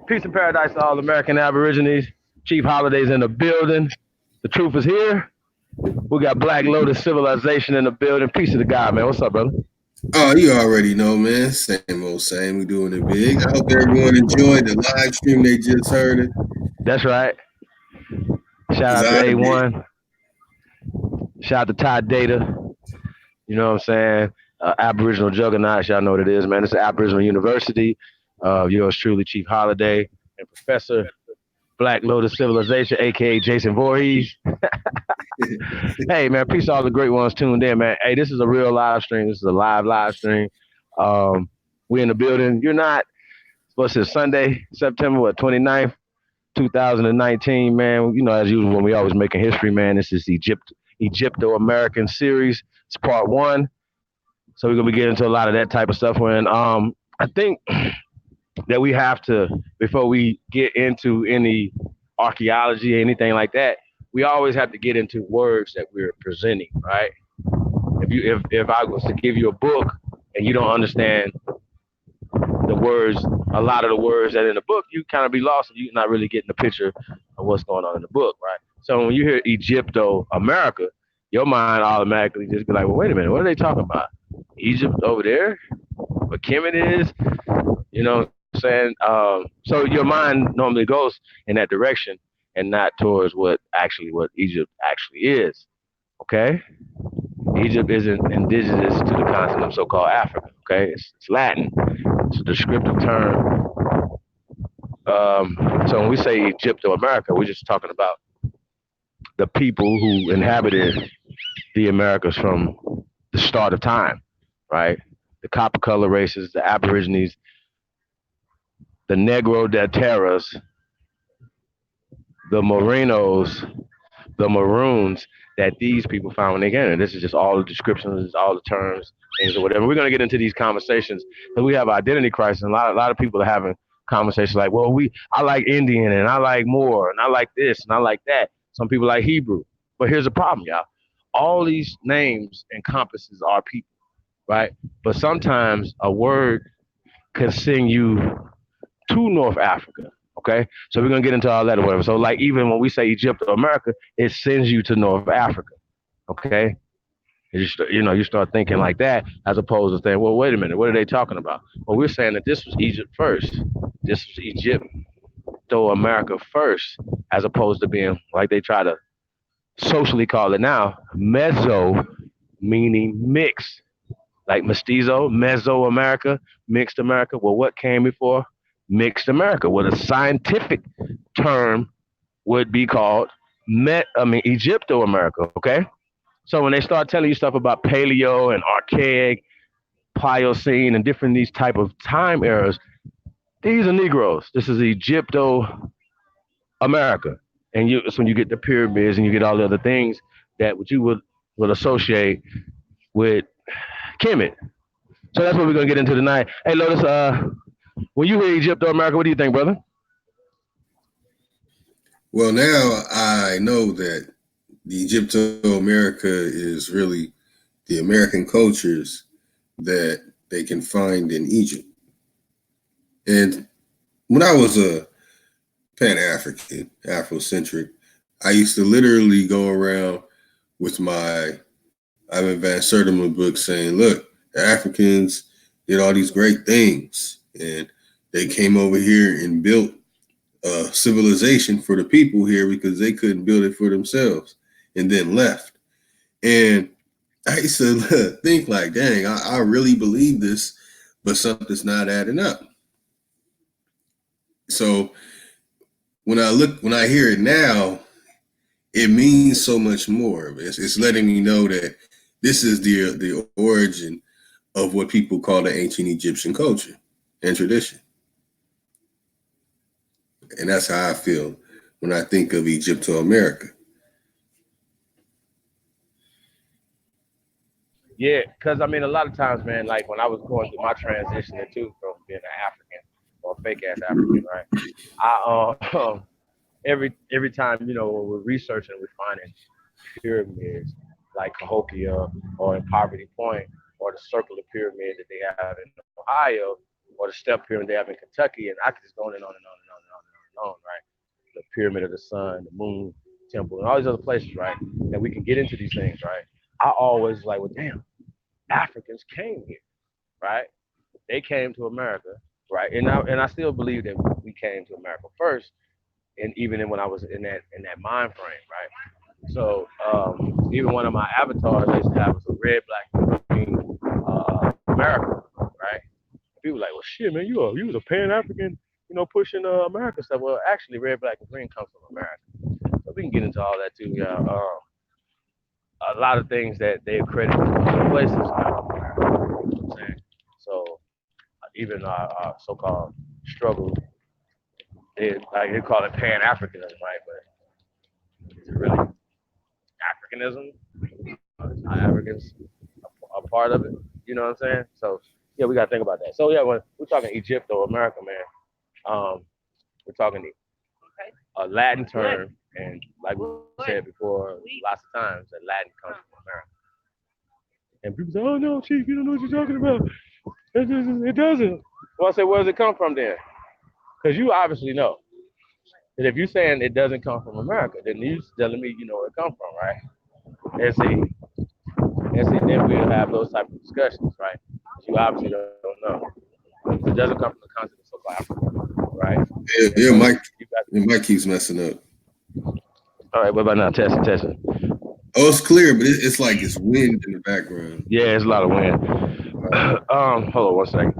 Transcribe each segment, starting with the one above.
Peace and paradise to all American Aborigines. Chief Holidays in the building. The truth is here. We got Black Lotus Civilization in the building. Peace to the God, man. What's up, brother? Oh, you already know, man. Same old same. We doing it big. I hope everyone enjoyed the live stream they just heard it. That's right. Shout Cause out to I did. A1. Shout out to Ty Data. You know what I'm saying? Aboriginal Juggernaut. Y'all know what it is, man. It's Aboriginal University. Yours truly, Chief Holiday and Professor Black Lotus Civilization, aka Jason Voorhees. Hey man, peace to all the great ones tuned in, man. Hey, this is a real live stream. This is a live stream. Um, we in the building. You're not. What's it? Sunday, September what 29th, 2019, man. You know, as usual, when we always making history, man. This is Egypto-American series. It's part one. So we're gonna be getting into a lot of that type of stuff. When I think that we have to, before we get into any archaeology or anything like that, we always have to get into words that we're presenting, right? If I was to give you a book and you don't understand the words, a lot of the words that are in the book, you kind of be lost and you're not really getting the picture of what's going on in the book, right? So when you hear Egypto America, your mind automatically just be like, well, wait a minute, what are they talking about? Egypt over there? Where Kemet is? You know what I'm saying? So your mind normally goes in that direction and not towards what Egypt actually is. Okay? Egypt isn't indigenous to the continent of so-called Africa. Okay, it's Latin. It's a descriptive term. So when we say Egypto-America, we're just talking about the people who inhabited the Americas from the start of time, right? The copper color races, the Aborigines, the Negro de Terras, the Morinos, the Maroons that these people found when they came in. This is just all the descriptions, all the terms, things or whatever. We're going to get into these conversations because we have identity crisis. And a lot of people are having conversations like, well, I like Indian and I like Moor and I like this and I like that. Some people like Hebrew. But here's the problem, y'all. All these names encompasses our people, right? But sometimes a word can sing you to North Africa. Okay, so we're gonna get into all that or whatever. So like even when we say Egypt or America, it sends you to North Africa. Okay, you start thinking like that as opposed to saying, well, wait a minute, what are they talking about? Well, we're saying that this was Egypt first. This was Egypt, though America first, as opposed to being like they try to socially call it now, Meso, meaning mixed, like mestizo, Mesoamerica, mixed America. Well, what came before mixed America? Well, the scientific term would be called Egypto America. Okay, so when they start telling you stuff about Paleo and Archaic, Pliocene, and different these type of time eras, these are Negroes. This is Egypto America, and it's when you get the pyramids and you get all the other things that what you would associate with Kemet. So that's what we're gonna get into tonight. Hey, Lotus, when you hear Egypto America, what do you think, brother? Well, now I know that the Egypto-America is really the American cultures that they can find in Egypt. And when I was a Pan-African, Afrocentric, I used to literally go around with my Ivan Van Sertima book saying, look, the Africans did all these great things and they came over here and built a civilization for the people here because they couldn't build it for themselves and then left. And I used to think like, dang, I really believe this, but something's not adding up. So when I hear it now, it means so much more. It's letting me know that this is the origin of what people call the ancient Egyptian culture and tradition. And that's how I feel when I think of Egypto-America. Yeah, because I mean, a lot of times, man, like when I was going through my transition too from being an African or fake ass African, right? Every time when we're researching, we're finding pyramids like Cahokia or in Poverty Point or the circular pyramid that they have in Ohio or the step pyramid they have in Kentucky, and I could just go on and on and on and on the Pyramid of the Sun, the Moon Temple, and all these other places, right? That we can get into these things, right? I always like, well, damn, Africans came here, right? They came to America, right? And I still believe that we came to America first, and even when I was in that mind frame, right? So even one of my avatars I used to have was a red, black, green America, right? People were like, well, shit, man, you was a Pan African, pushing America stuff. Well, actually, red, black, and green comes from America, so we can get into all that too. Yeah, a lot of things that they accredit to other places come from America. You know what I'm saying? So even our so-called struggle, they call it Pan Africanism, right? But is it really Africanism? It's not Africans a part of it. You know what I'm saying? So yeah, we gotta think about that. So yeah, when we're talking Egypto-America, man, we're talking a Latin term, and like we said before, lots of times that Latin comes from America. And people say, "Oh no, Chief, you don't know what you're talking about. It doesn't." Well, I say, where does it come from then? Because you obviously know. And if you're saying it doesn't come from America, then you're telling me you know where it comes from, right? And see, then we'll have those type of discussions, right? But you obviously don't know. It doesn't come from the continent of Africa, right? Yeah, And so you got. your mic keeps messing up. All right, what about now? Testing. Oh, it's clear, but it's like it's wind in the background. Yeah, it's a lot of wind. Hold on one second.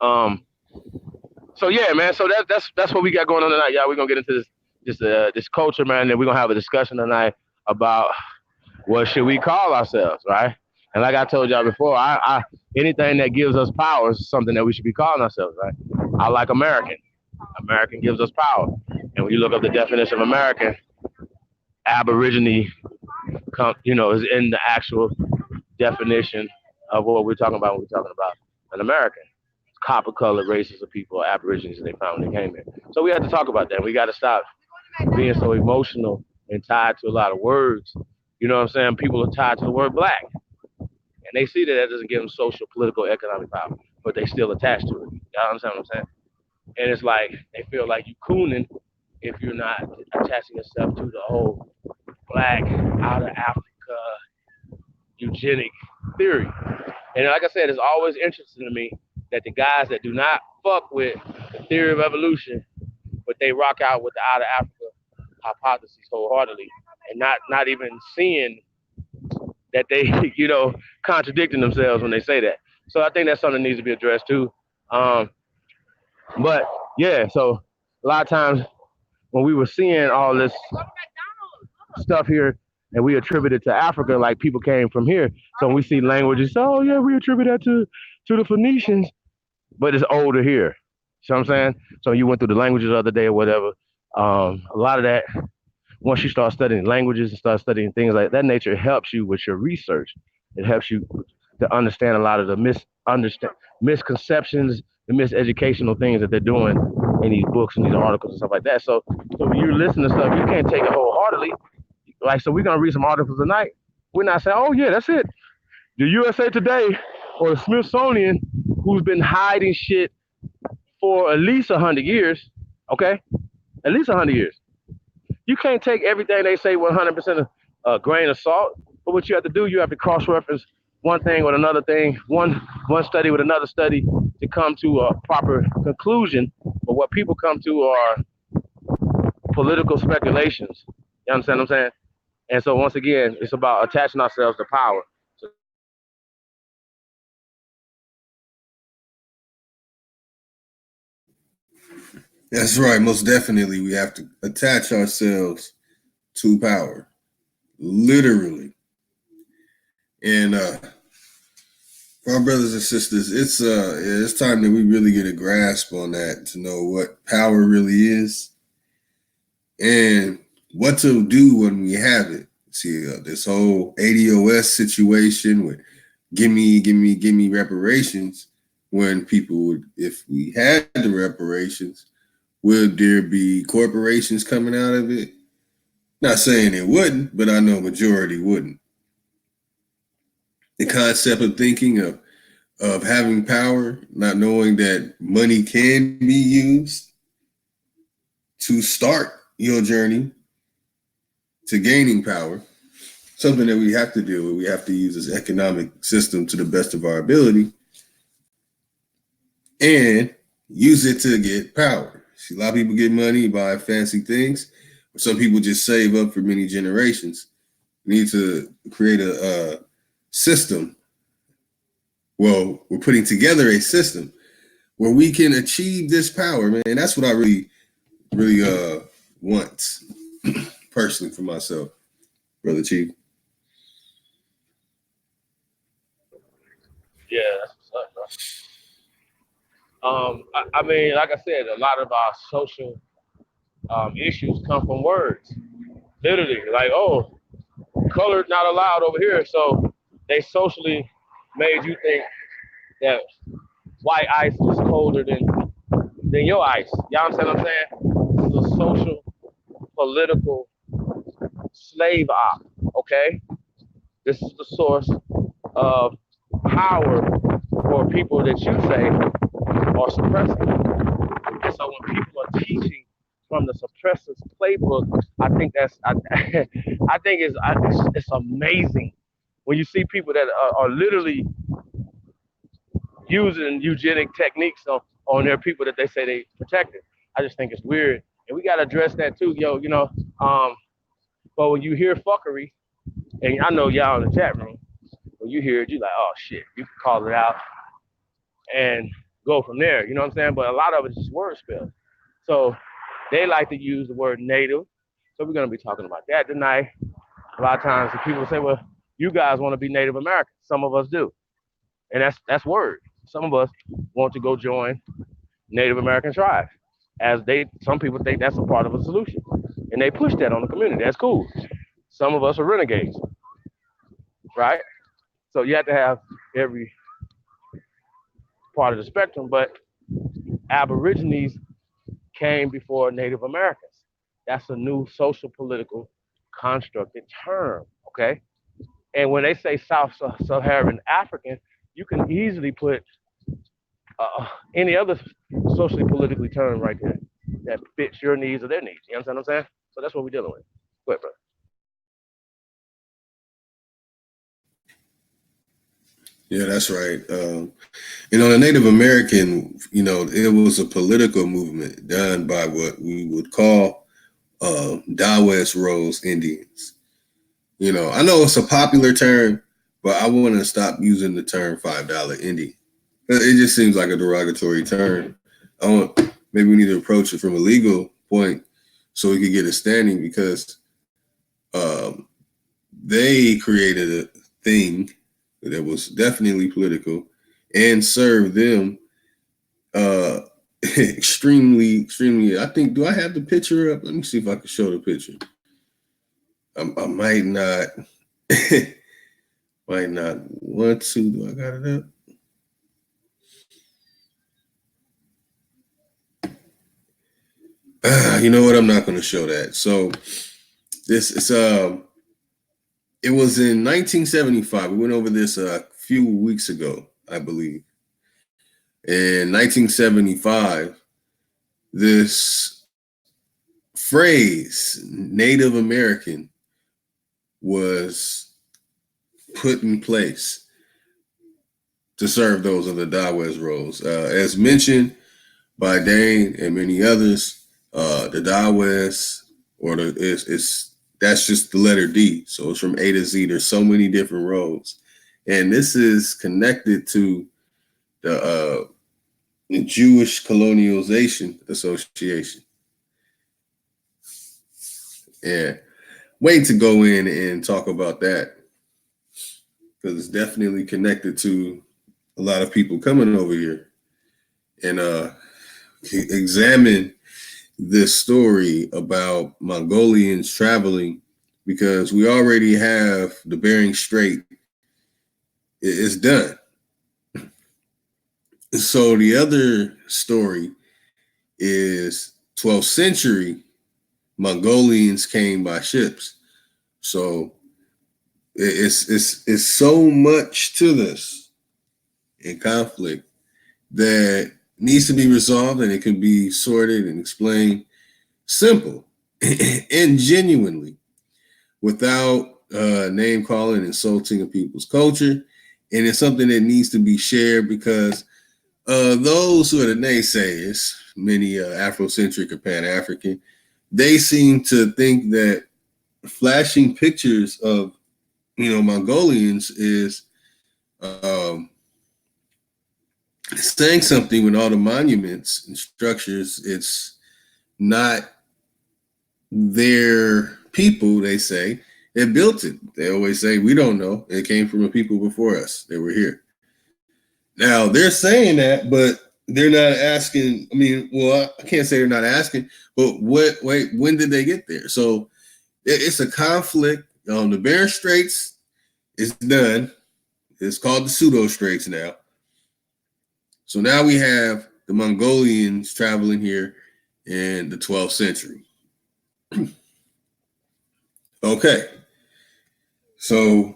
um, so yeah, man. So that's what we got going on tonight, y'all. We're gonna get into this culture, man. And we're gonna have a discussion tonight about what should we call ourselves, right? And like I told y'all before, I anything that gives us power is something that we should be calling ourselves, right? I like American. American gives us power. And when you look up the definition of American, Aborigine, is in the actual definition of what we're talking about when we're talking about an American. Copper colored races of people, Aborigines, they found when they came here. So we have to talk about that. We got to stop being so emotional and tied to a lot of words. You know what I'm saying? People are tied to the word black. And they see that doesn't give them social, political, economic power, but they still attached to it. Y'all understand what I'm saying? And it's like they feel like you cooning if you're not attaching yourself to the whole black, out of Africa, eugenic theory. And like I said, it's always interesting to me that the guys that do not fuck with the theory of evolution, but they rock out with the out of Africa hypothesis wholeheartedly, and not even seeing that they, contradicting themselves when they say that. So I think that's something that needs to be addressed too. Um, but yeah, so a lot of times when we were seeing all this stuff here and we attribute it to Africa, like people came from here. So when we see languages, oh yeah, we attribute that to the Phoenicians, but it's older here. You know what I'm saying? So you went through the languages the other day or whatever. A lot of that, once you start studying languages and start studying things like that nature, it helps you with your research. It helps you to understand a lot of the misconceptions, the miseducational things that they're doing in these books and these articles and stuff like that. So when you listen to stuff, you can't take it wholeheartedly. Like, so we're gonna read some articles tonight. We're not saying, oh yeah, that's it. The USA Today or the Smithsonian, who's been hiding shit for at least 100 years, okay? At least 100 years. You can't take everything they say 100% a grain of salt. But what you have to do, you have to cross-reference one thing with another thing, one study with another study to come to a proper conclusion. But what people come to are political speculations. You understand what I'm saying? And so once again, it's about attaching ourselves to power. So that's why we have to stop That's right. Most definitely, we have to attach ourselves to power, literally. And for our brothers and sisters, it's time that we really get a grasp on that to know what power really is and what to do when we have it. See, this whole ADOS situation with give me reparations. When people would, if we had the reparations, would there be corporations coming out of it? Not saying it wouldn't, but I know majority wouldn't. The concept of thinking of having power, not knowing that money can be used, to start your journey to gaining power, something that we have to deal with. We have to use this economic system to the best of our ability and use it to get power. See, a lot of people get money, buy fancy things. Some people just save up for many generations. We need to create a system. Well, we're putting together a system where we can achieve this power, man. And that's what I really want personally for myself, Brother Chief. Yeah, that's what's up, bro. I mean, like I said, a lot of our social issues come from words. Literally, like, oh, color's not allowed over here, so they socially made you think that white ice is colder than your ice. Y'all understand what I'm saying? This is a social, political slave op. Okay, this is the source of power for people that you say are suppressing. And so when people are teaching from the suppressors playbook, I think I think it's amazing when you see people that are literally using eugenic techniques on their people that they say they protected. I just think it's weird, and we gotta address that too, yo. But when you hear fuckery, and I know y'all in the chat room, when you hear it, you like, oh shit, you can call it out and go from there. You know what I'm saying? But a lot of it is just word spell. So they like to use the word native. So we're gonna be talking about that tonight. A lot of times the people say, well, you guys want to be Native American. Some of us do. And that's word. Some of us want to go join Native American tribes. Some people think that's a part of a solution. And they push that on the community. That's cool. Some of us are renegades, right? So you have to have every part of the spectrum, but Aborigines came before Native Americans. That's a new social political constructed term, okay? And when they say Sub-Saharan African, you can easily put any other socially politically term right there that fits your needs or their needs. You understand what I'm saying? So that's what we're dealing with. Go ahead, brother. Yeah, that's right. The Native American, it was a political movement done by what we would call Dawes Rose Indians. I know it's a popular term, but I want to stop using the term $5 Indian. It just seems like a derogatory term. Maybe we need to approach it from a legal point so we could get a standing, because they created a thing that was definitely political and served them extremely. I think, do I have the picture up? Let me see if I can show the picture. I might not want to. Do I got it up? You know what? I'm not going to show that. So this is it was in 1975. We went over this a few weeks ago, I believe. In 1975, this phrase Native American was put in place to serve those of the Dawes roles. As mentioned by Dane and many others, the Dawes, that's just the letter D. So it's from A to Z. There's so many different roles. And this is connected to the Jewish Colonialization Association. Yeah. Waiting to go in and talk about that, because it's definitely connected to a lot of people coming over here and examine this story about Mongolians traveling, because we already have the Bering Strait. It's done. So the other story is 12th century Mongolians came by ships. So it's so much to this in conflict that needs to be resolved, and it can be sorted and explained simple and genuinely, without name calling, insulting of people's culture. And it's something that needs to be shared because those who are the naysayers, many Afrocentric or Pan-African, they seem to think that flashing pictures of, Mongolians is saying something. With all the monuments and structures, it's not their people, they say. They built it. They always say, we don't know. It came from the people before us. They were here. Now, they're saying that, but they're not asking. I mean, well, I can't say they're not asking, but when did they get there? So it's a conflict. The Bering Straits is done. It's called the Pseudo Straits now. So now we have the Mongolians traveling here in the 12th century. Okay. So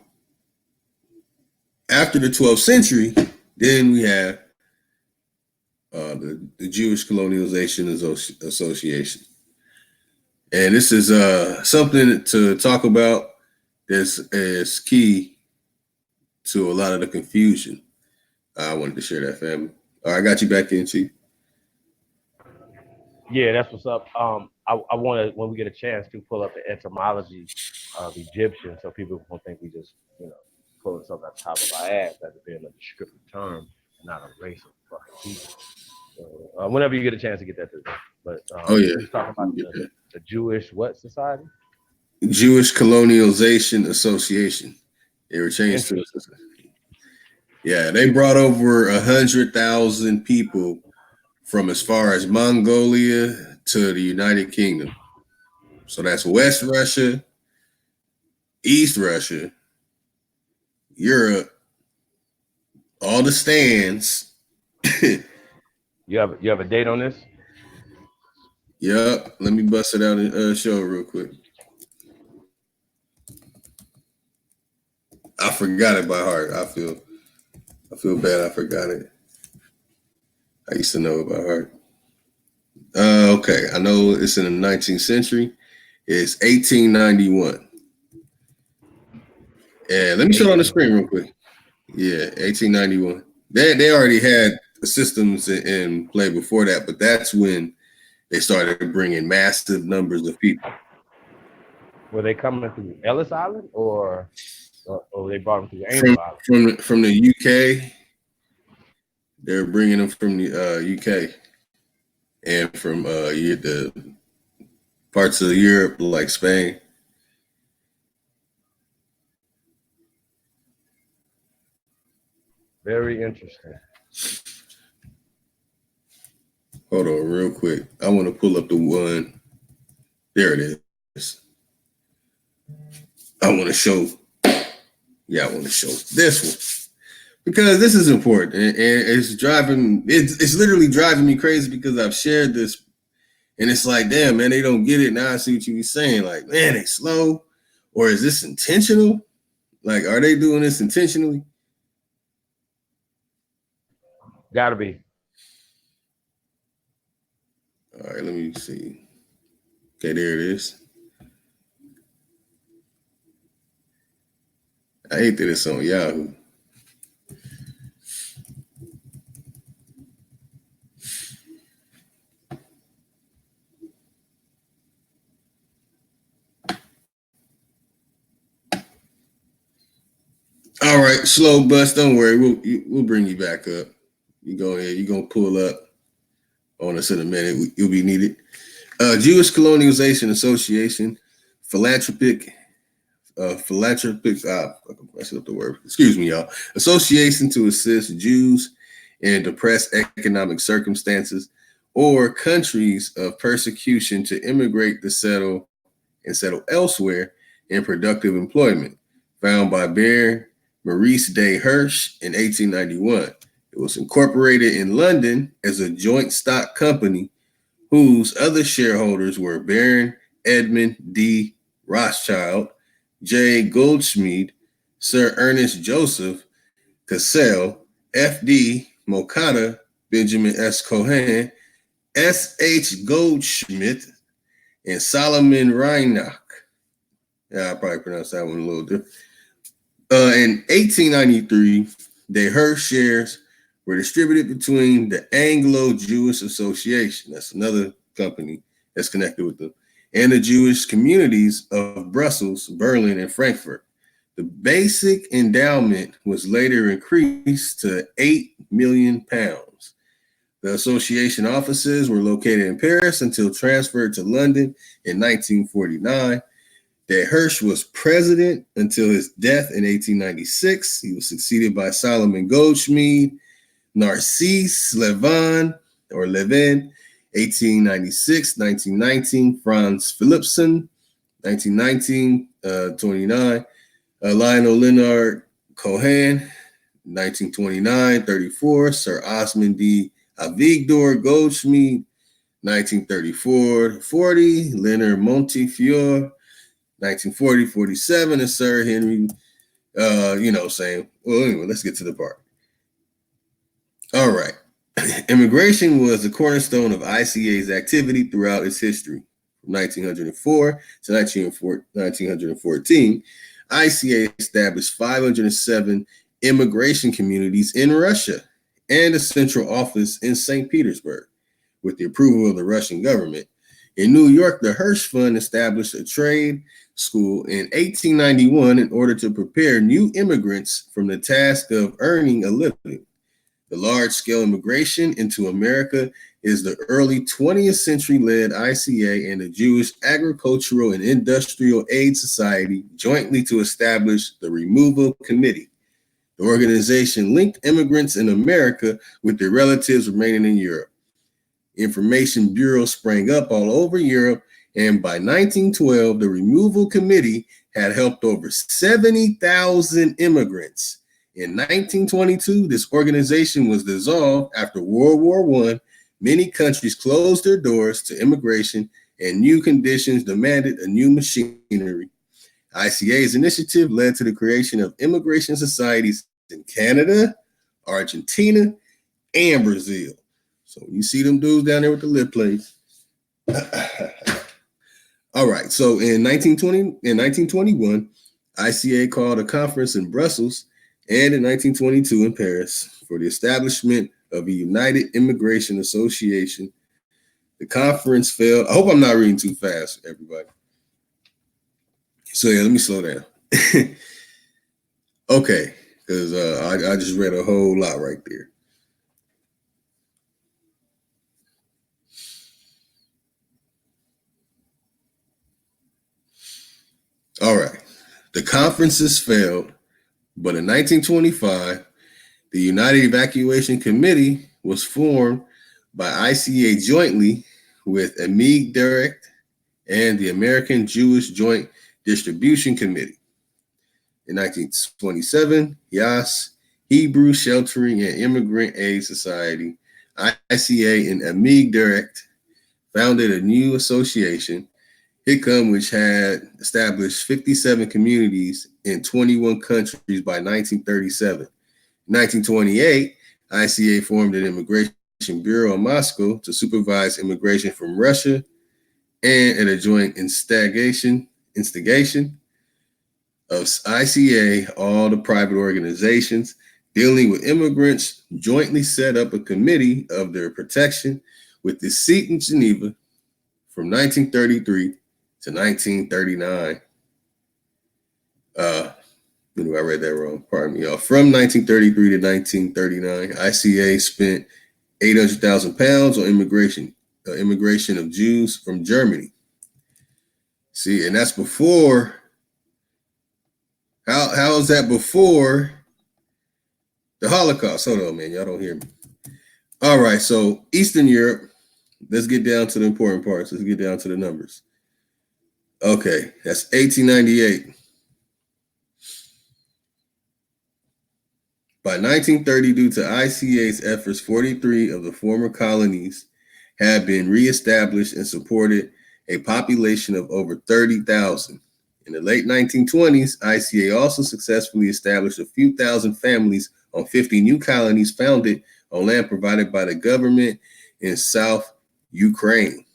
after the 12th century, then we have the Jewish Colonialization Association. And this is something to talk about that's is key to a lot of the confusion. I wanted to share that, family. All right, I got you back in, Chief. Yeah, that's what's up. I want to, when we get a chance, to pull up the etymology of Egyptian, so people won't think we just, pulling something at the top of our ass as it being a descriptive term and not a race of fucking people. So, whenever you get a chance to get that through. But Oh yeah, we was talking about the Jewish what society? Jewish Colonialization Association. They were changed to. Yeah, they brought over 100,000 people from as far as Mongolia to the United Kingdom. So that's West Russia, East Russia, Europe, all the stands. You have a date on this? Yep. Let me bust it out and show it real quick. I forgot it by heart. I feel bad. I forgot it. I used to know it by heart. Okay, I know it's in the 19th century. It's 1891. And let me show it on the screen real quick. Yeah, 1891. They already had systems in play before that, but that's when they started bringing massive numbers of people. Were they coming through Ellis Island or they brought them through Angel Island? From the UK. They're bringing them from the UK and from the parts of Europe like Spain. Very interesting. Hold on real quick. I want to pull up the one. There it is. I want to show. Yeah, I want to show this one because this is important, and it's driving. It's literally driving me crazy because I've shared this, and it's like, damn, man, they don't get it. Now I see what you be saying. Like, man, they slow, or is this intentional? Like, are they doing this intentionally? Gotta be. All right, let me see. Okay, there it is. I hate that it's on Yahoo. All right, slow bus. Don't worry, we'll bring you back up. You go ahead. You're gonna pull up on us in a minute. You'll be needed. Jewish Colonialization Association, philanthropic. Philanthropic. I'm messing up the word. Excuse me, y'all. Association to assist Jews in depressed economic circumstances or countries of persecution to immigrate to settle elsewhere in productive employment. Found by Baron Maurice Day Hirsch in 1891. It was incorporated in London as a joint stock company whose other shareholders were Baron Edmund D. Rothschild, J. Goldschmied, Sir Ernest Joseph Cassell, F.D. Mokata, Benjamin S. Cohen, S.H. Goldschmidt, and Solomon Reinach. Yeah, I probably pronounced that one a little different. In 1893, the Hirsch shares were distributed between the Anglo-Jewish Association, that's another company that's connected with them, and the Jewish communities of Brussels, Berlin, and Frankfurt. The basic endowment was later increased to 8 million pounds. The association offices were located in Paris until transferred to London in 1949. That Hirsch was president until his death in 1896. He was succeeded by Solomon Goldschmied, Narcisse Levin, 1896, 1919, Franz Philipson, 1919, 29, Lionel Leonard Cohen, 1929, 34, Sir Osmond D. Avigdor Goldschmied, 1934, 40, Leonard Montefiore, 1940-47, and Sir Henry, saying, well, anyway, let's get to the part. All right. Immigration was the cornerstone of ICA's activity throughout its history. From 1904 to 1914, ICA established 507 immigration communities in Russia and a central office in St. Petersburg, with the approval of the Russian government. In New York, the Hirsch Fund established a trade school in 1891 in order to prepare new immigrants from the task of earning a living. The large-scale immigration into America is the early 20th century-led ICA and the Jewish Agricultural and Industrial Aid Society jointly to establish the Removal Committee. The organization linked immigrants in America with their relatives remaining in Europe. Information bureaus sprang up all over Europe, and by 1912, the Removal Committee had helped over 70,000 immigrants. In 1922, this organization was dissolved after World War I. Many countries closed their doors to immigration, and new conditions demanded a new machinery. ICA's initiative led to the creation of immigration societies in Canada, Argentina, and Brazil. So you see them dudes down there with the lip plates. All right. So in 1921, ICA called a conference in Brussels and in 1922 in Paris for the establishment of a United Immigration Association. The conference failed. I hope I'm not reading too fast, everybody. So yeah, let me slow down. Okay, because I just read a whole lot right there. All right. The conferences failed, but in 1925, the United Evacuation Committee was formed by ICA jointly with Amig Direct and the American Jewish Joint Distribution Committee. In 1927, YAS, Hebrew Sheltering and Immigrant Aid Society, ICA and Amig Direct founded a new association, HICCUM, which had established 57 communities in 21 countries by 1937. In 1928, ICA formed an immigration bureau in Moscow to supervise immigration from Russia, and at a joint instigation of ICA, all the private organizations dealing with immigrants jointly set up a committee of their protection with the seat in Geneva from 1933 to 1939. I read that wrong. Pardon me, y'all. From 1933 to 1939, ICA spent 800,000 pounds on immigration of Jews from Germany. See, and that's before. How is that before the Holocaust? Hold on, man. Y'all don't hear me. All right, so Eastern Europe. Let's get down to the important parts. Let's get down to the numbers. Okay, that's 1898. By 1930, due to ICA's efforts, 43 of the former colonies had been reestablished and supported a population of over 30,000. In the late 1920s, ICA also successfully established a few thousand families on 50 new colonies founded on land provided by the government in South Ukraine.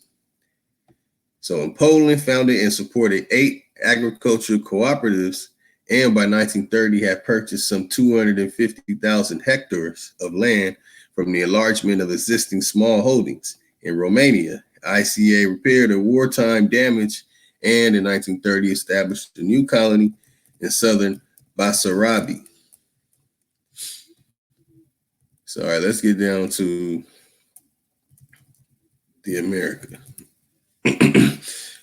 So in Poland, founded and supported 8 agricultural cooperatives, and by 1930 had purchased some 250,000 hectares of land from the enlargement of existing small holdings. In Romania, ICA repaired the wartime damage and in 1930 established a new colony in southern Basarabia. So, all right, let's get down to the America.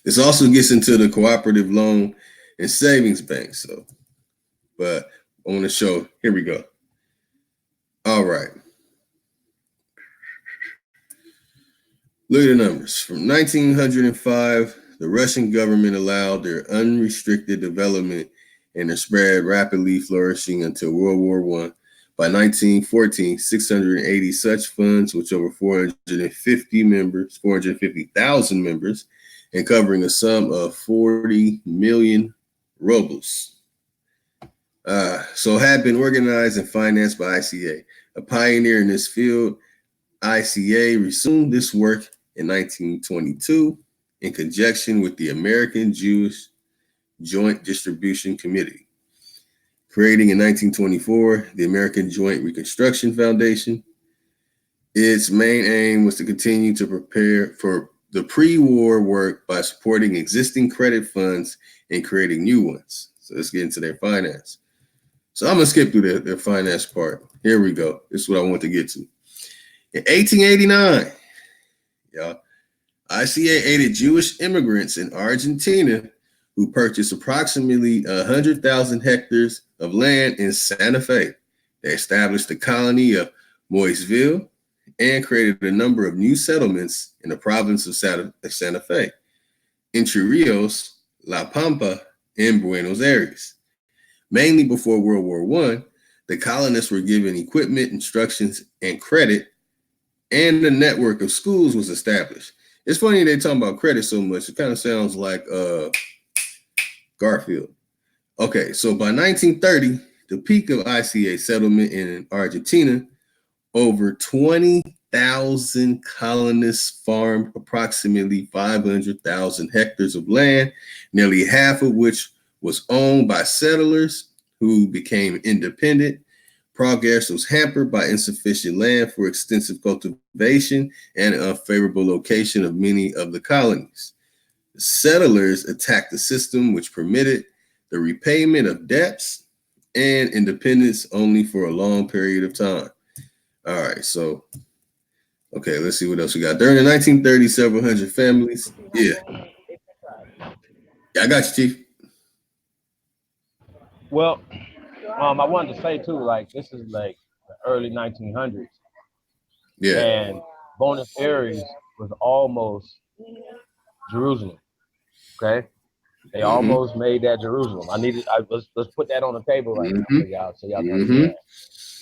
This also gets into the cooperative loan and savings bank. So, but I want to show, here we go. All right. Look at the numbers. From 1905, the Russian government allowed their unrestricted development and their spread rapidly flourishing until World War I. By 1914, 680 such funds, with over 450,000 members, and covering a sum of 40 million rubles. So had been organized and financed by ICA. A pioneer in this field, ICA resumed this work in 1922 in conjunction with the American Jewish Joint Distribution Committee. Creating in 1924 the American Joint Reconstruction Foundation. Its main aim was to continue to prepare for the pre-war work by supporting existing credit funds and creating new ones. So let's get into their finance. So I'm going to skip through their finance part. Here we go. This is what I want to get to. In 1889, ICA aided Jewish immigrants in Argentina who purchased approximately 100,000 hectares of land in Santa Fe. They established the colony of Moiseville and created a number of new settlements in the province of Santa Fe, Entre Rios, La Pampa, and Buenos Aires. Mainly before World War I, the colonists were given equipment, instructions, and credit, and a network of schools was established. It's funny they talk about credit so much. It kind of sounds like Garfield. Okay, so by 1930, the peak of ICA settlement in Argentina, over 20,000 colonists farmed approximately 500,000 hectares of land, nearly half of which was owned by settlers who became independent. Progress was hampered by insufficient land for extensive cultivation and an unfavorable location of many of the colonies. The settlers attacked the system, which permitted the repayment of debts and independence only for a long period of time. All right, so, okay, let's see what else we got. During the 1930s, several hundred families. Yeah, I got you, Chief. Well, I wanted to say too, like this is like the early 1900s, Yeah. and Buenos Aires was almost Jerusalem. Okay, they almost made that Jerusalem. Let's put that on the table right now for y'all, so y'all can understand.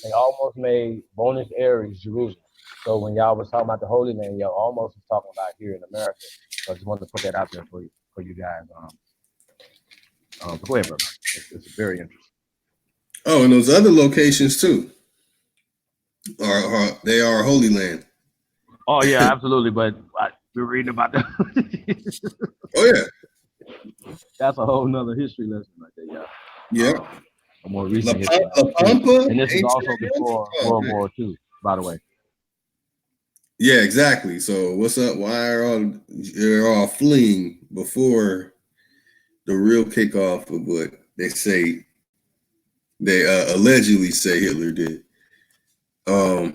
They almost made Buenos Aires Jerusalem. So when y'all was talking about the Holy Land, y'all almost was talking about here in America. So I just wanted to put that out there for you guys. Go ahead, brother. It's very interesting. Oh, and those other locations too they are Holy Land. Oh yeah, absolutely. But we're reading about that. Oh yeah, that's a whole nother history lesson right there, y'all. Yeah. A more recent history. And this is also before World War II, by the way. Yeah, exactly. So what's up? Why are you're all fleeing before the real kickoff of what they say they allegedly say Hitler did? All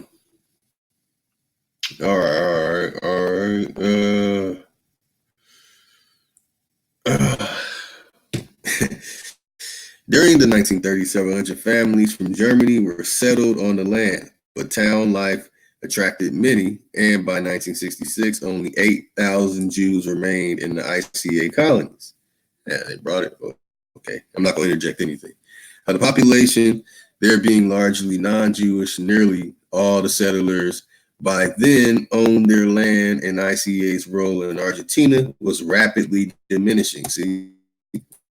right. During the 1930s, 700 families from Germany were settled on the land, but town life attracted many, and by 1966, only 8,000 Jews remained in the ICA colonies. Yeah, they brought it. Okay, I'm not going to interject anything. The population, there being largely non-Jewish, nearly all the settlers by then owned their land, and ICA's role in Argentina was rapidly diminishing. See,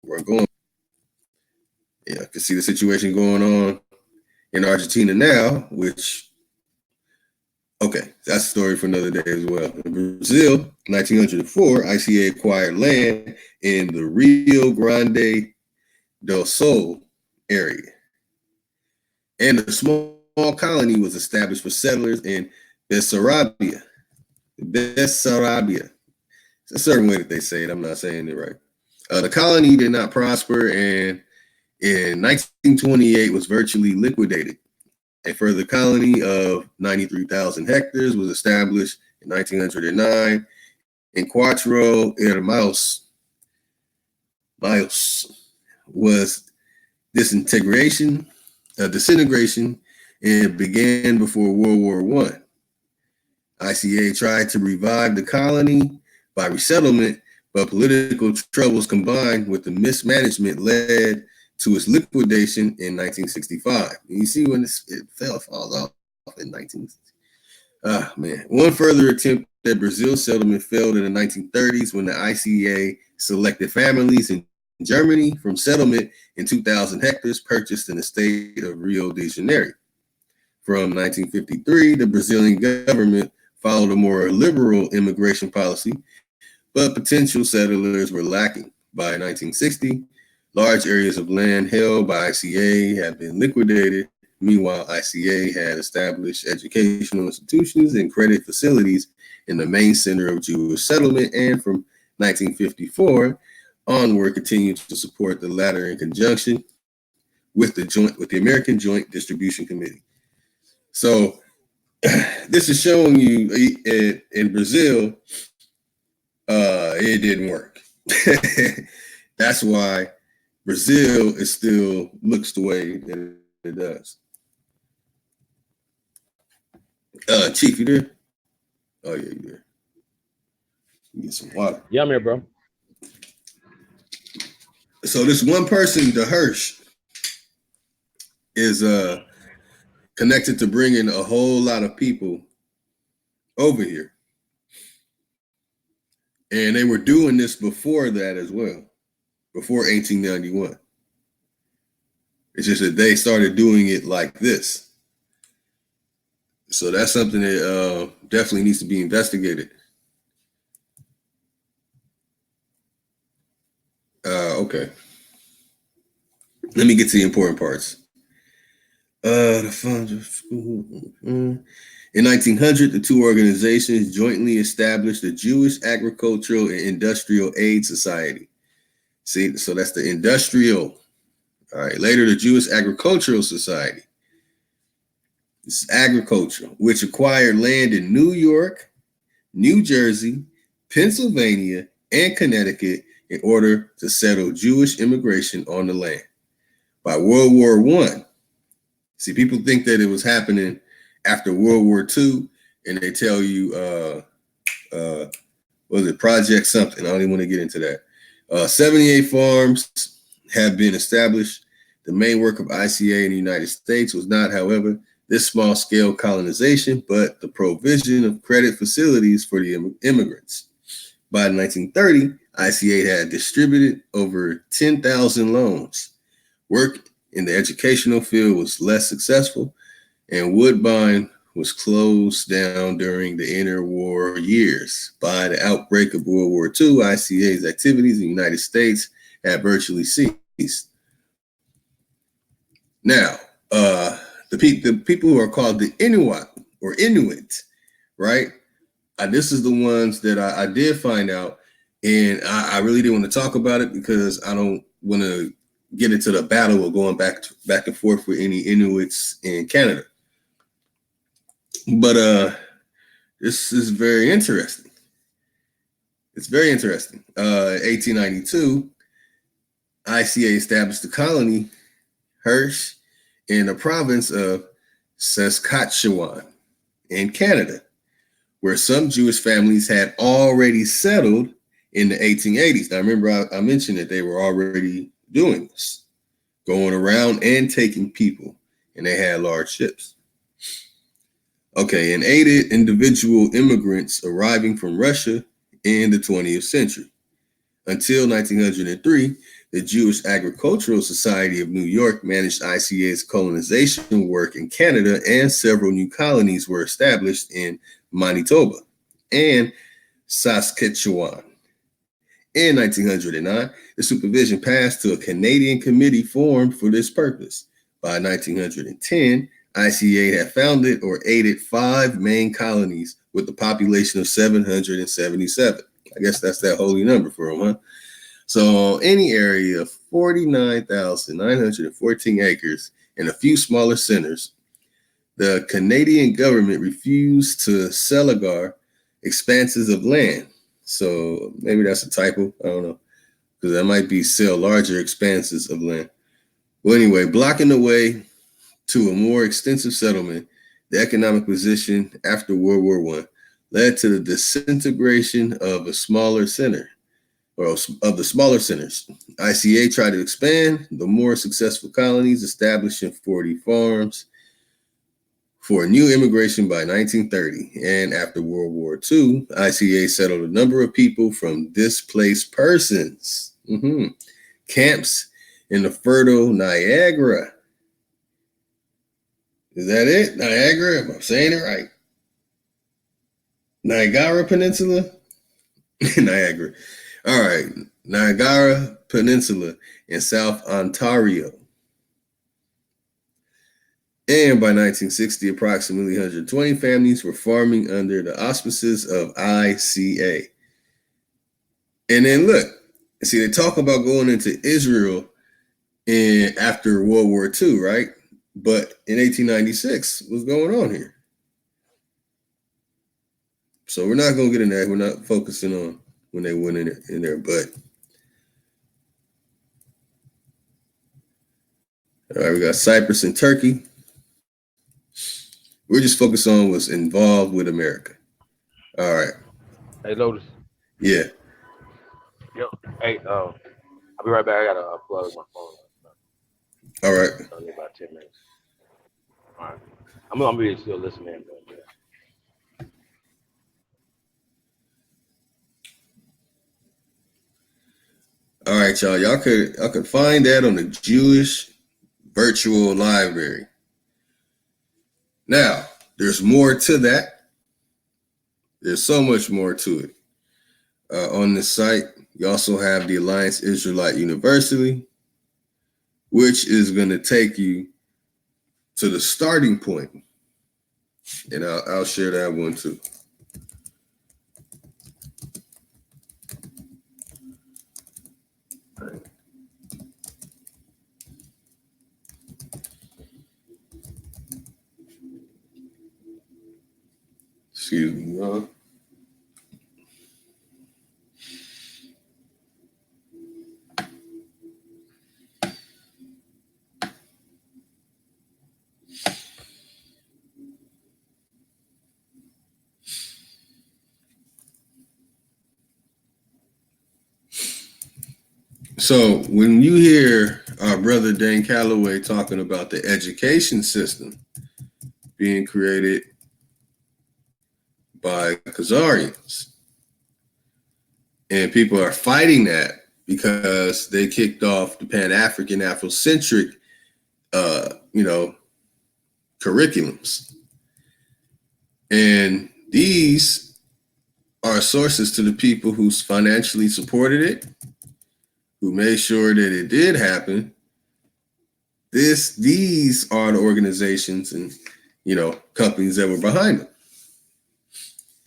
we're going. Yeah, I can see the situation going on in Argentina now, which Okay, that's a story for another day as well. In Brazil, 1904, ICA acquired land in the Rio Grande do Sul area, and a small colony was established for settlers in Bessarabia. Bessarabia. It's a certain way that they say it. I'm not saying it right. The colony did not prosper, and in 1928 was virtually liquidated. A further colony of 93,000 hectares was established in 1909 in Quatro Irmãos. Was disintegration, disintegration, and began before World War I. ICA tried to revive the colony by resettlement, but political troubles combined with the mismanagement led to its liquidation in 1965. And you see when it falls off in 1960. Ah, man. One further attempt at Brazil settlement failed in the 1930s when the ICA selected families in Germany from settlement in 2,000 hectares purchased in the state of Rio de Janeiro. From 1953, the Brazilian government followed a more liberal immigration policy, but potential settlers were lacking. By 1960, large areas of land held by ICA had been liquidated. Meanwhile, ICA had established educational institutions and credit facilities in the main center of Jewish settlement, and from 1954 onward continued to support the latter in conjunction with the American Joint Distribution Committee. So this is showing you in Brazil, it didn't work. That's why Brazil is still looks the way that it does. Chief, you there? Oh yeah, you there. You get some water. Yeah, I'm here, bro. So this one person, the Hirsch, is connected to bringing a whole lot of people over here. And they were doing this before that as well, before 1891. It's just that they started doing it like this. So that's something that definitely needs to be investigated. Okay. Let me get to the important parts. The funds of school. In 1900, the two organizations jointly established the Jewish Agricultural and Industrial Aid Society. See, so that's the industrial. All right. Later, the Jewish Agricultural Society. This is agriculture, which acquired land in New York, New Jersey, Pennsylvania, and Connecticut in order to settle Jewish immigration on the land. By World War I, see, people think that it was happening after World War II, and they tell you, was it Project something? I don't even want to get into that. 78 farms have been established. The main work of ICA in the United States was not, however, this small-scale colonization, but the provision of credit facilities for the immigrants. By 1930, ICA had distributed over 10,000 loans. Work in the educational field was less successful, and Woodbine was closed down during the interwar years. By the outbreak of World War II, ICA's activities in the United States had virtually ceased. Now, the people who are called the Inuit or Inuit, right? This is the ones that I did find out, and I really didn't want to talk about it because I don't want to get into the battle of going back and forth with any Inuits in Canada. But this is very interesting. It's very interesting. 1892, ICA established the colony Hirsch in the province of Saskatchewan in Canada, where some Jewish families had already settled in the 1880s. Now, remember, I mentioned that they were already doing this, going around and taking people, and they had large ships. Okay, and aided individual immigrants arriving from Russia in the 20th century. Until 1903, The Jewish Agricultural Society of New York managed ICA's colonization work in Canada, and several new colonies were established in Manitoba and Saskatchewan. In 1909, the supervision passed to a Canadian committee formed for this purpose. By 1910, ICA had founded or aided 5 main colonies with a population of 777. I guess that's that holy number for them, huh? So on any area of 49,914 acres and a few smaller centers, the Canadian government refused to seligar expanses of land. So maybe that's a typo. I don't know, because that might be sell larger expanses of land. Well, anyway, blocking the way to a more extensive settlement, the economic position after World War I led to the disintegration of a smaller center, or of the smaller centers. ICA tried to expand the more successful colonies, establishing 40 farms for new immigration by 1930. And after World War II, ICA settled a number of people from displaced persons. Camps in the fertile Niagara. Is that it? Niagara? Am I saying it right? Niagara Peninsula? Niagara. All right. Niagara Peninsula in South Ontario. And by 1960, approximately 120 families were farming under the auspices of ICA. And then look, see, they talk about going into Israel after World War II, right? But in 1896, what's going on here? So we're not going to get in that. We're not focusing on when they went in there. But all right, we got Cyprus and Turkey. We're just focused on what's involved with America. All right. Hey, Lotus. Yeah. Yo. Hey, I'll be right back. I gotta plug my phone. All right. Only about 10 minutes. All right. I'm gonna be still listening. All right, y'all. Y'all could find that on the Jewish Virtual Library. Now, there's more to that. There's so much more to it. On this site, you also have the Alliance Israelite University, which is going to take you to the starting point. And I'll share that one too. Excuse me, y'all. So when you hear our brother Dane Calloway talking about the education system being created by Khazarians, and people are fighting that because they kicked off the Pan-African Afrocentric, curriculums. And these are sources to the people who financially supported it, who made sure that it did happen. These are the organizations and, companies that were behind them.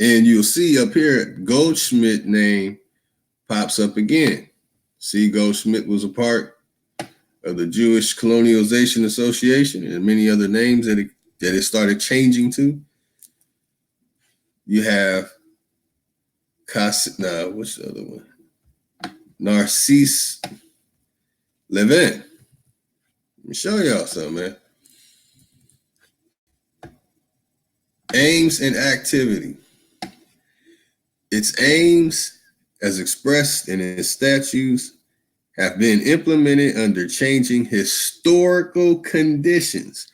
And you'll see up here, Goldschmidt name pops up again. See, Goldschmidt was a part of the Jewish Colonialization Association and many other names that it started changing to. You have what's the other one? Narcisse Levin. Let me show y'all something, man. Aims and activity. Its aims, as expressed in its statutes, have been implemented under changing historical conditions.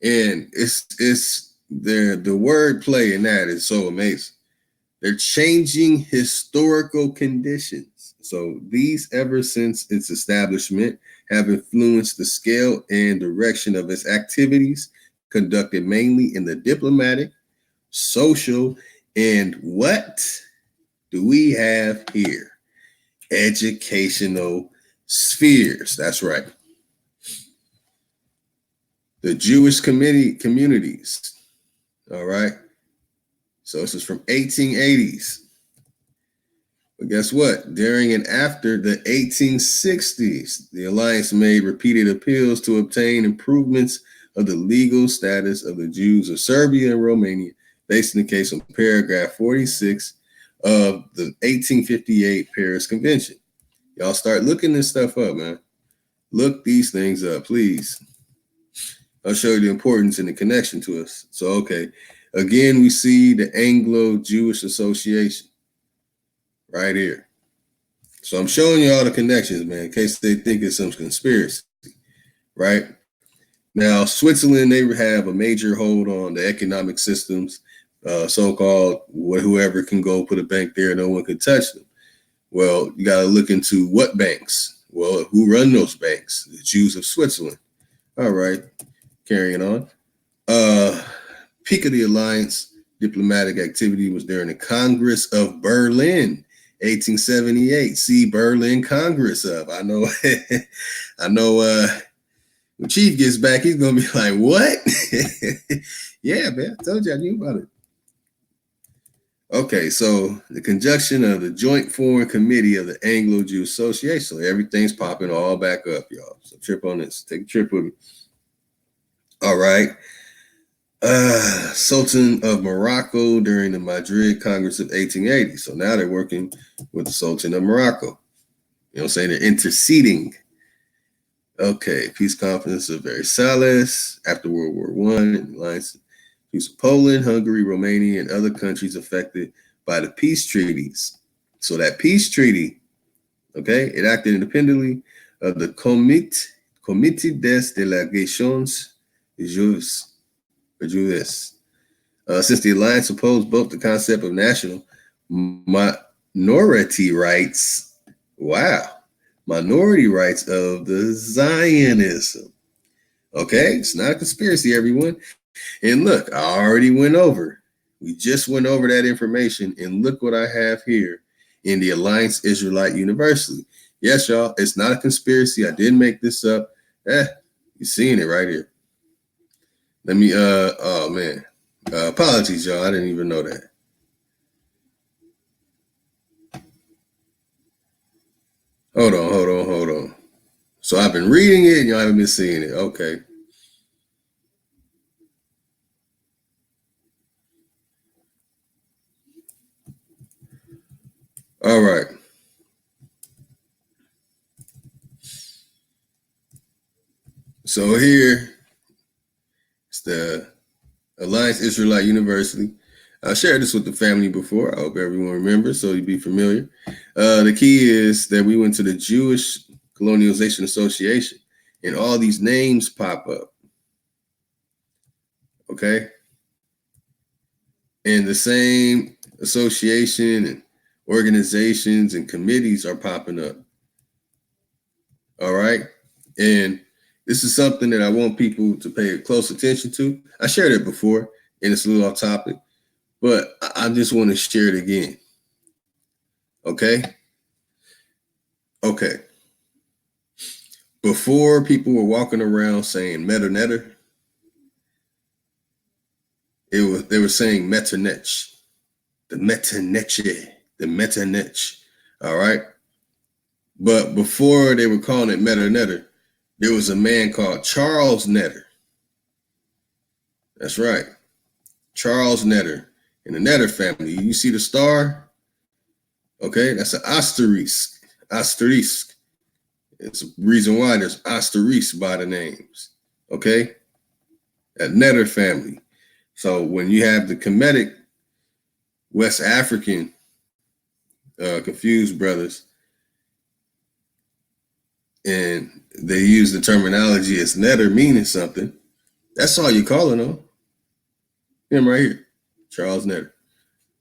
And it's the word play in that is so amazing. They're changing historical conditions. So these, ever since its establishment, have influenced the scale and direction of its activities, conducted mainly in the diplomatic, social, and what do we have here? Educational spheres. That's right. The Jewish communities. All right. So this is from 1880s. But guess what? During and after the 1860s, the alliance made repeated appeals to obtain improvements of the legal status of the Jews of Serbia and Romania, based in the case on paragraph 46 of the 1858 Paris Convention. Y'all start looking this stuff up, man. Look these things up, please. I'll show you the importance and the connection to us. So, okay. Again, we see the Anglo-Jewish Association right here. So I'm showing you all the connections, man, in case they think it's some conspiracy, right? Now, Switzerland, they have a major hold on the economic systems, so-called whoever can go put a bank there, no one can touch them. Well, you got to look into what banks. Well, who run those banks? The Jews of Switzerland. All right, carrying on. Peak of the alliance diplomatic activity was during the Congress of Berlin, 1878. See Berlin Congress up. I know. I know. When Chief gets back, he's gonna be like, "What?" Yeah, man. I told you I knew about it. Okay, so the conjunction of the Joint Foreign Committee of the Anglo-Jewish Association. So everything's popping all back up, y'all. So trip on this. Take a trip with me. All right. Sultan of Morocco during the Madrid Congress of 1880. So now they're working with the Sultan of Morocco. You know what I'm saying? They're interceding. Okay, peace conference of Versailles after World War I, and alliance peace of Poland, Hungary, Romania, and other countries affected by the peace treaties. So that peace treaty, okay, it acted independently of the Comité des Délégations Juives. Since the alliance opposed both the concept of national minority rights, minority rights of the Zionism. Okay, it's not a conspiracy, everyone. And look, I already went over. We just went over that information, and look what I have here in the Alliance Israelite University. Yes, y'all, it's not a conspiracy. I didn't make this up. You're seeing it right here. Let me, oh man, apologies, y'all. I didn't even know that. Hold on. So I've been reading it and y'all haven't been seeing it. Okay. All right. So here, it's the Alliance Israelite University. I shared this with the family before. I hope everyone remembers, so you'd be familiar. The key is that we went to the Jewish Colonialization Association, and all these names pop up. Okay? And the same association and organizations and committees are popping up. All right? And this is something that I want people to pay close attention to. I shared it before, and it's a little off topic, but I just want to share it again. Okay? Okay. Before, people were walking around saying Metanech, they were saying Metanech, the Metanech. All right? But before they were calling it Metanech, there was a man called Charles Netter. That's right. Charles Netter. In the Netter family, you see the star? Okay, that's an asterisk. Asterisk. It's a reason why there's asterisk by the names. Okay? That Netter family. So when you have the Kemetic West African confused brothers, and they use the terminology as Netter meaning something, that's all you're calling them. Him right here, Charles Netter.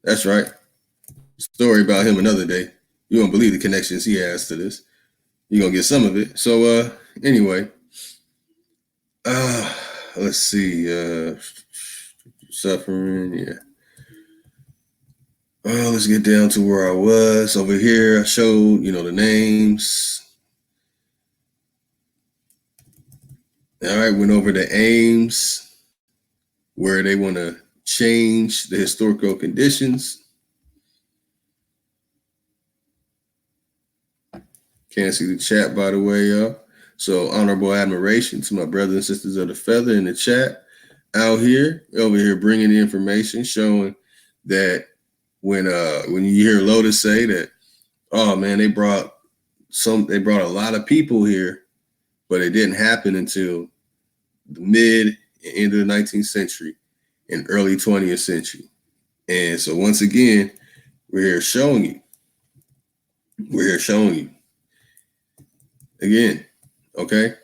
That's right. story about him another day. You won't believe the connections he has to this. You're gonna get some of it. So anyway, let's see. Suffering, yeah. Let's get down to where I was. Over here, I showed, the names. All right, went over the aims, where they want to change the historical conditions. Can't see the chat, by the way, y'all. So honorable admiration to my brothers and sisters of the feather in the chat out here, over here, bringing the information, showing that when you hear Lotus say that, oh man, they brought a lot of people here, but it didn't happen until the mid and end of the 19th century and early 20th century. And so once again, we're here showing you. Again, okay?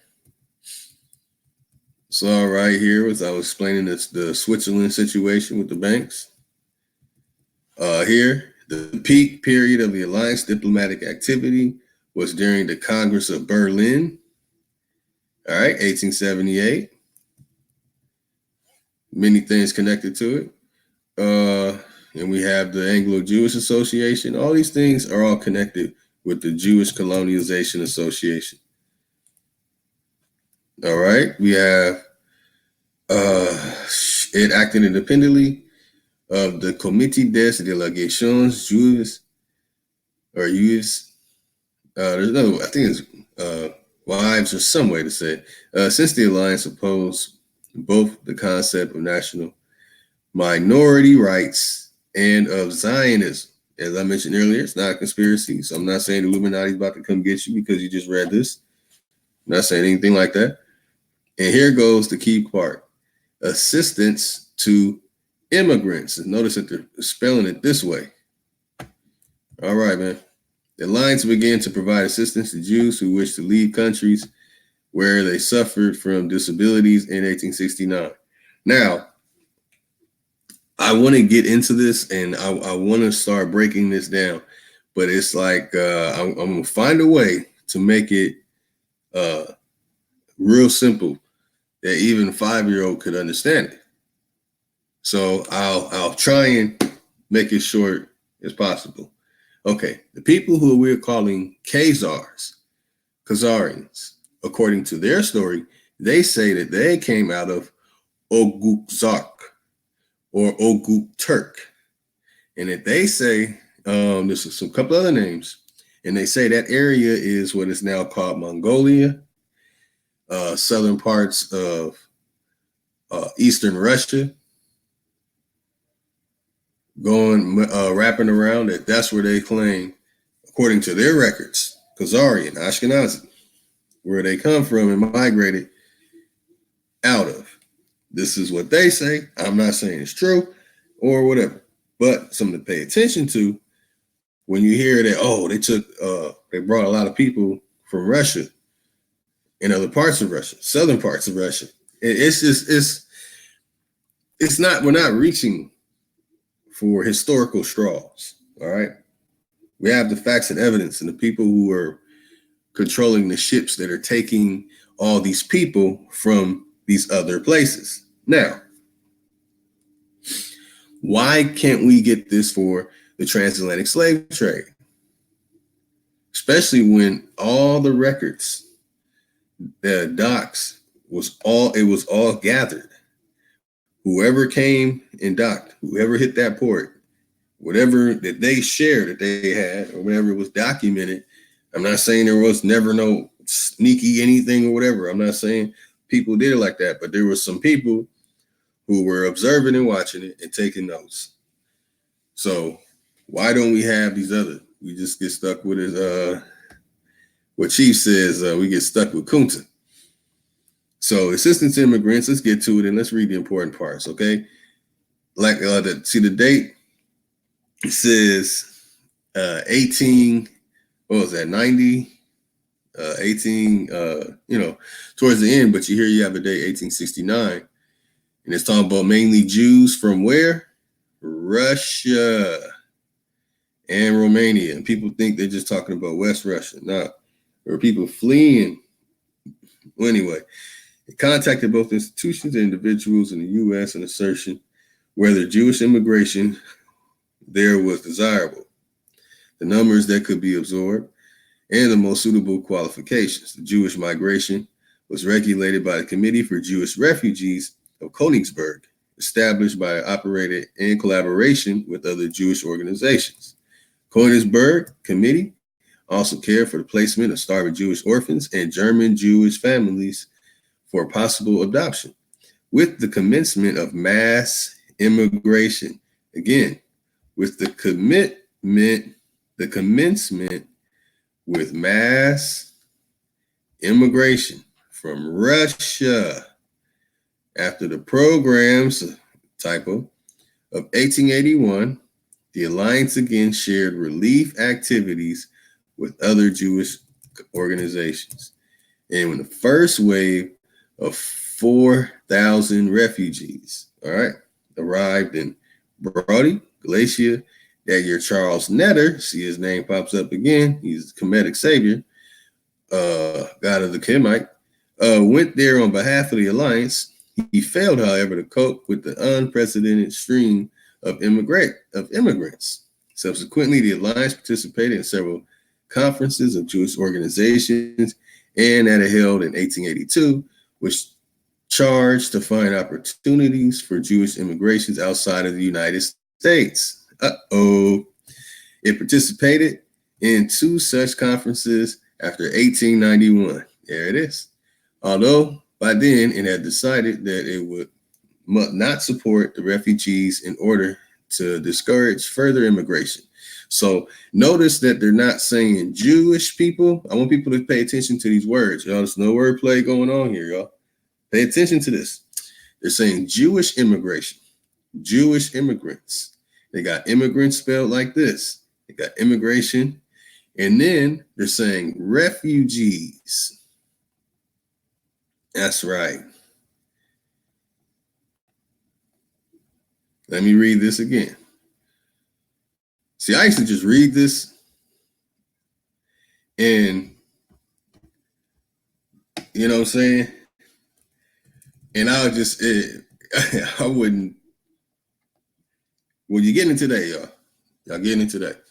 So right here, as I was explaining the Switzerland situation with the banks. Here, the peak period of the alliance diplomatic activity was during the Congress of Berlin. All right, 1878. Many things connected to it. And we have the Anglo-Jewish Association. All these things are all connected with the Jewish Colonization Association. All right, we have it acting independently of the Comité des Délégations Juives, or Juives. There's another, I think it's wives or some way to say it. Since the alliance opposed both the concept of national minority rights and of Zionism. As I mentioned earlier, it's not a conspiracy. So I'm not saying the Illuminati is about to come get you because you just read this. I'm not saying anything like that. And here goes the key part. Assistance to immigrants. And notice that they're spelling it this way. All right, man. The alliance began to provide assistance to Jews who wish to leave countries where they suffered from disabilities in 1869. Now, I want to get into this, and I want to start breaking this down, but it's like I'm going to find a way to make it real simple that even a 5-year-old could understand it. So I'll try and make it short as possible. Okay, the people who we're calling Khazars, according to their story, they say that they came out of Oguzark or Oghuz Turk. And if they say, there's some couple other names, and they say that area is what is now called Mongolia, southern parts of eastern Russia, wrapping around that's where they claim, according to their records, Khazarian, Ashkenazi, where they come from and migrated out of. This is what they say. I'm not saying it's true or whatever, but something to pay attention to when you hear that, they brought a lot of people from Russia and other parts of Russia, southern parts of Russia. We're not reaching for historical straws. All right. We have the facts and evidence, and the people who are controlling the ships that are taking all these people from these other places. Now, why can't we get this for the transatlantic slave trade? Especially when all the records, the docks, was all gathered. Whoever came and docked, whoever hit that port, whatever that they shared that they had, or whatever was documented. I'm not saying there was never no sneaky anything or whatever. I'm not saying people did it like that, but there were some people who were observing and watching it and taking notes. So why don't we have these other? We just get stuck with it. What Chief says, we get stuck with Kunta. So assistance to immigrants, let's get to it and let's read the important parts, okay? Like, see the date? It says 18, what was that, 90? 18, towards the end, but you have the date 1869. And it's talking about mainly Jews from where? Russia. and Romania. And people think they're just talking about West Russia. No, there were people fleeing. Well, anyway, it contacted both institutions and individuals in the U.S. in assertion whether Jewish immigration there was desirable, the numbers that could be absorbed, and the most suitable qualifications. The Jewish migration was regulated by the Committee for Jewish Refugees of Königsberg, established by operated in collaboration with other Jewish organizations. Königsberg Committee also cared for the placement of starving Jewish orphans and German Jewish families for possible adoption. With the commencement of mass immigration, again, with the commencement with mass immigration from Russia after the program's typo of 1881, the alliance again shared relief activities with other Jewish organizations. And when the first wave of 4,000 refugees, all right, arrived in Brody, Galicia, that year Charles Netter, see his name pops up again, he's the Kemetic savior, God of the Kemite, went there on behalf of the alliance. He failed, however, to cope with the unprecedented stream of immigrants. Subsequently, the alliance participated in several conferences of Jewish organizations and that it held in 1882, which charged to find opportunities for Jewish immigrations outside of the United States. It participated in 2 such conferences after 1891. There it is. Although by then it had decided that it would not support the refugees in order to discourage further immigration. So notice that they're not saying Jewish people. I want people to pay attention to these words, y'all. There's no wordplay going on here, y'all. Pay attention to this. They're saying Jewish immigration, Jewish immigrants. They got immigrants spelled like this. They got immigration. And then they're saying refugees. That's right. Let me read this again. See, I used to just read this and, you know what I'm saying? And I would just, I wouldn't. Well, you're getting into that, y'all. Y'all getting into that.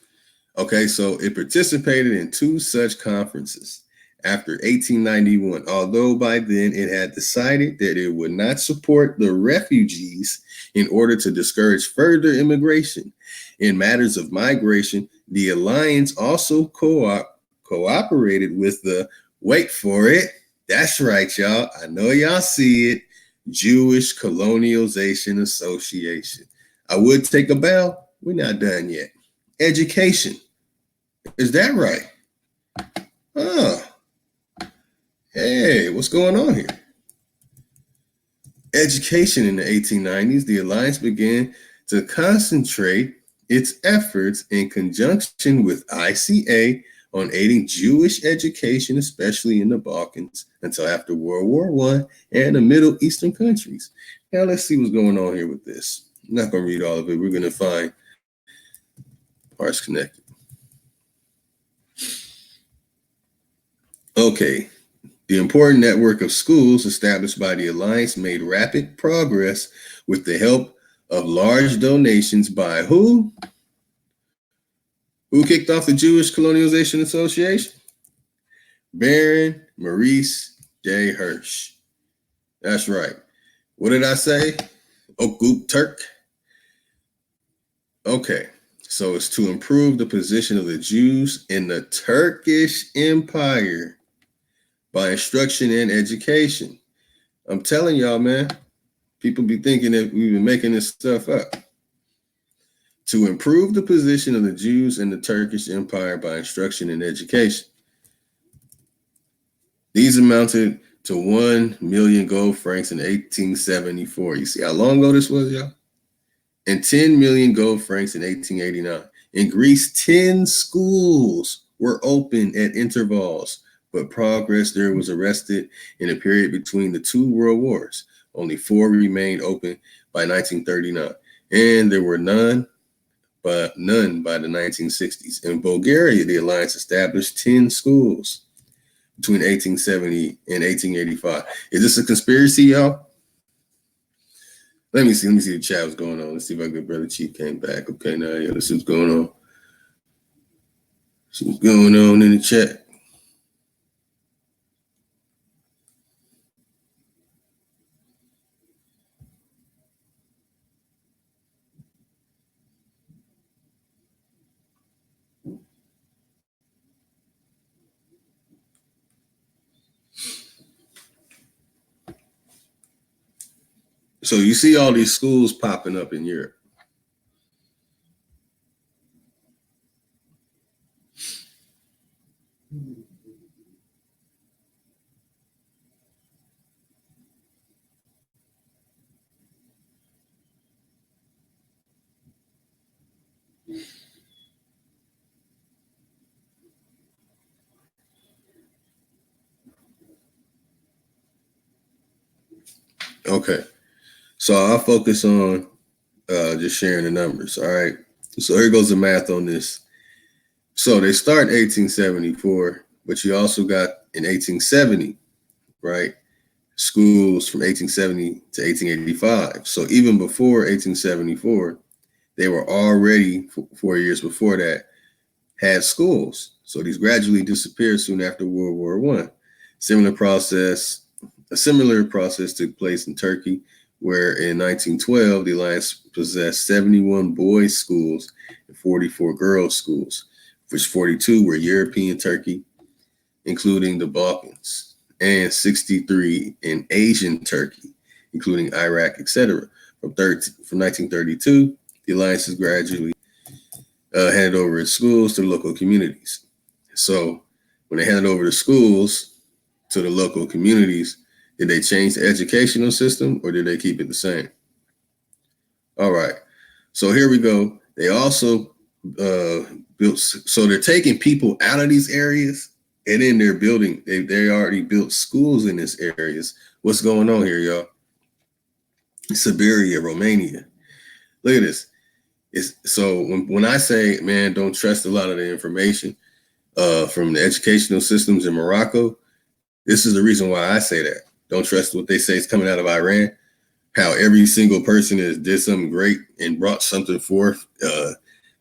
Okay, so it participated in 2 such conferences after 1891, although by then it had decided that it would not support the refugees in order to discourage further immigration. In matters of migration, the alliance also cooperated with the, wait for it, that's right, y'all, I know y'all see it, Jewish Colonialization Association. I would take a bow. We're not done yet. Education. Is that right? Oh. Hey, what's going on here? Education in the 1890s, the alliance began to concentrate its efforts in conjunction with ICA on aiding Jewish education, especially in the Balkans, until after World War I and the Middle Eastern countries. Now let's see what's going on here with this. I'm not going to read all of it. We're going to find parts connected. Okay. The important network of schools established by the Alliance made rapid progress with the help of large donations by who? Who kicked off the Jewish Colonialization Association? Baron Maurice J. Hirsch. That's right. What did I say? Okguk Turk. Okay, so it's to improve the position of the Jews in the Turkish Empire by instruction and education. I'm telling y'all, man, people be thinking that we've been making this stuff up. To improve the position of the Jews in the Turkish Empire by instruction and education. These amounted to 1 million gold francs in 1874. You see how long ago this was, y'all? And 10 million gold francs in 1889. In Greece, 10 schools were open at intervals, but progress there was arrested in a period between the 2 world wars. Only 4 remained open by 1939, and there were none but none by the 1960s. In Bulgaria, the alliance established 10 schools between 1870 and 1885. Is this a conspiracy, y'all? Let me see the chat what's going on. Let's see if our good brother Chief came back. Okay, now let's see what's going on. See what's going on in the chat. So you see all these schools popping up in Europe. Okay, so I'll focus on just sharing the numbers. All right, so here goes the math on this. So they start in 1874, but you also got in 1870, right? Schools from 1870 to 1885. So even before 1874, they were already 4 years before that had schools. So these gradually disappeared soon after World War I. A similar process took place in Turkey, where in 1912, the alliance possessed 71 boys' schools and 44 girls' schools, which 42 were European Turkey, including the Balkans, and 63 in Asian Turkey, including Iraq, etc. From 1932, the alliance is gradually handed over its schools to the local communities. So when they handed over the schools to the local communities, did they change the educational system or did they keep it the same? All right. So here we go. They also built, so they're taking people out of these areas and then they're building, they already built schools in these areas. What's going on here, y'all? Siberia, Romania. Look at this. So when I say, man, don't trust a lot of the information from the educational systems in Morocco, this is the reason why I say that. Don't trust what they say is coming out of Iran. How every single person has did something great and brought something forth.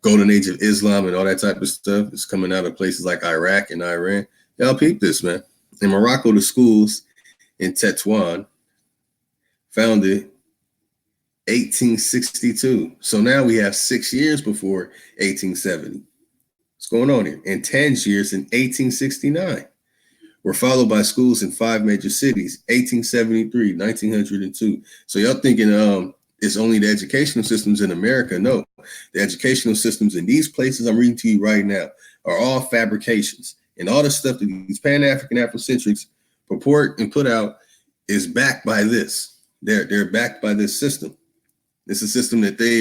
Golden Age of Islam and all that type of stuff is coming out of places like Iraq and Iran. Y'all peep this, man. In Morocco, the schools in Tetuan founded 1862. So now we have 6 years before 1870. What's going on here? And 10 years in 1869. Were followed by schools in 5 major cities, 1873, 1902. So y'all thinking it's only the educational systems in America. No, the educational systems in these places I'm reading to you right now are all fabrications. And all the stuff that these Pan-African Afrocentrics purport and put out is backed by this. They're backed by this system. It's a system that they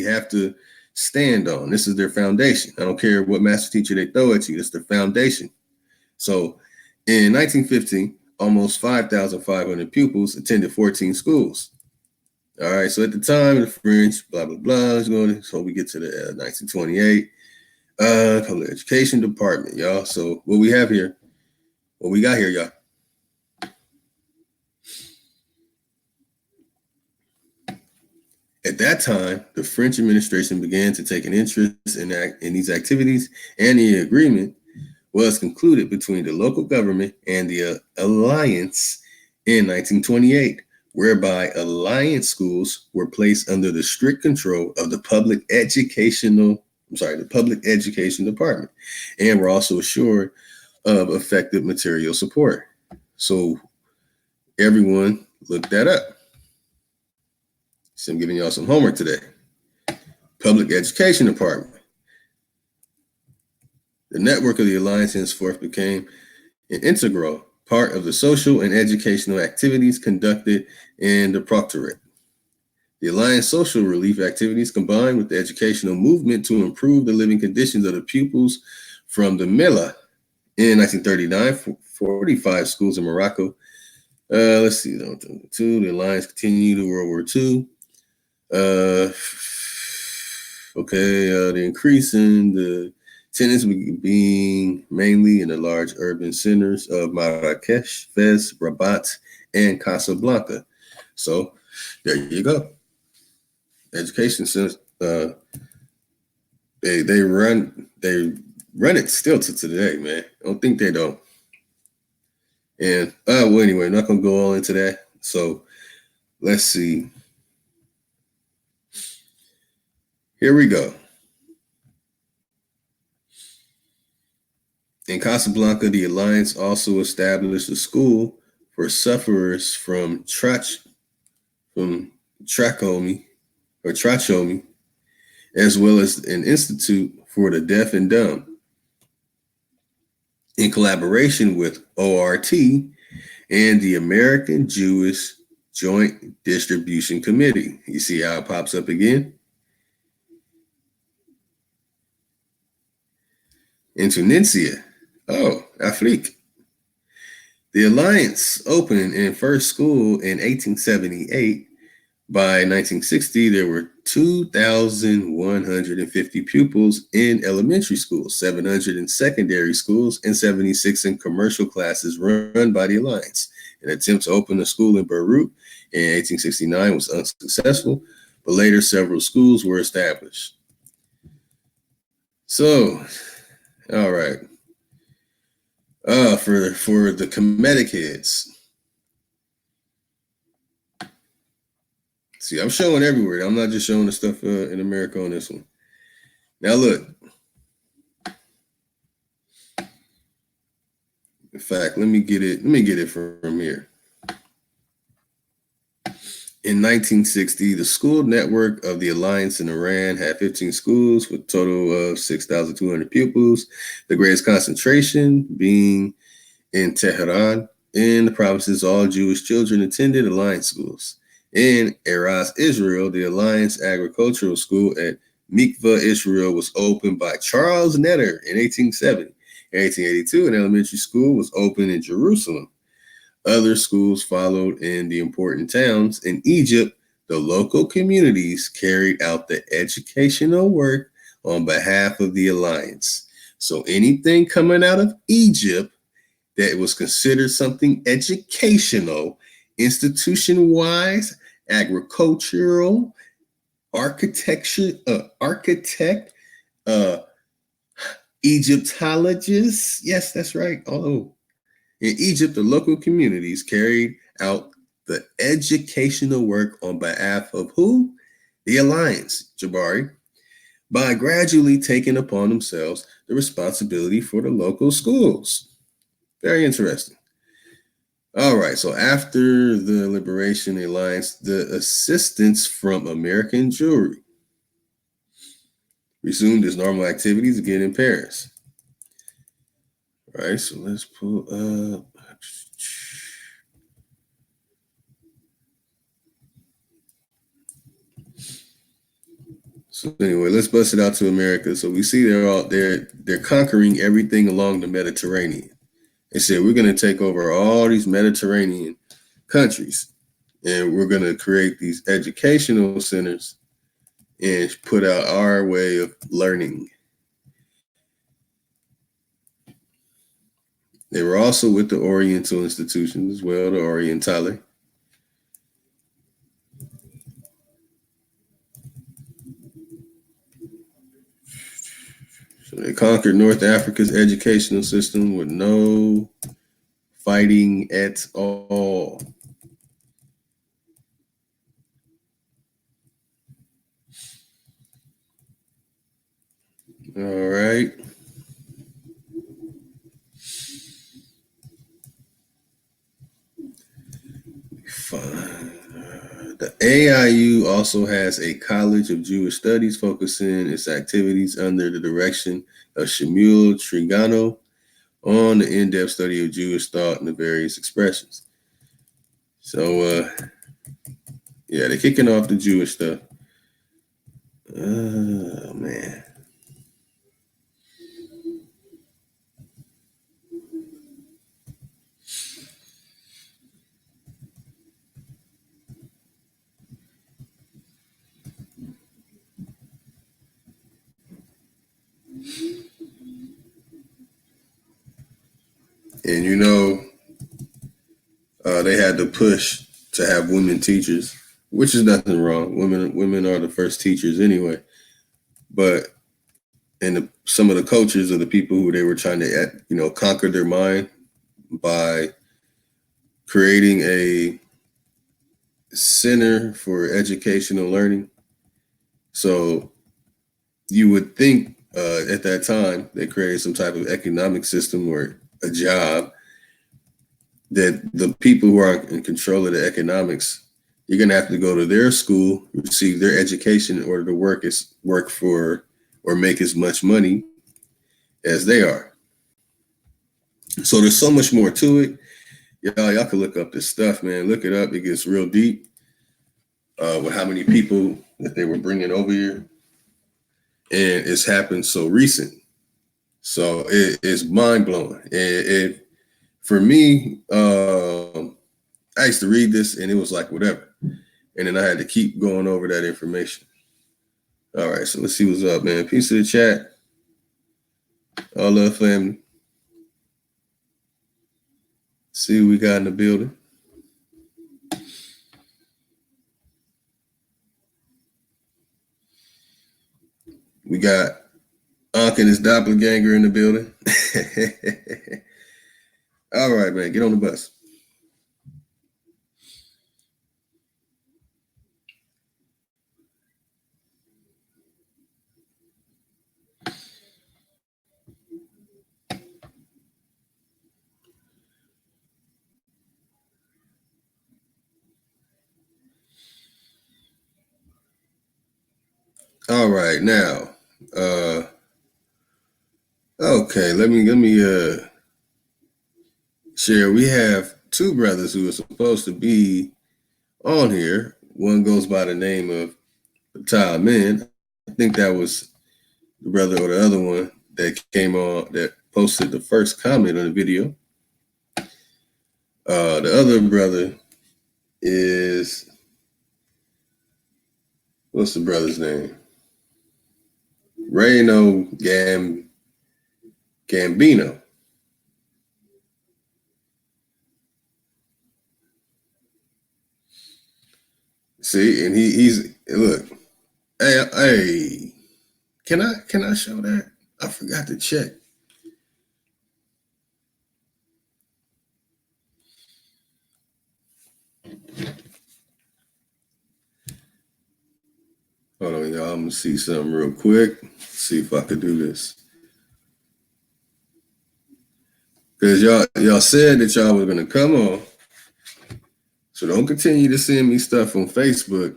have to stand on. This is their foundation. I don't care what master teacher they throw at you. It's their foundation. So in 1915, almost 5,500 pupils attended 14 schools. All right, so at the time, the French, blah, blah, blah, is going. So we get to the 1928 public education department, y'all. So what we got here, y'all. At that time, the French administration began to take an interest in these activities, and the agreement was concluded between the local government and the alliance in 1928, whereby alliance schools were placed under the strict control of the public education department, and were also assured of effective material support. So everyone look that up. So I'm giving y'all some homework today. Public education department. The network of the alliance henceforth became an integral part of the social and educational activities conducted in the proctorate. The alliance social relief activities combined with the educational movement to improve the living conditions of the pupils from the Mela. In 1939, 45 schools in Morocco. Let's see, the alliance continued to World War II. Okay, the increase in the tenants being mainly in the large urban centers of Marrakesh, Fez, Rabat, and Casablanca. So there you go. Education since they run it still to today, man. I don't think they don't. And well, anyway, I'm not gonna go all into that. So let's see. Here we go. In Casablanca, the Alliance also established a school for sufferers from tracheostomy, as well as an institute for the deaf and dumb, in collaboration with ORT and the American Jewish Joint Distribution Committee. You see how it pops up again? In Tunisia, Afrique. The Alliance opened in first school in 1878. By 1960, there were 2,150 pupils in elementary schools, 700 in secondary schools, and 76 in commercial classes run by the Alliance. An attempt to open a school in Beirut in 1869 was unsuccessful, but later several schools were established. So, all right. For the comedic heads. See, I'm showing everywhere. I'm not just showing the stuff in America on this one. Now look. In fact, let me get it from here. In 1960, the school network of the Alliance in Iran had 15 schools with a total of 6,200 pupils, the greatest concentration being in Tehran. In the provinces, all Jewish children attended Alliance schools. In Eras, Israel, the Alliance Agricultural School at Mikvah, Israel, was opened by Charles Netter in 1870. In 1882, an elementary school was opened in Jerusalem. Other schools followed in the important towns. In Egypt, the local communities carried out the educational work on behalf of the Alliance. So anything coming out of Egypt that was considered something educational, institution-wise, agricultural, architect, Egyptologists. Yes, that's right. Oh, in Egypt, the local communities carried out the educational work on behalf of who? The Alliance, Jabari, by gradually taking upon themselves the responsibility for the local schools. Very interesting. All right, so after the liberation of the Alliance, the assistance from American Jewry resumed its normal activities again in Paris. All right, so let's pull up. So anyway, let's bust it out to America. So we see they're conquering everything along the Mediterranean. They said we're going to take over all these Mediterranean countries, and we're going to create these educational centers and put out our way of learning. They were also with the Oriental institutions as well, the Orientale. So they conquered North Africa's educational system with no fighting at all. All right. Fine. The AIU also has a College of Jewish Studies focusing its activities under the direction of Shmuel Trigano on the in-depth study of Jewish thought and the various expressions. So, yeah, they're kicking off the Jewish stuff. Oh, man. And they had to push to have women teachers, which is nothing wrong. Women are the first teachers anyway. But some of the coaches are the people who they were trying to conquer their mind by creating a center for educational learning. So you would think at that time they created some type of economic system or a job that the people who are in control of the economics, you're going to have to go to their school, receive their education in order to work for or make as much money as they are. So there's so much more to it. Y'all can look up this stuff, man. Look it up. It gets real deep with how many people that they were bringing over here. And it's happened so recent. So it's mind blowing. And for me, I used to read this and it was like whatever. And then I had to keep going over that information. All right, so let's see what's up, man. Peace to the chat. All love, family. See what we got in the building. We got Ankh and his doppelganger in the building. All right, man, get on the bus. All right, now, okay, let me share. We have two brothers who are supposed to be on here. One goes by the name of Ty Man. I think that was the brother or the other one that came on that posted the first comment on the video. The other brother is, what's the brother's name? Reno Gambino. See, and he's look. Hey, can I show that? I forgot to check. Hold on, y'all. I'm gonna see something real quick. See if I could do this. Because y'all said that y'all were gonna come on. So don't continue to send me stuff on Facebook.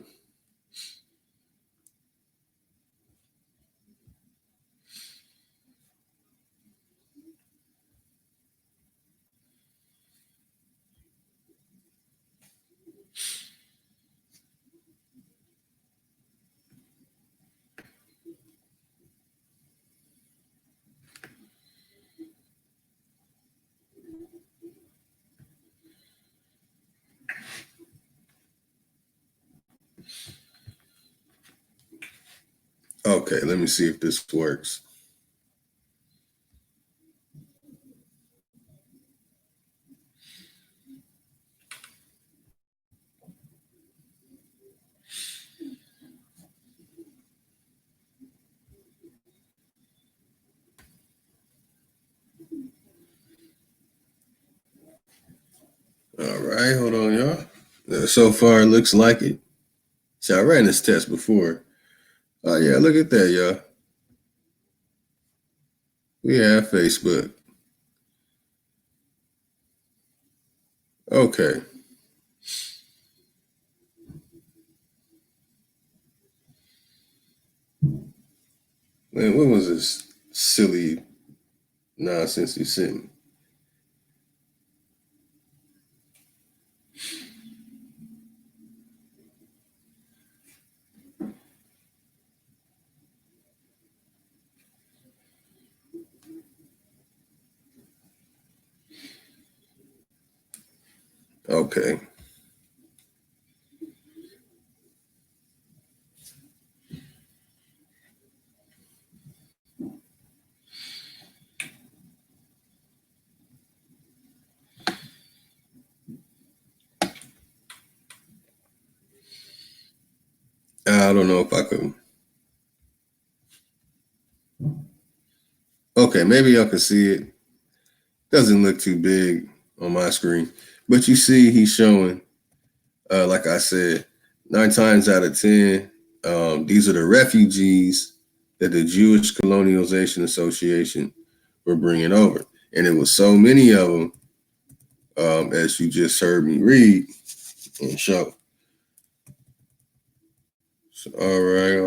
Okay, let me see if this works. All right, hold on, y'all. So far, it looks like it. See, I ran this test before. Oh, yeah, look at that, y'all. We have Facebook. Okay. Man, what was this silly nonsense you sent me? Okay. I don't know if I could. Okay, maybe y'all can see it. Doesn't look too big on my screen, but you see he's showing, like I said, 9 times out of 10, these are the refugees that the Jewish Colonialization Association were bringing over. And it was so many of them, as you just heard me read and show. So, all right.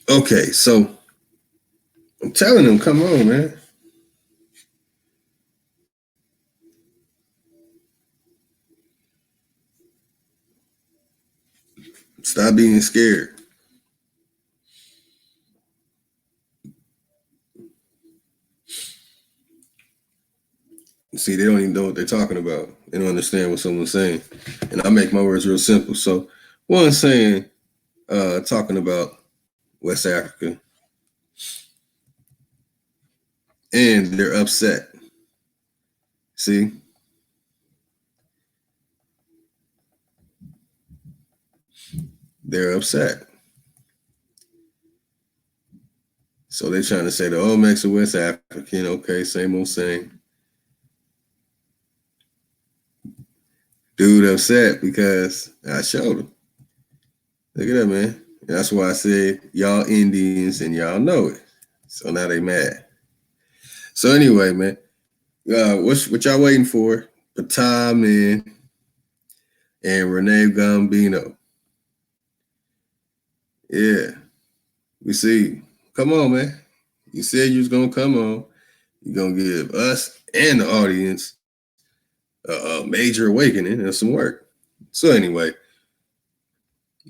Okay, so I'm telling them, come on, man. Stop being scared. See, they don't even know what they're talking about. They don't understand what someone's saying. And I make my words real simple. So one's saying, talking about West Africa, and they're upset. See? They're upset. So they're trying to say the Olmecs are West African. Okay, same old same. Dude upset because I showed him. Look at that, man. And that's why I said y'all Indians and y'all know it. So now they mad. So anyway, man, what y'all waiting for? Patah, man, and Renee Gambino. Yeah, we see. Come on, man. You said you was gonna come on. You're gonna give us and the audience a major awakening and some work. So anyway,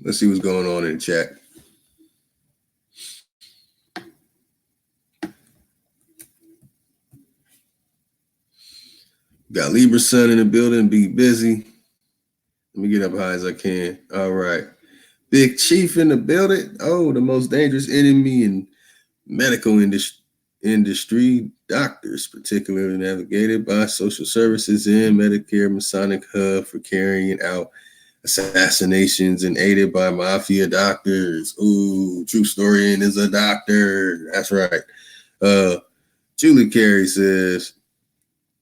let's see what's going on in the chat. Got Libra Sun in the building. Be busy. Let me get up high as I can. All right. Big Chief in the building. Oh, the most dangerous enemy in medical industry. Doctors, particularly navigated by social services and Medicare Masonic Hub for carrying out assassinations and aided by mafia doctors. Ooh, true historian is a doctor. That's right. Julie Carey says,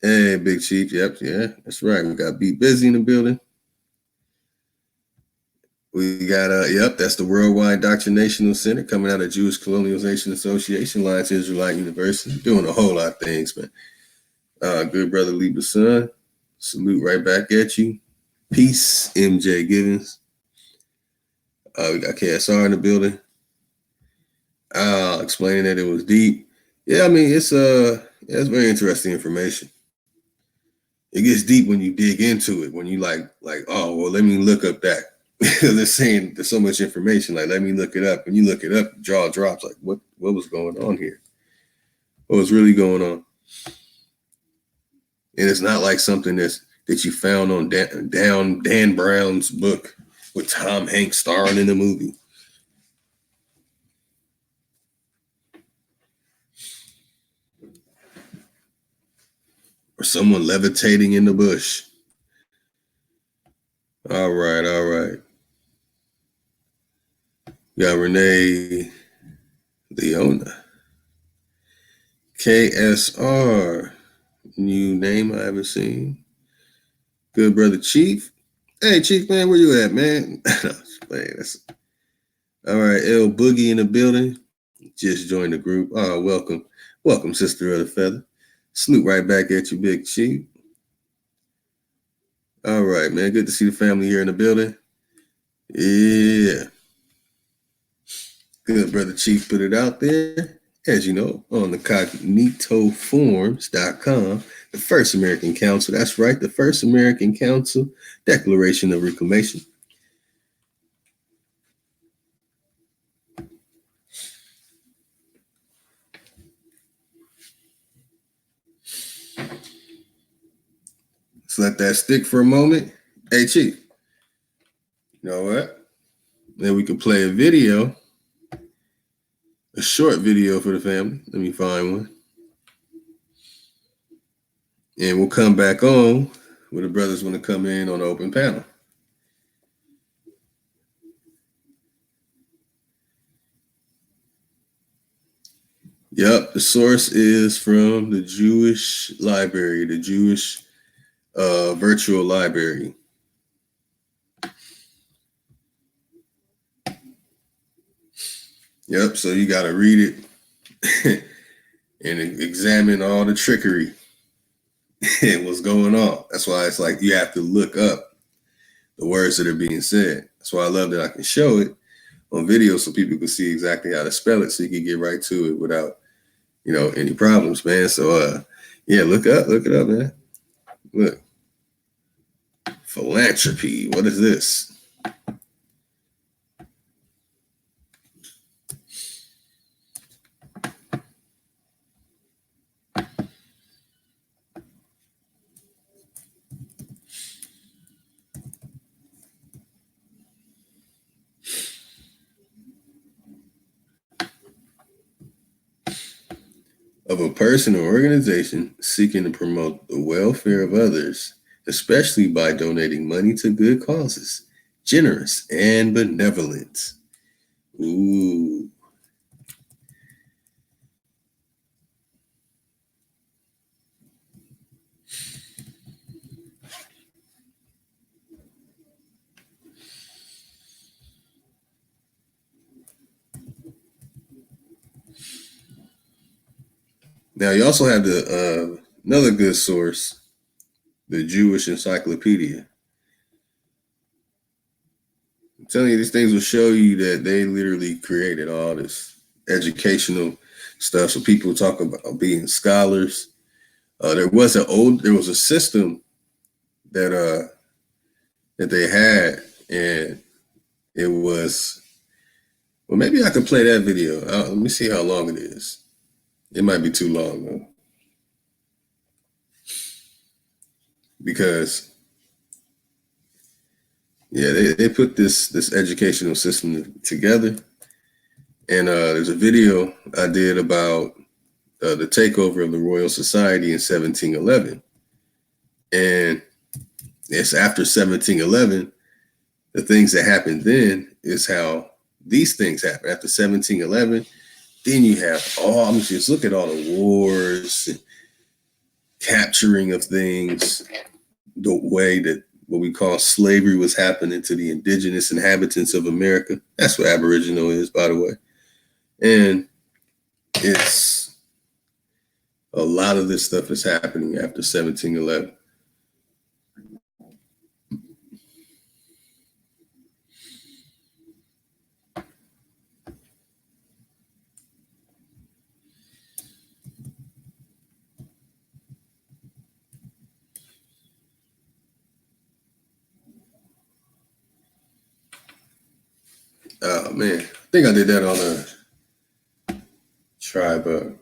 hey, Big Chief. Yep, yeah, that's right. We got Be Busy in the building. We got, that's the Worldwide Doctrinational Center coming out of Jewish Colonialization Association, Alliance Israelite University, doing a whole lot of things, man. Good brother Libra Sun, salute right back at you. Peace, MJ Givens. We got KSR in the building. Explaining that it was deep. Yeah, I mean, it's very interesting information. It gets deep when you dig into it, when you like, oh, well, let me look up that. They're saying there's so much information, like, let me look it up. When you look it up, jaw drops, like, what was going on here? What was really going on? And it's not like something that you found on Dan Brown's book with Tom Hanks starring in the movie. Or someone levitating in the bush. All right. Got Renee Leona. KSR. New name I haven't seen. Good brother Chief. Hey, Chief, man, where you at, man? All right, L Boogie in the building. Just joined the group. Oh, welcome. Welcome, Sister of the Feather. Salute right back at you, Big Chief. All right, man. Good to see the family here in the building. Yeah. Good brother Chief put it out there, as you know, on the cognitoforms.com, the First American Council. That's right, the First American Council Declaration of Reclamation. Let's let that stick for a moment. Hey, Chief, you know what? Then we can play a video, a short video for the family. Let me find one. And we'll come back on where the brothers want to come in on the open panel. Yep, the source is from the Jewish library, the Jewish virtual library. Yep, so you got to read it and examine all the trickery and what's going on. That's why it's like you have to look up the words that are being said. That's why I love that I can show it on video so people can see exactly how to spell it so you can get right to it without, any problems, man. So, yeah, look it up, man. Look. Philanthropy. What is this? Of a person or organization seeking to promote the welfare of others, especially by donating money to good causes, generous and benevolent. Ooh. Now you also have the another good source, the Jewish Encyclopedia. I'm telling you, these things will show you that they literally created all this educational stuff. So people talk about being scholars. There was a system that they had, and it was, well, maybe I could play that video. Let me see how long it is. It might be too long though, because yeah, they put this educational system together, and there's a video I did about the takeover of the Royal Society in 1711, and it's after 1711. The things that happened then is how these things happen after 1711. Then you have just look at all the wars, capturing of things, the way that what we call slavery was happening to the indigenous inhabitants of America. That's what Aboriginal is, by the way. And it's a lot of this stuff is happening after 1711. Oh man, I think I did that on a tribe.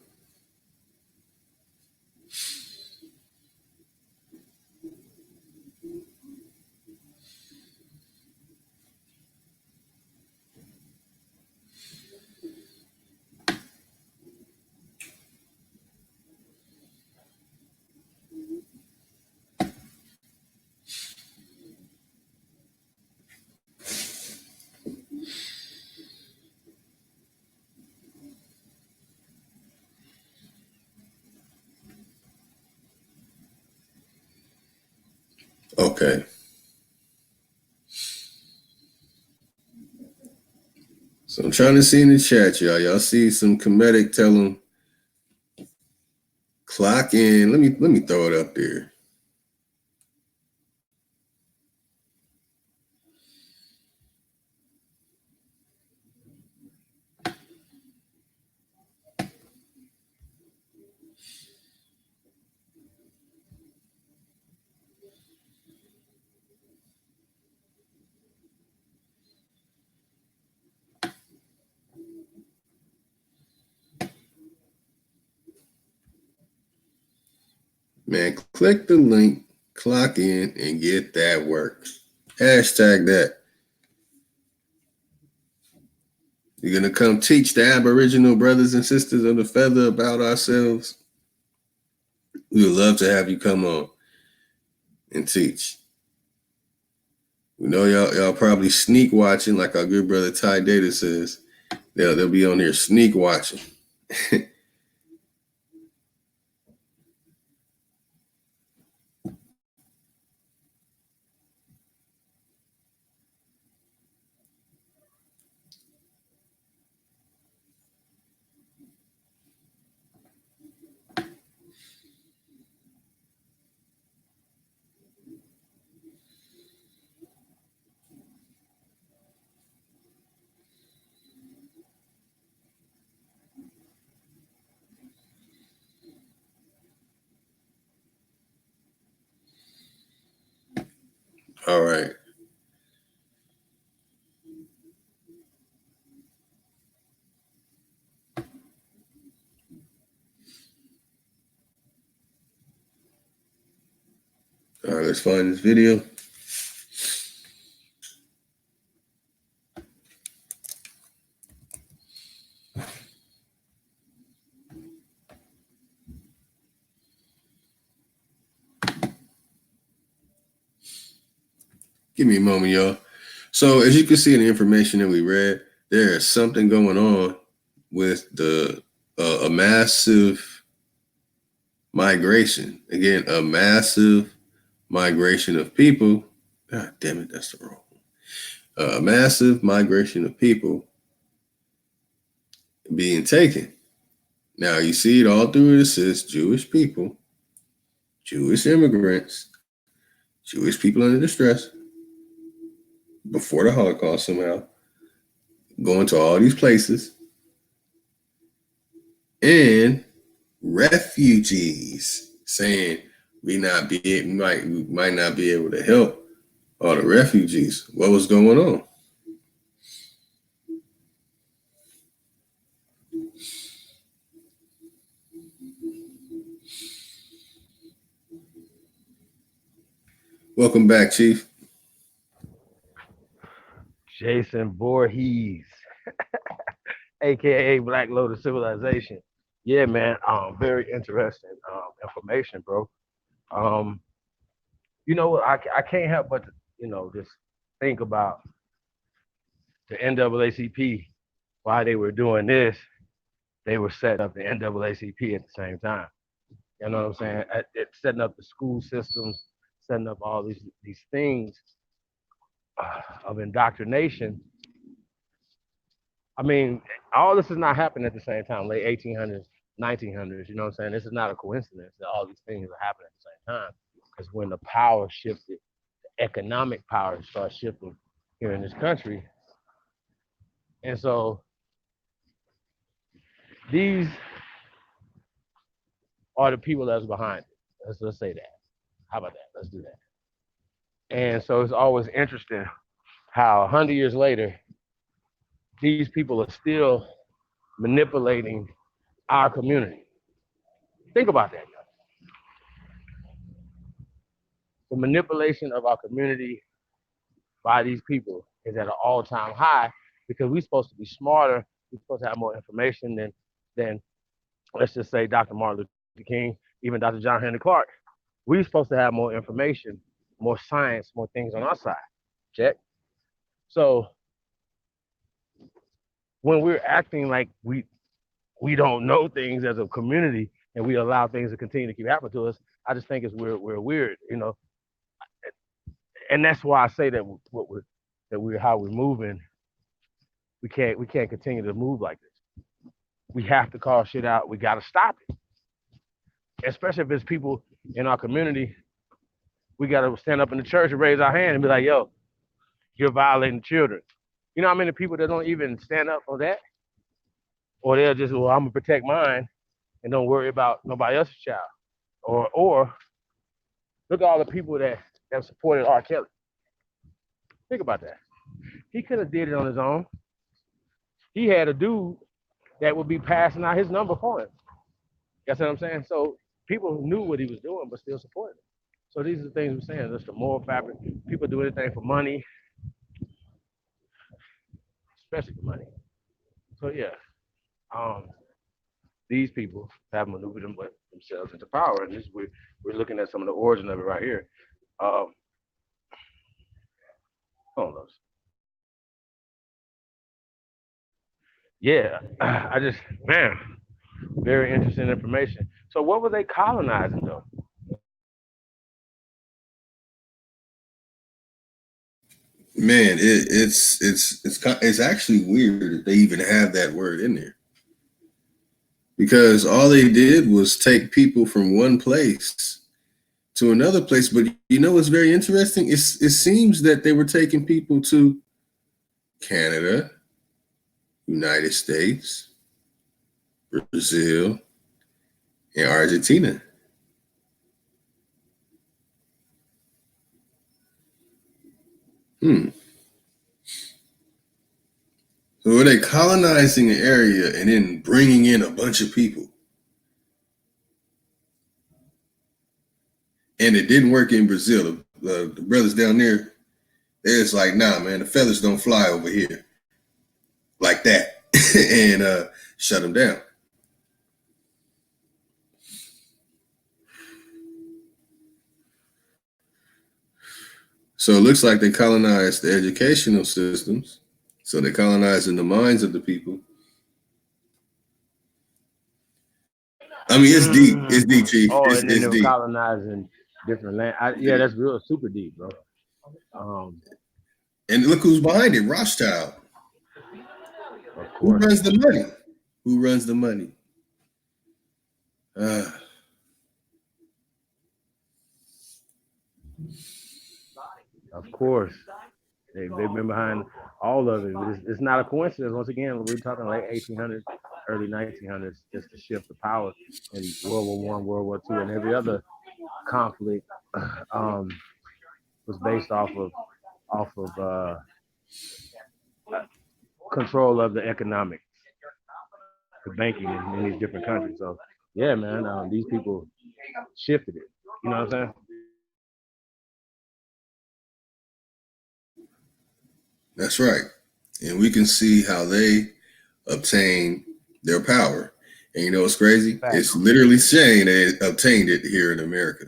Okay. So I'm trying to see in the chat, y'all. Y'all see some comedic? Tell them clock in. Let me throw it up there. Man, click the link, clock in, and get that work. Hashtag that. You're going to come teach the Aboriginal brothers and sisters of the feather about ourselves. We would love to have you come on and teach. We know y'all probably sneak watching, like our good brother Ty Data says. They'll be on there sneak watching. All right. All right, let's find this video. Give me a moment, y'all. So as you can see in the information that we read, there is something going on with the a massive migration. Again, a massive migration of people. God damn it, that's the wrong one. A massive migration of people being taken. Now you see it all through. It says Jewish people, Jewish immigrants, Jewish people under distress before the Holocaust somehow, going to all these places, and refugees saying we might not be able to help all the refugees. What was going on? Welcome back, Chief. Jason Voorhees, aka Black Lotus Civilization. Yeah, man. Very interesting information, bro. Um, I can't help but to, just think about the NAACP. Why they were doing this, they were setting up the NAACP at the same time. You know what I'm saying? It's setting up the school systems, setting up all these things of indoctrination. I mean, all this is not happening at the same time, late 1800s, 1900s. You know what I'm saying? This is not a coincidence that all these things are happening at the same time. Because when the power shifted, the economic power started shifting here in this country. And so these are the people that's behind it. Let's say that. How about that? Let's do that. And so it's always interesting how 100 years later, these people are still manipulating our community. Think about that. The manipulation of our community by these people is at an all-time high because we're supposed to be smarter. We're supposed to have more information than let's just say Dr. Martin Luther King, even Dr. John Henry Clark. We're supposed to have more information, more science, more things on our side. Check. So when we're acting like we don't know things as a community and we allow things to continue to keep happening to us, I just think we're weird, And that's why I say that we're how we're moving. We can't continue to move like this. We have to call shit out. We got to stop it, especially if it's people in our community. We got to stand up in the church and raise our hand and be like, "Yo, you're violating children." You know how many people that don't even stand up for that, or they'll just, "Well, I'm gonna protect mine and don't worry about nobody else's child," or look at all the people that have supported R. Kelly. Think about that. He could have did it on his own. He had a dude that would be passing out his number for him. That's what I'm saying. So people knew what he was doing, but still supported him. So these are the things we're saying. That's the moral fabric. People do anything for money, especially for money. So yeah, um, these people have maneuvered themselves into power, and this we're looking at some of the origin of it right here. Um, hold on, yeah, I just man, very interesting information. So what were they colonizing though? Man, it's actually weird that they even have that word in there because all they did was take people from one place to another place. But you know what's very interesting? It seems that they were taking people to Canada, United States, Brazil, and Argentina. Hmm. So were they colonizing an area and then bringing in a bunch of people? And it didn't work in Brazil. The brothers down there, they're just like, nah, man, the feathers don't fly over here like that, and shut them down. So it looks like they colonized the educational systems. So they colonized in the minds of the people. I mean, it's deep. It's deep, Chief. Oh, It's and then it's they were deep. colonizing different land. Yeah, that's real super deep, bro. Um, And look who's behind it, Rothschild. of Who course, runs the money? Who runs the money? Uh, of course. They've been behind all of it. But it's not a coincidence. Once again, we're talking late 1800s, early 1900s, just to shift the power in World War One, World War Two, and every other conflict um, was based off of control of the economics, the banking in these different countries. So yeah, man, these people shifted it. You know what I'm saying? that's right. And we can see how they obtain their power. And you know what's crazy? Fact. It's literally saying they obtained it here in America.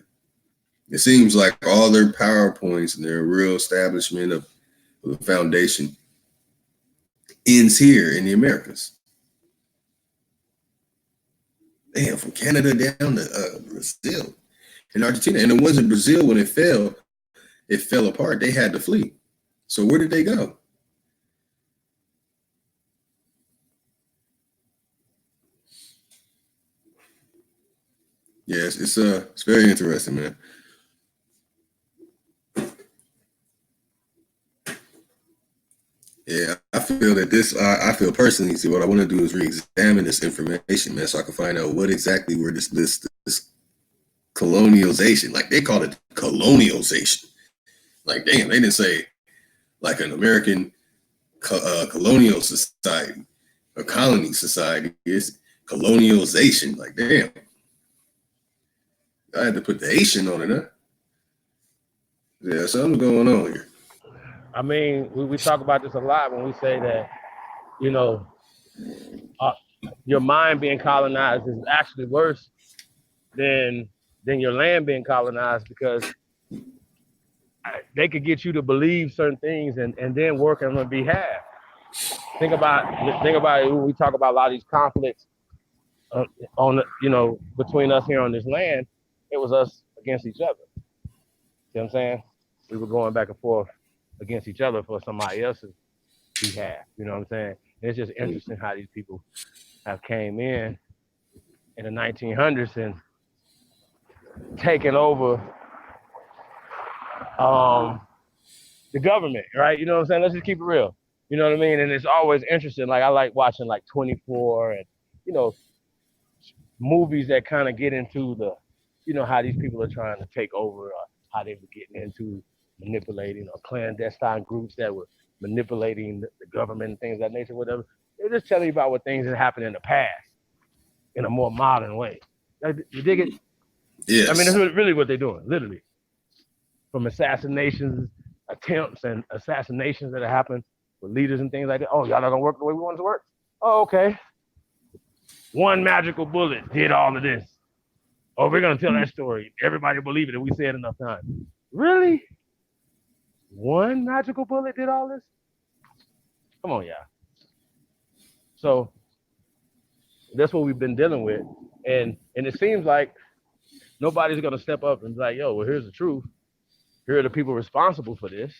It seems like all their PowerPoints and their real establishment of the foundation ends here in the Americas. Damn, from Canada down to Brazil and Argentina. And it wasn't Brazil when it fell apart. They had to flee. So where did they go? Yes, it's very interesting, man. Yeah, I feel that I feel personally. See, what I want to do is re-examine this information, man, so I can find out what exactly were this colonialization. Like they called it colonialization. Like damn, they didn't say like an American colonial society, a colony society. It's colonialization. Like damn, I had to put the Asian on it, huh? Yeah, something's going on here. I mean, we talk about this a lot when we say that, you know, uh, your mind being colonized is actually worse than your land being colonized because they could get you to believe certain things and then work on their behalf. Think about it when we talk about a lot of these conflicts on between us here on this land. It was us against each other. See what I'm saying? We were going back and forth against each other for somebody else's behalf. You know what I'm saying? And it's just interesting how these people have came in the 1900s and taken over um, the government, right? You know what I'm saying? Let's just keep it real. You know what I mean? And it's always interesting. Like I like watching like 24 and you know movies that kind of get into the, how these people are trying to take over, or how they were getting into manipulating or clandestine groups that were manipulating the government and things of that nature, whatever. They're just telling you about what things that happened in the past in a more modern way. Like, you dig it? I mean, Yes, that's really what they're doing, literally. From assassinations, attempts, and assassinations that have happened with leaders and things like that. Oh, y'all not gonna work the way we want it to work. Oh, okay. One magical bullet did all of this. Oh, we're gonna tell that story. Everybody believe it if we say it enough times. Really? One magical bullet did all this? Come on, y'all. So that's what we've been dealing with. And it seems like nobody's gonna step up and be like, yo, well, here's the truth. Here are the people responsible for this.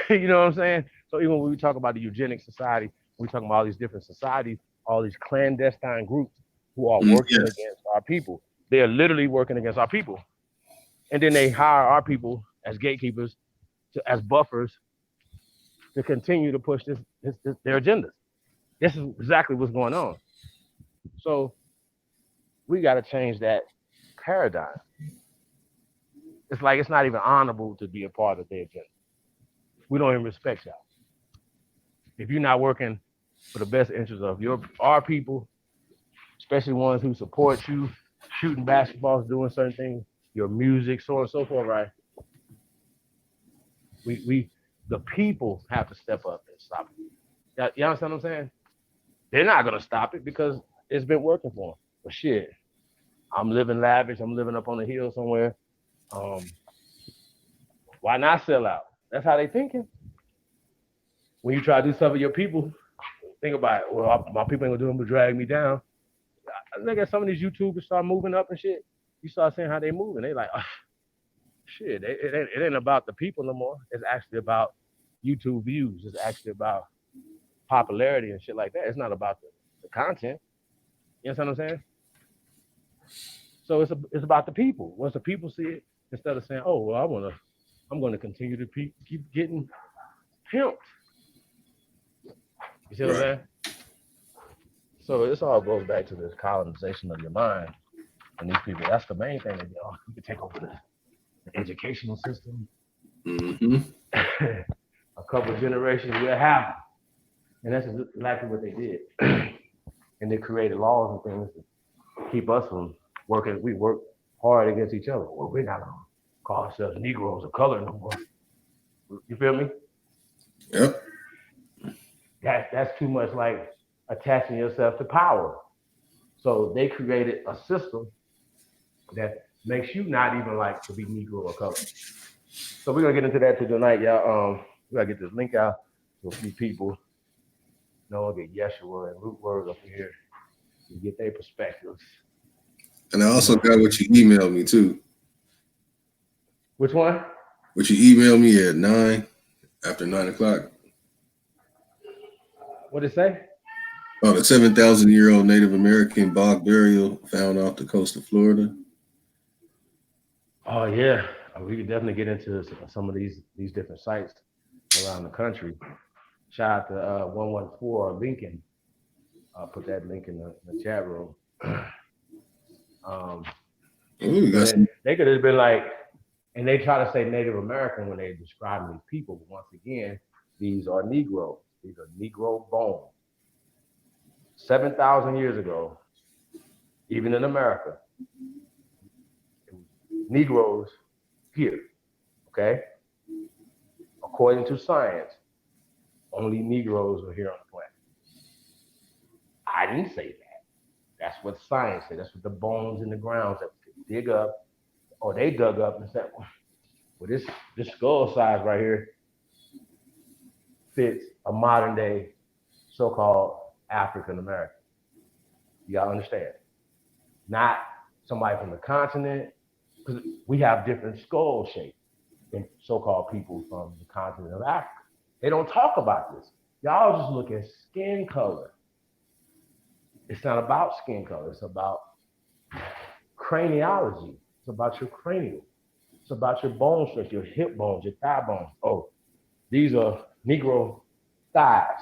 You know what I'm saying? So even when we talk about the eugenics society, we talk about all these different societies, all these clandestine groups who are working Yes. against our people. They are literally working against our people. And then they hire our people as gatekeepers, as buffers, to continue to push their agendas. This is exactly what's going on. So we got to change that paradigm. It's like it's not even honorable to be a part of their agenda. We don't even respect y'all. If you're not working for the best interest of our people, especially ones who support you, shooting basketballs, doing certain things, your music, so on and so forth, right? We the people have to step up and stop it. You understand what I'm saying? They're not gonna stop it because it's been working for them. But shit, I'm living lavish. I'm living up on the hill somewhere. Um, why not sell out? That's how they thinking. When you try to do something for your people, think about it. Well, my people ain't gonna do them to drag me down. I look at some of these YouTubers start moving up and shit. You start seeing how they moving. They like, oh, shit. It ain't about the people no more. It's actually about YouTube views. It's actually about popularity and shit like that. It's not about the content. You understand what I'm saying? So it's about the people. Once the people see it, instead of saying, oh well, I'm gonna continue to keep getting pimped. You see what I'm Right. saying? So this all goes back to this colonization of your mind and these people. That's the main thing. You can take over the educational system. Mm-hmm. A couple of generations we'll have them. And that's exactly what they did. And they created laws and things to keep us from working. We work hard against each other. Well, we're not gonna call ourselves Negroes of color no more. You feel me? Yep. That's too much like attaching yourself to power. So they created a system that makes you not even like to be Negro or color. So we're gonna get into that tonight, y'all. We gotta get this link out to a few people. No one get Yeshua and Root Word up here and get their perspectives. And I You also know, got what you emailed me too. which one? What you emailed me at 9 after 9 o'clock. What did it say? Oh, the 7,000-year-old Native American bog burial found off the coast of Florida. Oh yeah, we could definitely get into some of these different sites around the country. Shout out to 114 Lincoln. I'll put that link in the chat room. Um, Ooh, so got some. they could have been like, and they try to say Native American when they describe these people, but once again, these are Negroes. These are Negro bones. 7,000 years ago, even in America, it was Negroes here. Okay, according to science, only Negroes are here on the planet. I didn't say that. That's what science said. That's what the bones in the grounds that we could dig up, or they dug up and said, well, this skull size right here fits a modern day so-called African American. You gotta understand, not somebody from the continent, because we have different skull shapes than so-called people from the continent of Africa. They don't talk about this. Y'all just look at skin color. It's not about skin color. It's about craniology. It's about your cranial. It's about your bone structure, your hip bones, your thigh bones. Oh, these are Negro thighs.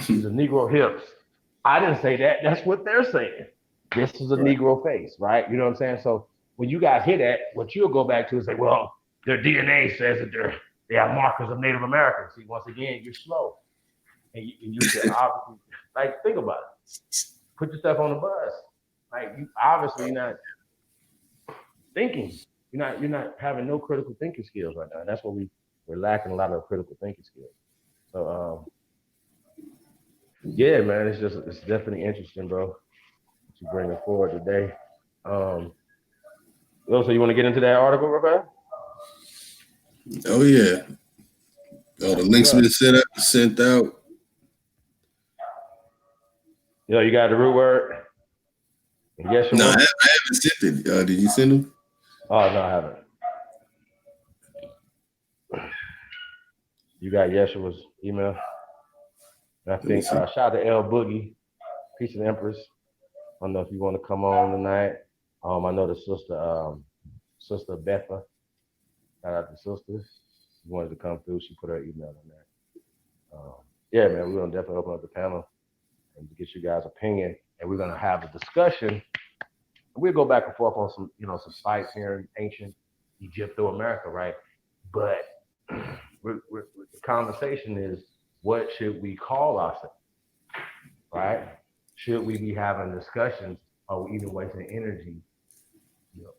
These are Negro hips. I didn't say that. That's what they're saying. This is a Right. Negro face, right? You know what I'm saying? So when you guys hear that, what you'll go back to is say, well, their DNA says that they have markers of Native Americans. See, once again, you're slow. And you should obviously, like, think about it. Put yourself on the bus. Like, you obviously not thinking. You're not having no critical thinking skills right now. And that's what we're lacking a lot of critical thinking skills. So Yeah, man, it's definitely interesting, bro. What you bringing forward today? Um, so you want to get into that article, real fast? Oh yeah. Oh, the That's what's links up. been sent out. You got the root word. No, Yeshua. I haven't sent it. Did you send them? Oh no, I haven't. You got Yeshua's email. And I Let me think see. shout out to L Boogie, Peace and Empress. I don't know if you want to come on tonight. I know the sister Betha. Shout out to sister. She wanted to come through. She put her email in there. Yeah, man, we're gonna definitely open up the panel and get you guys' opinion, and we're gonna have a discussion. We'll go back and forth on some sites here in ancient EgyptoAmerica, right? But the conversation is, what should we call ourselves, right? Should we be having discussions, or even wasting energy,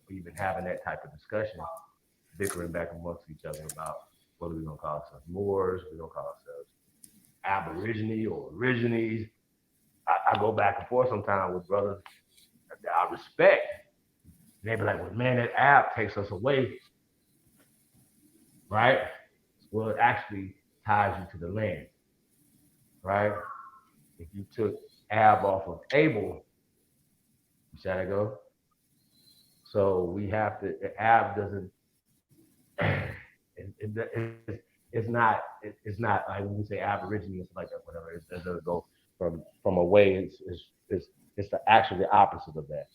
even having that type of discussion, bickering back amongst each other about what are we gonna call ourselves, Moors, we're gonna call ourselves Aborigine or Origines. I go back and forth sometimes with brothers that I respect. And they be like, well, man, that app takes us away, right? Well, it actually ties you to the land, right? If you took Ab off of Abel, you see how that go? So we have to, Ab doesn't, it's not like when we say Aborigine and stuff like that, whatever, it doesn't go from away, it's the actually the opposite of that.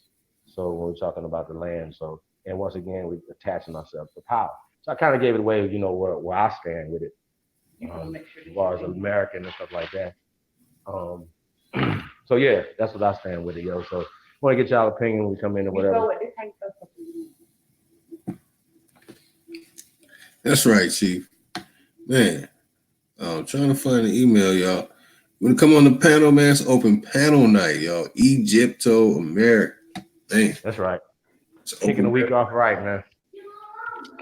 So when we're talking about the land, so, and once again, we're attaching ourselves to power. So I kind of gave it away, where I stand with it, as far as American and stuff like that. Um, so yeah, that's what I stand with it, yo. So I want to get y'all opinion when we come in or whatever. That's right, Chief. Man, I'm trying to find the email, y'all. When come on the panel, man, it's open panel night, y'all. EgyptoAmerica. Man, That's right. it's Kicking the open. week off right, man.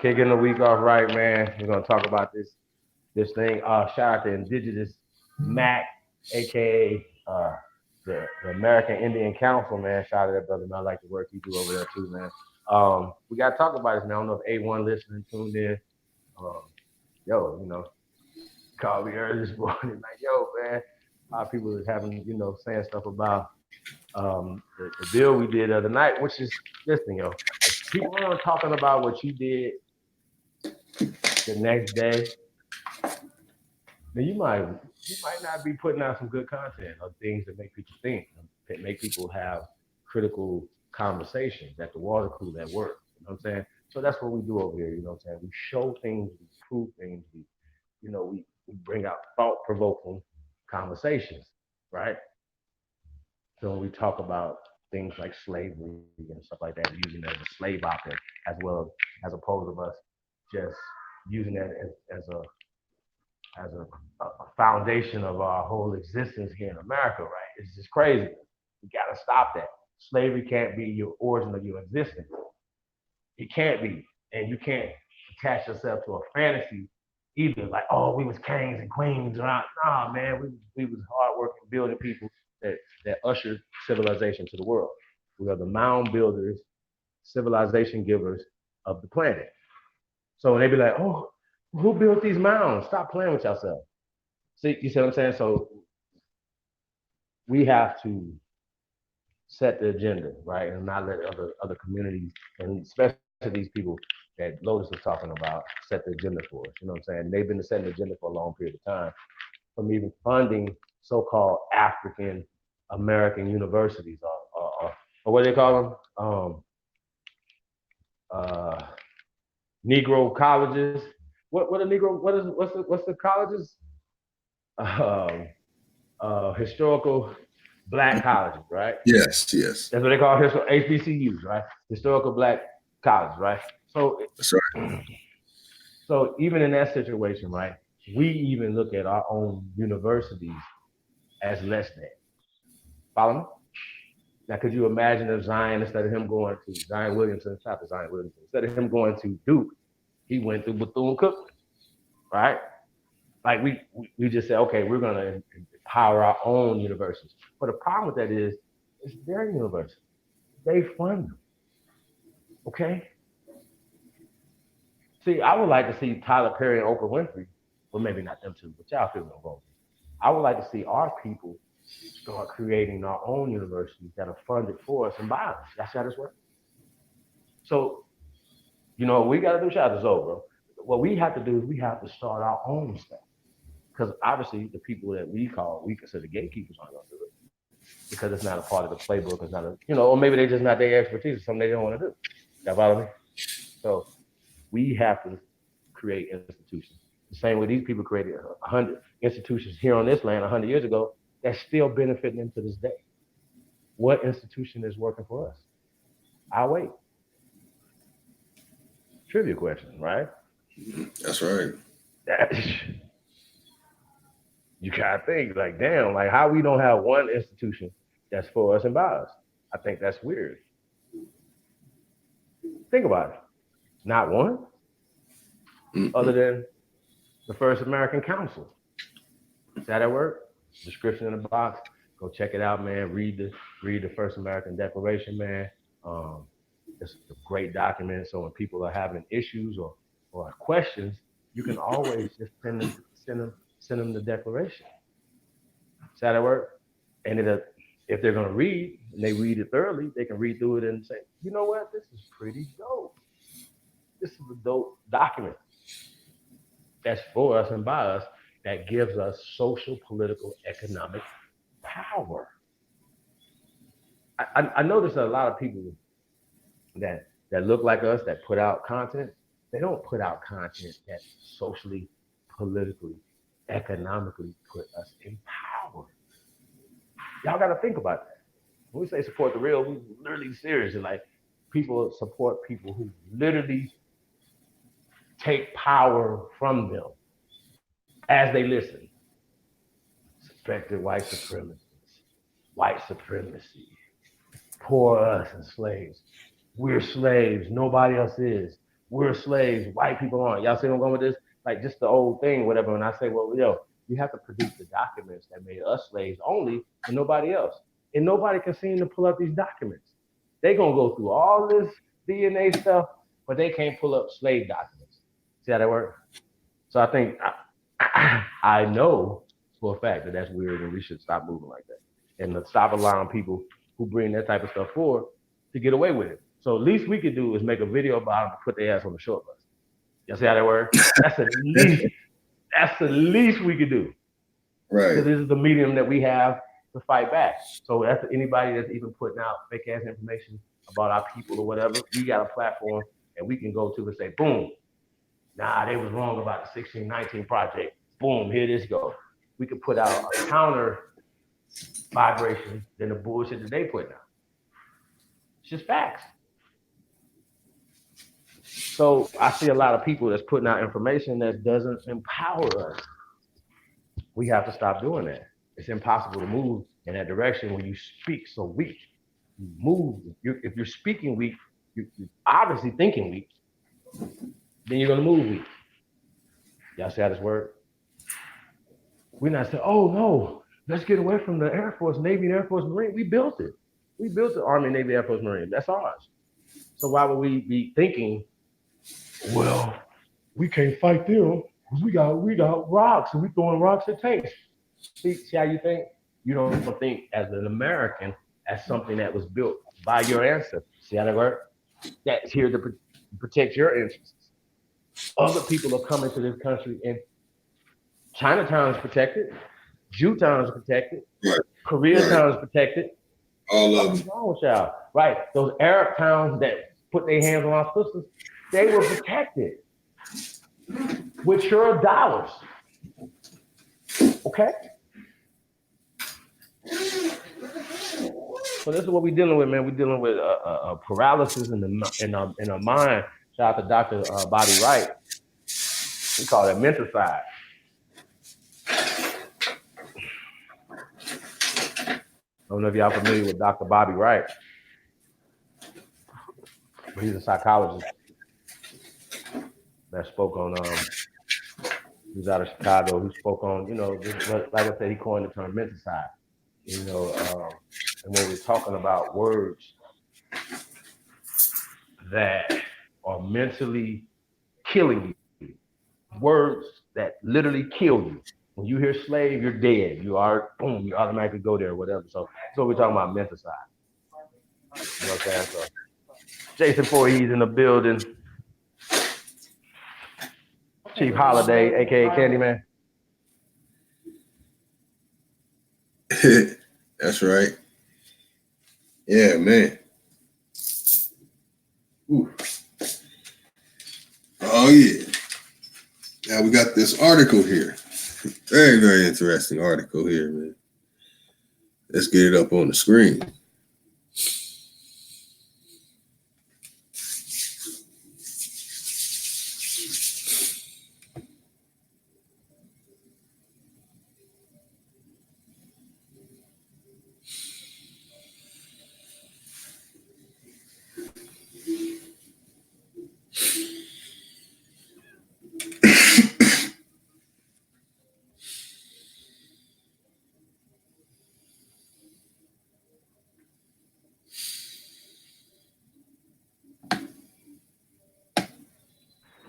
Kicking the week off right, man. We're gonna talk about this thing. Shout out to Indigenous Mac, aka the American Indian Council, man. Shout out to that brother, man. I like the work you do over there too, man. We gotta talk about this, man. I don't know if A1 listening tuned in. Um, yo, called me early this morning, like, yo, man, a lot of people is having, saying stuff about the bill we did the other night, which is, listen, yo, if people aren't talking about what you did the next day, then you might not be putting out some good content or things that make people think, that make people have critical conversations at the water cooler at work. You know what I'm saying? So that's what we do over here. You know what I'm saying? We show things, we prove things, we bring out thought provoking conversations, right? So when we talk about things like slavery and stuff like that, using it as a slave option, as opposed to us just using that as a foundation of our whole existence here in America, right? It's just crazy. We gotta stop that. Slavery can't be your origin of your existence. It can't be, and you can't attach yourself to a fantasy either. Like, oh, we was kings and queens, right? Nah, man, we was hardworking, building people that ushered civilization to the world. We are the mound builders, civilization givers of the planet. So when they be like, oh, who built these mounds? Stop playing with yourself. See, you see what I'm saying? So we have to set the agenda, right, and not let other communities, and especially these people that Lotus was talking about, set the agenda for us. You know what I'm saying? They've been setting the agenda for a long period of time, from even funding so-called African American universities, or what do they call them? Uh, Negro colleges. What are Negro? What's the colleges? Um, Historical black colleges, right? Yes, yes. That's what they call HBCUs, right? Historical black college, right? So, That's right. so even in that situation, right, we even look at our own universities as less than. Follow me? Now, could you imagine if Zion, instead of him going to Zion Williamson, shout out to Zion Williamson, instead of him going to Duke, he went through Bethune Cookman, right? Like we just said, okay, we're gonna power our own universities. But the problem with that is, it's their university. They fund them. Okay? See, I would like to see Tyler Perry and Oprah Winfrey, well, maybe not them two, but y'all feel me involved. I would like to see our people start creating our own universities that are funded for us and by us. That's how this works. So, we got to do. Shout out to Zoe, bro. What we have to do is we have to start our own stuff. Because obviously, the people that we consider gatekeepers aren't going to do it because it's not a part of the playbook. It's not or maybe they're just not their expertise. It's something they don't want to do. That follow me? So we have to create institutions. The same way these people created 100 institutions here on this land 100 years ago that's still benefiting them to this day. What institution is working for us? I'll wait. Trivia question, right? That's right. You gotta think like, damn, like how we don't have one institution that's for us and by us. I think that's weird. Think about it. Not one, other than the First American Council. Is that at work? Description in the box. Go check it out, man. Read the First American Declaration, man. It's a great document. So when people are having issues or questions, you can always just send them the Declaration. Is that at work? And if they're gonna read and they read it thoroughly, they can read through it and say, you know what, this is pretty dope. This is a dope document that's for us and by us that gives us social, political, economic power. I notice that a lot of people that look like us that put out content, they don't put out content that socially, politically, economically put us in power. Y'all got to think about that. When we say support the real, we literally serious. And like people support people who literally take power from them as they listen. Suspected white supremacists, white supremacy, poor us and slaves. We're slaves. Nobody else is. We're slaves. White people aren't. Y'all see where I'm going with this? Like just the old thing, whatever. And I say, well, you have to produce the documents that made us slaves only and nobody else. And nobody can seem to pull up these documents. They're going to go through all this DNA stuff, but they can't pull up slave documents. See how that works? So I think I know for a fact that that's weird and we should stop moving like that and stop allowing people who bring that type of stuff forward to get away with it. So the least we could do is make a video about them to put their ass on the short bus. You see how that works? That's the least we could do. Right. Because this is the medium that we have to fight back. So that's anybody that's even putting out fake ass information about our people or whatever, we got a platform and we can go to and say, boom, nah, they was wrong about the 1619 project. Boom, here this go. We could put out a counter vibration than the bullshit that they put out. It's just facts. So I see a lot of people that's putting out information that doesn't empower us. We have to stop doing that. It's impossible to move in that direction when you speak so weak. You move. If you're speaking weak, you're obviously thinking weak, then you're going to move weak. Y'all see how this works? We're not saying, oh, no, let's get away from the Air Force, Navy, and Air Force, Marine. We built it. We built the Army, Navy, Air Force, Marine. That's ours. So why would we be thinking, well, we can't fight them because we got rocks and we throwing rocks at tanks. See how you think? You don't think as an American as something that was built by your ancestors. See how that works? That's here to protect your interests. Other people are coming to this country and Chinatown is protected, Jewtown is protected, right. Koreatown is protected. All of What's wrong with y'all? Right. Those Arab towns that put their hands on our sisters, they were protected with your dollars. Okay? So this is what we're dealing with, man. We're dealing with paralysis in our mind. Shout out to Dr. Bobby Wright. We call it menticide. I don't know if y'all familiar with Dr. Bobby Wright, but he's a psychologist that spoke on He was out of Chicago. He spoke on, just like I said, he coined the term menticide. And when we're talking about words that are mentally killing you, words that literally kill you. When you hear slave, you're dead. You are boom, you automatically go there, or whatever. So we're talking about menticide. You know what I'm saying? So Jason Voorhees in the building. Chief Holiday, aka Candyman. That's right. Yeah, man. Ooh. Oh yeah. Now we got this article here. Very, very interesting article here, man. Let's get it up on the screen.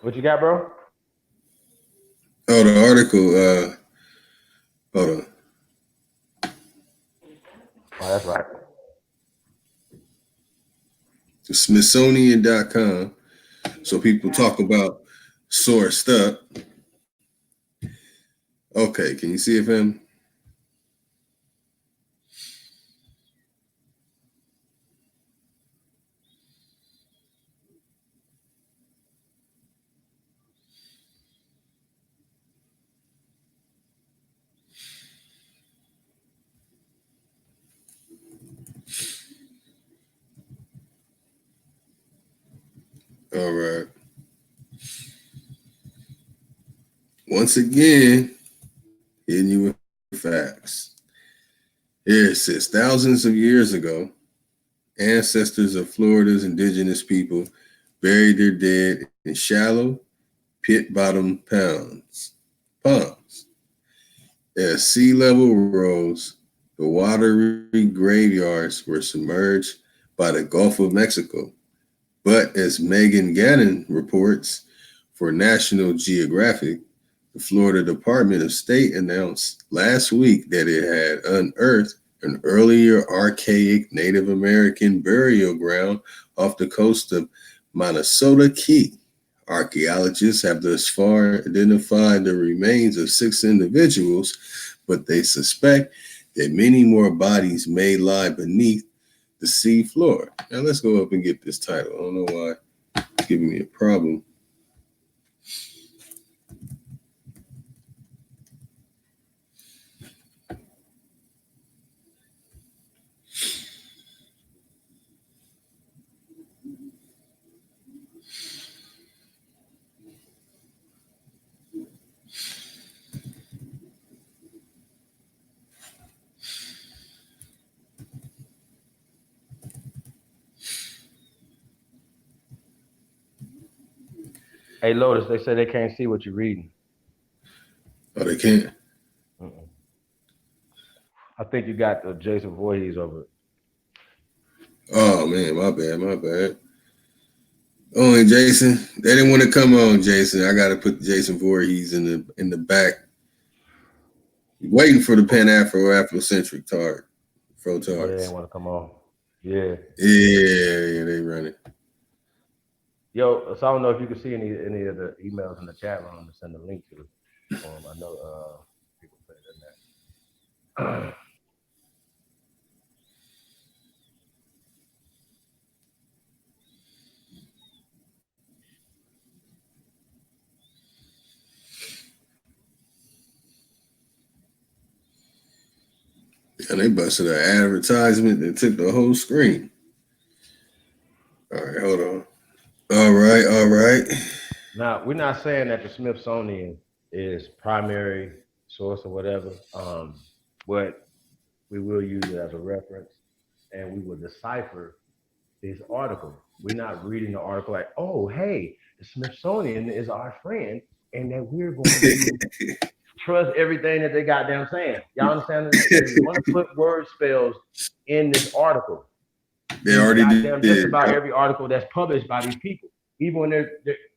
What you got, bro? Oh, the article, hold on. Oh, that's right. The Smithsonian.com. So people talk about sourced up. Okay, can you see it, fam? All right. Once again, hitting you with facts. Here it says thousands of years ago, ancestors of Florida's indigenous people buried their dead in shallow, pit bottom ponds. As sea level rose, the watery graveyards were submerged by the Gulf of Mexico. But as Megan Gannon reports for National Geographic, the Florida Department of State announced last week that it had unearthed an earlier archaic Native American burial ground off the coast of Minnesota Key. Archaeologists have thus far identified the remains of 6 individuals, but they suspect that many more bodies may lie beneath the sea floor. Now let's go up and get this title. I don't know why it's giving me a problem. Hey, Lotus, they say they can't see what you're reading. Oh, they can't. Mm-mm. I think you got the Jason Voorhees over it. Oh man, my bad, my bad. Oh, and Jason, they didn't want to come on, Jason. I got to put Jason Voorhees in the back, waiting for the Pan Afrocentric Oh, they didn't Photards. want to come on. Yeah. Yeah, they running. Yo, so I don't know if you can see any of the emails in the chat room to send a link to. I know people put it in there. And they busted an advertisement that took the whole screen. All right, hold on. All right, all right. Now, we're not saying that the Smithsonian is primary source or whatever, but we will use it as a reference and we will decipher these articles. We're not reading the article like, oh, hey, the Smithsonian is our friend. and that we're going to trust everything that they goddamn saying. Y'all understand? They want to put word spells in this article. They In already goddamn did. just about every article that's published by these people. Even when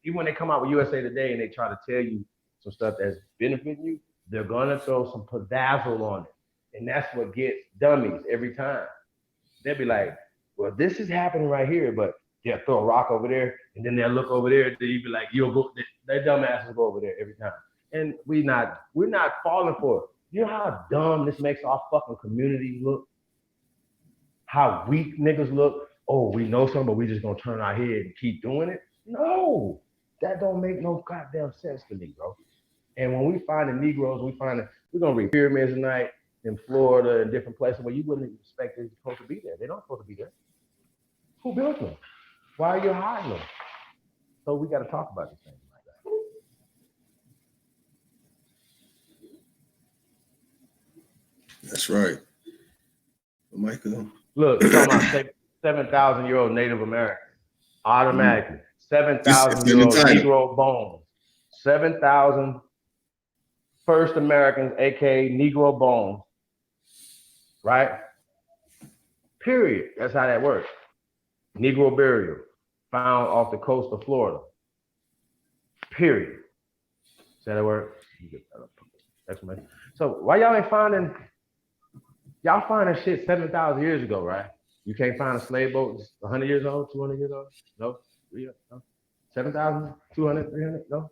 even when they come out with USA Today and they try to tell you some stuff that's benefiting you, they're gonna throw some padazzle on it. And that's what gets dummies every time. They'll be like, well, this is happening right here, but they'll throw a rock over there, and then they'll look over there, and then you'll be like, you'll go, their dumb asses go over there every time. And we're not falling for it. You know how dumb this makes our fucking community look? How weak niggas look? Oh, we know something, but we just gonna turn our head and keep doing it? No, that don't make no goddamn sense to me, bro. And when we find the Negroes, we're gonna read pyramids tonight in Florida and different places where you wouldn't expect they're supposed to be there. They don't supposed to be there. Who built them? Why are you hiding them? So we got to talk about these things like that. That's right. Michael. Look, you're talking about 7,000-year-old Native American. Automatically. It's 7,000 in year the old title. Negro bones. 7,000 first Americans, aka Negro bones. Right? Period. That's how that works. Negro burial found off the coast of Florida. Period. Is that a word? Exclamation. So why y'all ain't finding shit 7,000 years ago, right? You can't find a slave boat 100 years old, 200 years old? No? No? 7,000, 200, 300? No?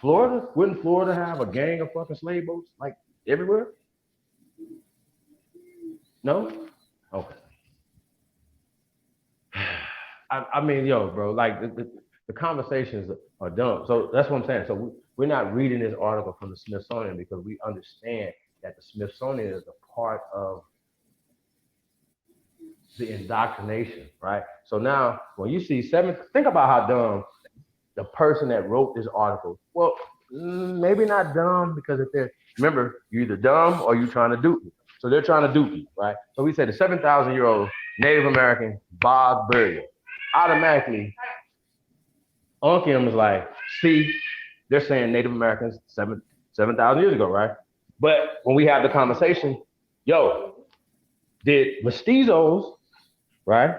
Florida? Wouldn't Florida have a gang of fucking slave boats like everywhere? No? Okay. I mean, yo, bro, like the conversations are dumb. So that's what I'm saying. So we're not reading this article from the Smithsonian because we understand that the Smithsonian is a part of the indoctrination, right? So now when you see think about how dumb the person that wrote this article, well, maybe not dumb because if remember, you're either dumb or you're trying to dupe me. So they're trying to dupe you, right? So we say the 7,000-year-old Native American bog burial. Automatically, Unkim is like, see, they're saying Native Americans 7,000 years ago, right? But when we have the conversation, yo, did mestizos, right,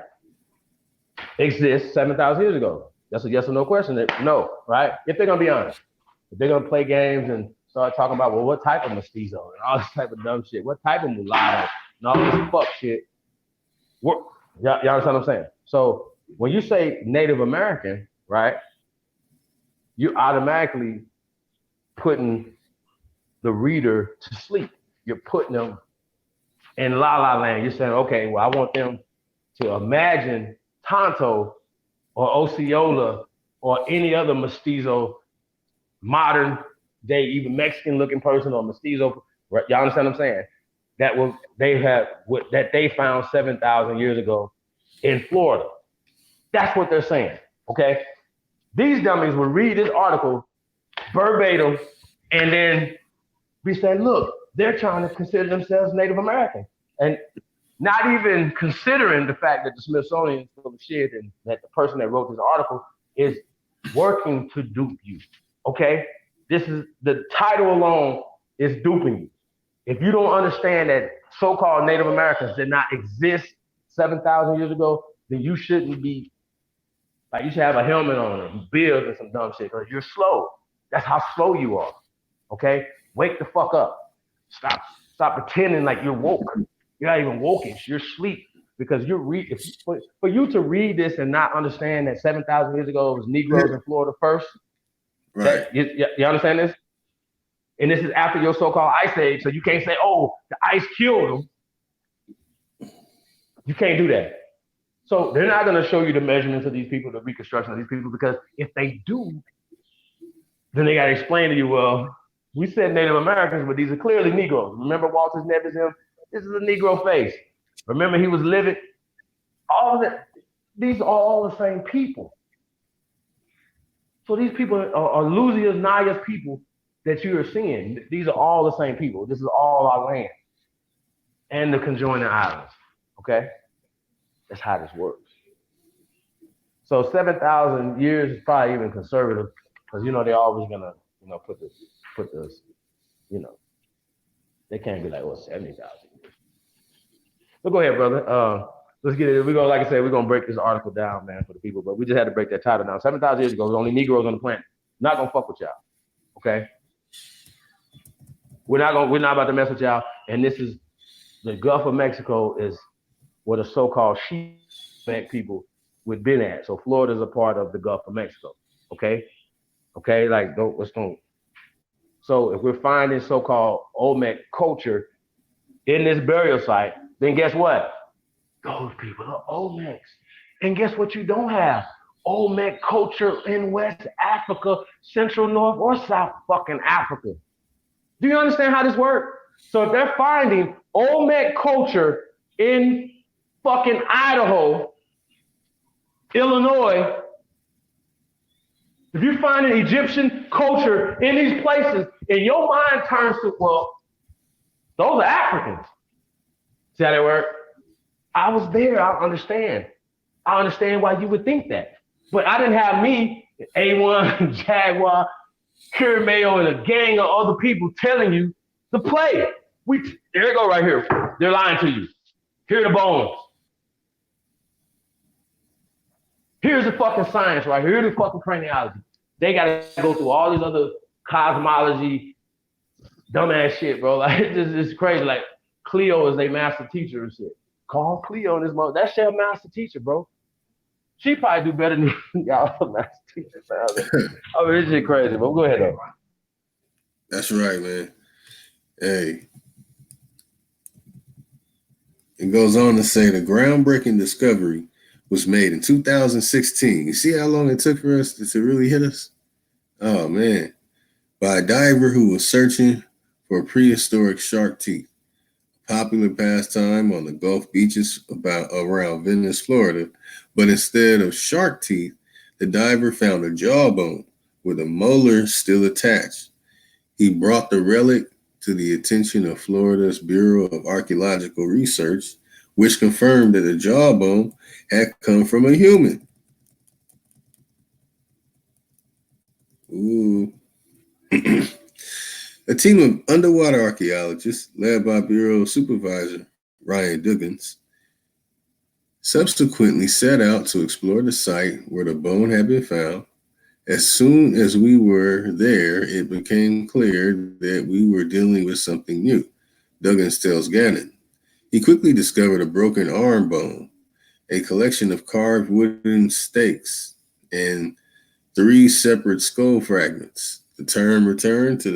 exist 7,000 years ago? That's a yes or no question. No, right? If they're gonna be honest, if they're gonna play games and start talking about, well, what type of mestizo and all this type of dumb shit, what type of mulatto and all this fuck shit, y'all understand what I'm saying? So when you say Native American, right, you automatically putting the reader to sleep. You're putting them in la la land. You're saying, okay, well, I want them to imagine Tonto or Osceola or any other mestizo, modern day, even Mexican looking person or mestizo. Right? Y'all understand what I'm saying? That they found 7,000 years ago in Florida. That's what they're saying. Okay. These dummies would read this article verbatim and then be saying, look, they're trying to consider themselves Native American. And not even considering the fact that the Smithsonian is full of shit and that the person that wrote this article is working to dupe you. Okay? This is the title alone is duping you. If you don't understand that so-called Native Americans did not exist 7,000 years ago, then you shouldn't be like you should have a helmet on and bills and some dumb shit because you're slow. That's how slow you are. Okay? Wake the fuck up. Stop pretending like you're woke. You're not even wokish. You're asleep because for you to read this and not understand that 7,000 years ago it was Negroes in Florida first. Right. You understand this? And this is after your so-called ice age, so you can't say, "Oh, the ice killed them." You can't do that. So they're not going to show you the measurements of these people, the reconstruction of these people, because if they do, then they got to explain to you, well, we said Native Americans, but these are clearly Negroes. Remember Walter's Nevism? This is a Negro face. Remember he was livid? All of that. These are all the same people. So these people are Luzia's, Naya's people that you are seeing. These are all the same people. This is all our land and the conjoining islands. Okay? That's how this works. So 7,000 years is probably even conservative. because they're always gonna put the you know they can't be like 70,000. So go ahead, brother. Let's get it. We're gonna, like I said, we're gonna break this article down, man, for the people. But we just had to break that title down. 7,000 years ago, there was only Negroes on the planet. Not gonna fuck with y'all. Okay. We're not about to mess with y'all. And this is the Gulf of Mexico is where the so-called sheep people would been at. So Florida's a part of the Gulf of Mexico. Okay. Okay. Like let's don't. So if we're finding so-called Olmec culture in this burial site, then guess what? Those people are Olmecs. And guess what you don't have? Olmec culture in West Africa, Central, North, or South fucking Africa. Do you understand how this works? So if they're finding Olmec culture in fucking Idaho, Illinois, if you're finding Egyptian culture in these places, and your mind turns to, well, those are Africans. See how they work? I was there. I understand. I understand why you would think that. But I didn't have me, A1, Jaguar, Cure Mayo, and a gang of other people telling you to play. There they go right here. They're lying to you. Here are the bones. Here's the fucking science right here. Here's the fucking craniology. They got to go through all these other cosmology, dumbass shit, bro. Like, it's crazy. Like, Cleo is their master teacher and shit. Call Cleo this mother. That's your master teacher, bro. She probably do better than y'all master teacher. I mean, this shit crazy, but go ahead though. That's right, man. Hey. It goes on to say the groundbreaking discovery was made in 2016. You see how long it took for us to really hit us? Oh, man. By a diver who was searching for prehistoric shark teeth. Popular pastime on the Gulf beaches around Venice, Florida. But instead of shark teeth, the diver found a jawbone with a molar still attached. He brought the relic to the attention of Florida's Bureau of Archaeological Research, which confirmed that the jawbone had come from a human. Ooh. A team of underwater archaeologists, led by Bureau Supervisor Ryan Duggins, subsequently set out to explore the site where the bone had been found. As soon as we were there, it became clear that we were dealing with something new, Duggins tells Gannon. He quickly discovered a broken arm bone, a collection of carved wooden stakes, and 3 separate skull fragments. The team returned to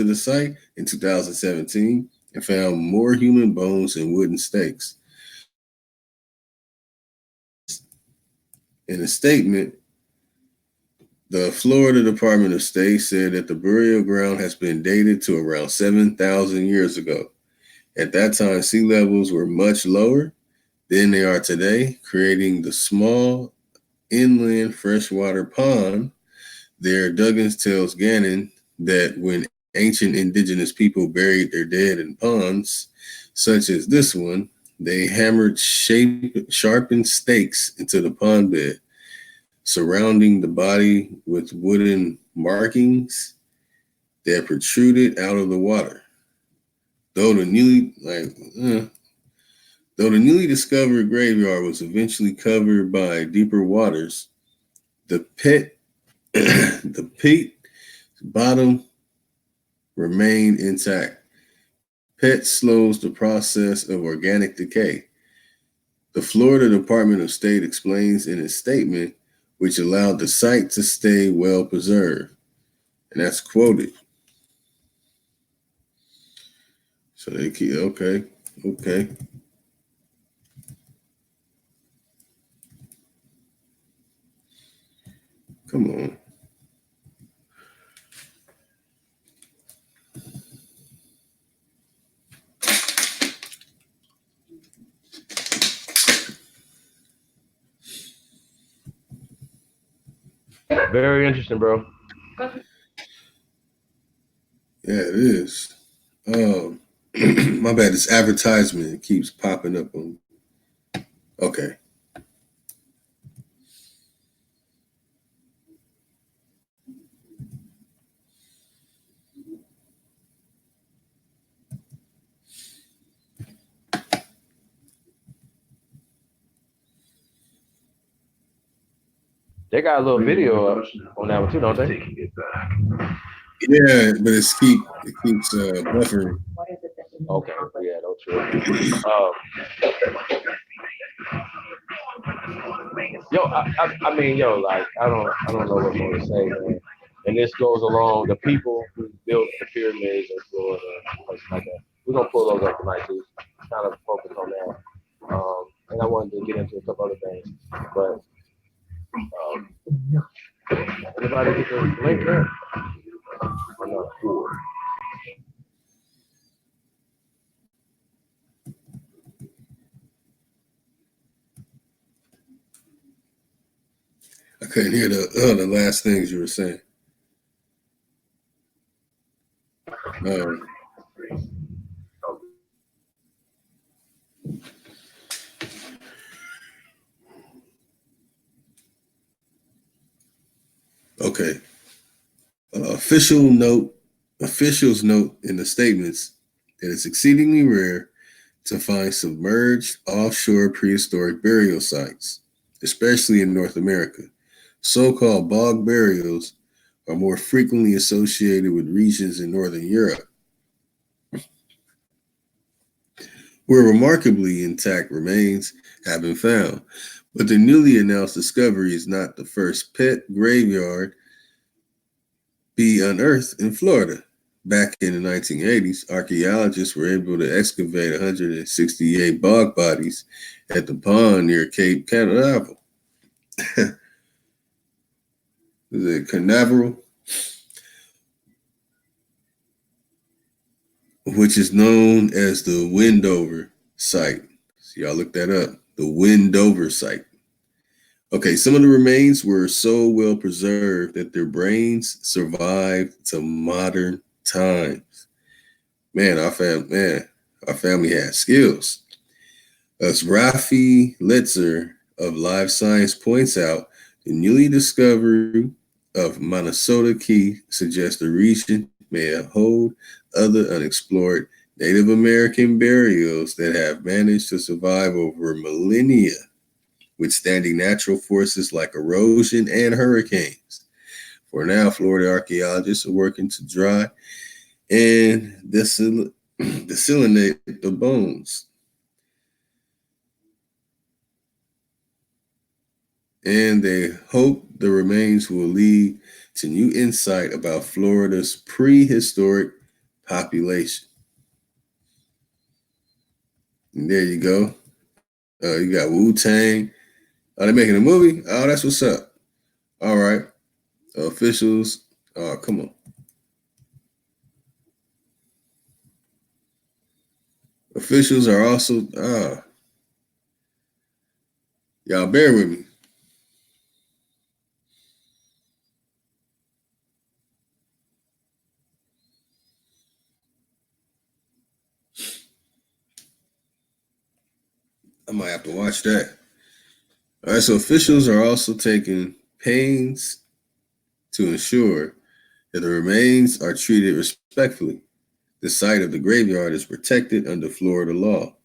the site in 2017 and found more human bones and wooden stakes. In a statement, the Florida Department of State said that the burial ground has been dated to around 7,000 years ago. At that time, sea levels were much lower than they are today, creating the small inland freshwater pond. There, Duggins tells Gannon that when ancient indigenous people buried their dead in ponds, such as this one, they hammered sharpened stakes into the pond bed, surrounding the body with wooden markings that protruded out of the water. Though the newly discovered graveyard was eventually covered by deeper waters, the pit bottom remained intact. Pet slows the process of organic decay. The Florida Department of State explains in its statement, which allowed the site to stay well preserved. And that's quoted. So they keep, okay. Come on. Very interesting, bro. Yeah, it is. My bad. This advertisement keeps popping up on. Okay. They got a little video up on that one too, don't they? Yeah, but it keeps buffering. Okay, yeah, no trip. Yo, I mean, yo, like I don't know what more to say, man. And this goes along the people who built the pyramids in Florida, places like that. We're gonna pull those up tonight too. Kind of focus on that. And I wanted to get into a couple other things, but anybody get the link there? Or no? I couldn't hear the last things you were saying. Um, okay. Officials note in the statements that it's exceedingly rare to find submerged offshore prehistoric burial sites, especially in North America. So-called bog burials are more frequently associated with regions in Northern Europe, where remarkably intact remains have been found. But the newly announced discovery is not the first pet graveyard be unearthed in Florida. Back in the 1980s, archaeologists were able to excavate 168 bog bodies at the pond near Cape Canaveral. Is it Canaveral? Which is known as the Wendover site. So y'all look that up. The Wendover site. Okay, some of the remains were so well preserved that their brains survived to modern times. Our family had skills. As Rafi Litzer of Live Science points out, the newly discovery of Minnesota Key suggests the region may hold other unexplored Native American burials that have managed to survive over millennia, withstanding natural forces like erosion and hurricanes. For now, Florida archaeologists are working to dry and desalinate the bones. And they hope the remains will lead to new insight about Florida's prehistoric population. And there you go. You got Wu Tang. Are they making a movie? Oh, that's what's up. All right. Officials. Oh, come on. Officials are also. Y'all bear with me. I might have to watch that. All right. So officials are also taking pains to ensure that the remains are treated respectfully. The site of the graveyard is protected under Florida law,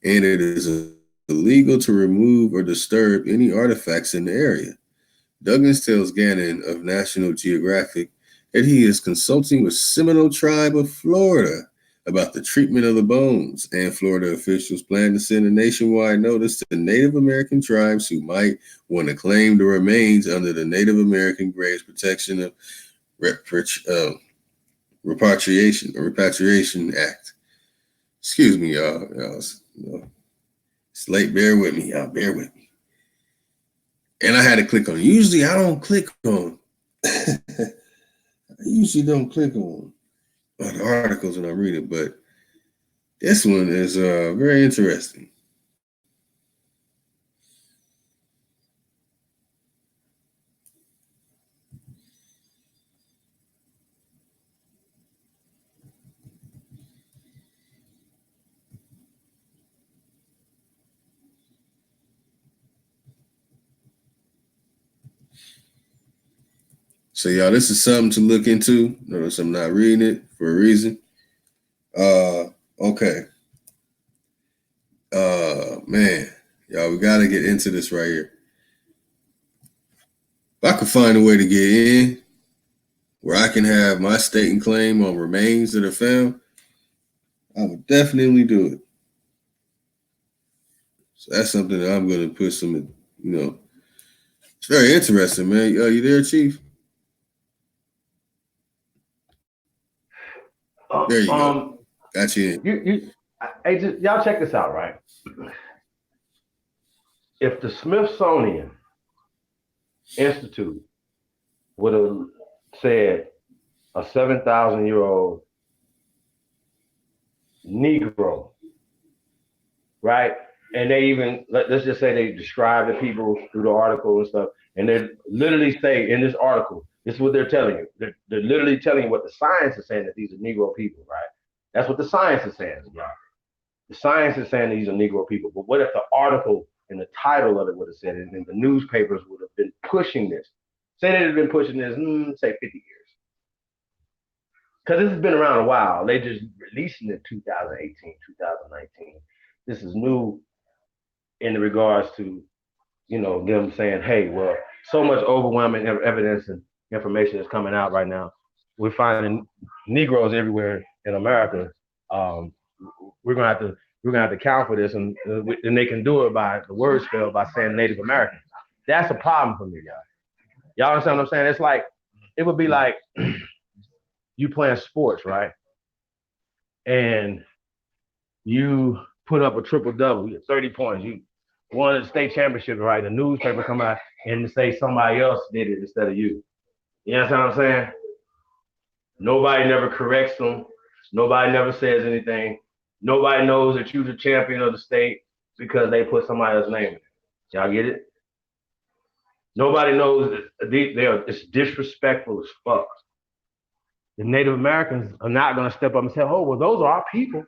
and it is illegal to remove or disturb any artifacts in the area. Douglas tells Gannon of National Geographic that he is consulting with Seminole Tribe of Florida about the treatment of the bones, and Florida officials plan to send a nationwide notice to Native American tribes who might want to claim the remains under the Native American Graves Protection of Repatriation Act. Excuse me, y'all. It's late. Bear with me, y'all. Bear with me. And I had to click on. Usually, I don't click on. I usually don't click on the articles when I read it, but this one is very interesting. So, y'all, this is something to look into. Notice I'm not reading it for a reason. Okay. Man, y'all, we got to get into this right here. If I could find a way to get in where I can have my staking claim on remains that are found, I would definitely do it. So that's something that I'm going to put some, it's very interesting, man. You there, Chief? There you go. Got you in. Y'all check this out, right? If the Smithsonian Institute would have said a 7,000-year-old Negro, right? And they even, let's just say they describe the people through the article and stuff, and they literally say in this article, this is what they're telling you. They're literally telling you what the science is saying, that these are Negro people, right? That's what the science is saying, y'all. The science is saying these are Negro people. But what if the article and the title of it would have said it, and the newspapers would have been pushing this? Say they had been pushing this, say 50 years. Because this has been around a while. They just released it in 2018, 2019. This is new in regards to, them saying, hey, well, so much overwhelming evidence and information is coming out right now. We're finding Negroes everywhere in America. We're gonna have to account for this, and they can do it by the word spell by saying Native American. That's a problem for me, guys. Y'all understand what I'm saying? It's like it would be like you playing sports, right? And you put up a triple double, you get 30 points, you won the state championship, right? The newspaper come out and say somebody else did it instead of you. You understand what I'm saying? Nobody never corrects them. Nobody never says anything. Nobody knows that you're the champion of the state because they put somebody else's name in it. Y'all get it? Nobody knows that it's disrespectful as fuck. The Native Americans are not going to step up and say, oh, well, those are our people.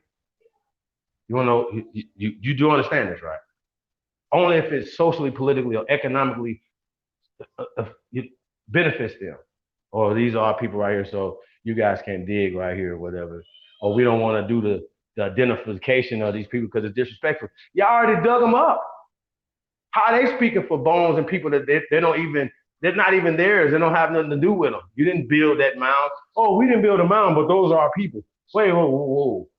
You want to know, you do understand this, right? Only if it's socially, politically, or economically it benefits them. Or these are our people right here, so you guys can't dig right here or whatever. Or we don't want to do the identification of these people because it's disrespectful. Y'all already dug them up. How are they speaking for bones and people that they don't even, they're not even theirs. They don't have nothing to do with them. You didn't build that mound. Oh, we didn't build a mound, but those are our people. Wait, whoa.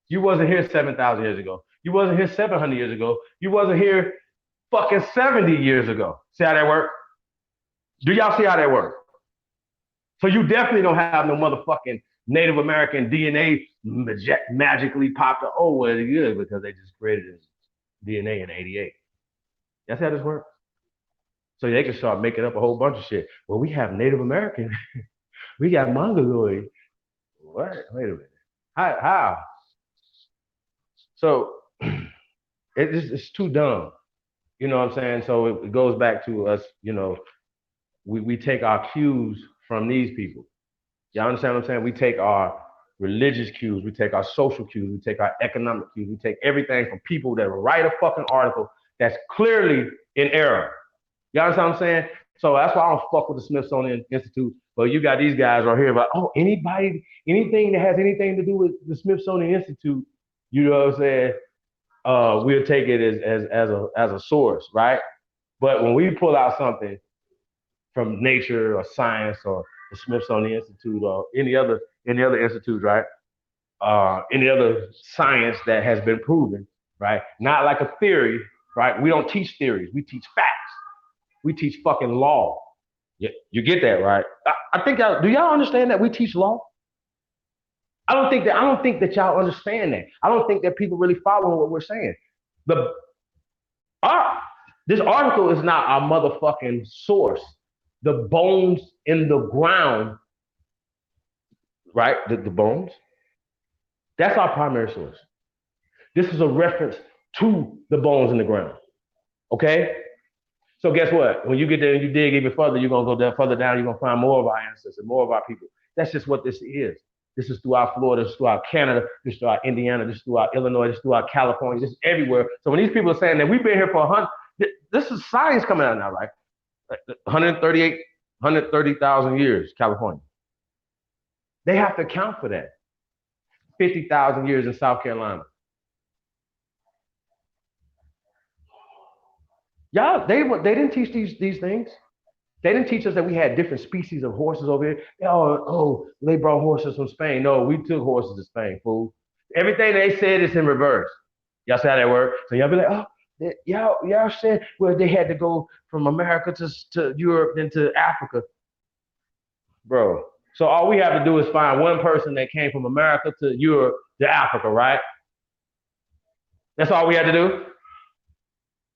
You wasn't here 7,000 years ago. You wasn't here 700 years ago. You wasn't here fucking 70 years ago. See how that work? Do y'all see how that work? So you definitely don't have no motherfucking Native American DNA magically popped up. Oh, well, it's good because they just created this DNA in '88. That's how this works. So they can start making up a whole bunch of shit. Well, we have Native American. We got Mongoloid. What? Wait a minute. How? So it's too dumb. You know what I'm saying? So it goes back to us, we take our cues from these people. Y'all understand what I'm saying? We take our religious cues, we take our social cues, we take our economic cues, we take everything from people that write a fucking article that's clearly in error. Y'all understand what I'm saying? So that's why I don't fuck with the Smithsonian Institute. But you got these guys right here about, oh, anything that has anything to do with the Smithsonian Institute, you know what I'm saying? We'll take it as a source, right? But when we pull out something from nature or science or the Smithsonian Institute or any other institute, right? Any other science that has been proven, right? Not like a theory, right? We don't teach theories. We teach facts. We teach fucking law. You get that, right? I think do y'all understand that we teach law? I don't think that y'all understand that. I don't think that people really follow what we're saying. This article is not our motherfucking source. The bones in the ground, right? The bones. That's our primary source. This is a reference to the bones in the ground. Okay? So guess what? When you get there and you dig even further, you're gonna go down further down, you're gonna find more of our ancestors, more of our people. That's just what this is. This is throughout Florida, this is throughout Canada, this is throughout Indiana, this is throughout Illinois, this is throughout California, this is everywhere. So when these people are saying that we've been here for 100, this is science coming out now, right? 130,000 years, California. They have to account for that. 50,000 years in South Carolina. Y'all, they didn't teach these things. They didn't teach us that we had different species of horses over here. They brought horses from Spain. No, we took horses to Spain, fool. Everything they said is in reverse. Y'all see how that work? So y'all be like, oh, y'all said, well, they had to go from America to Europe, then to Africa, bro. So all we have to do is find one person that came from America to Europe to Africa, right? That's all we had to do.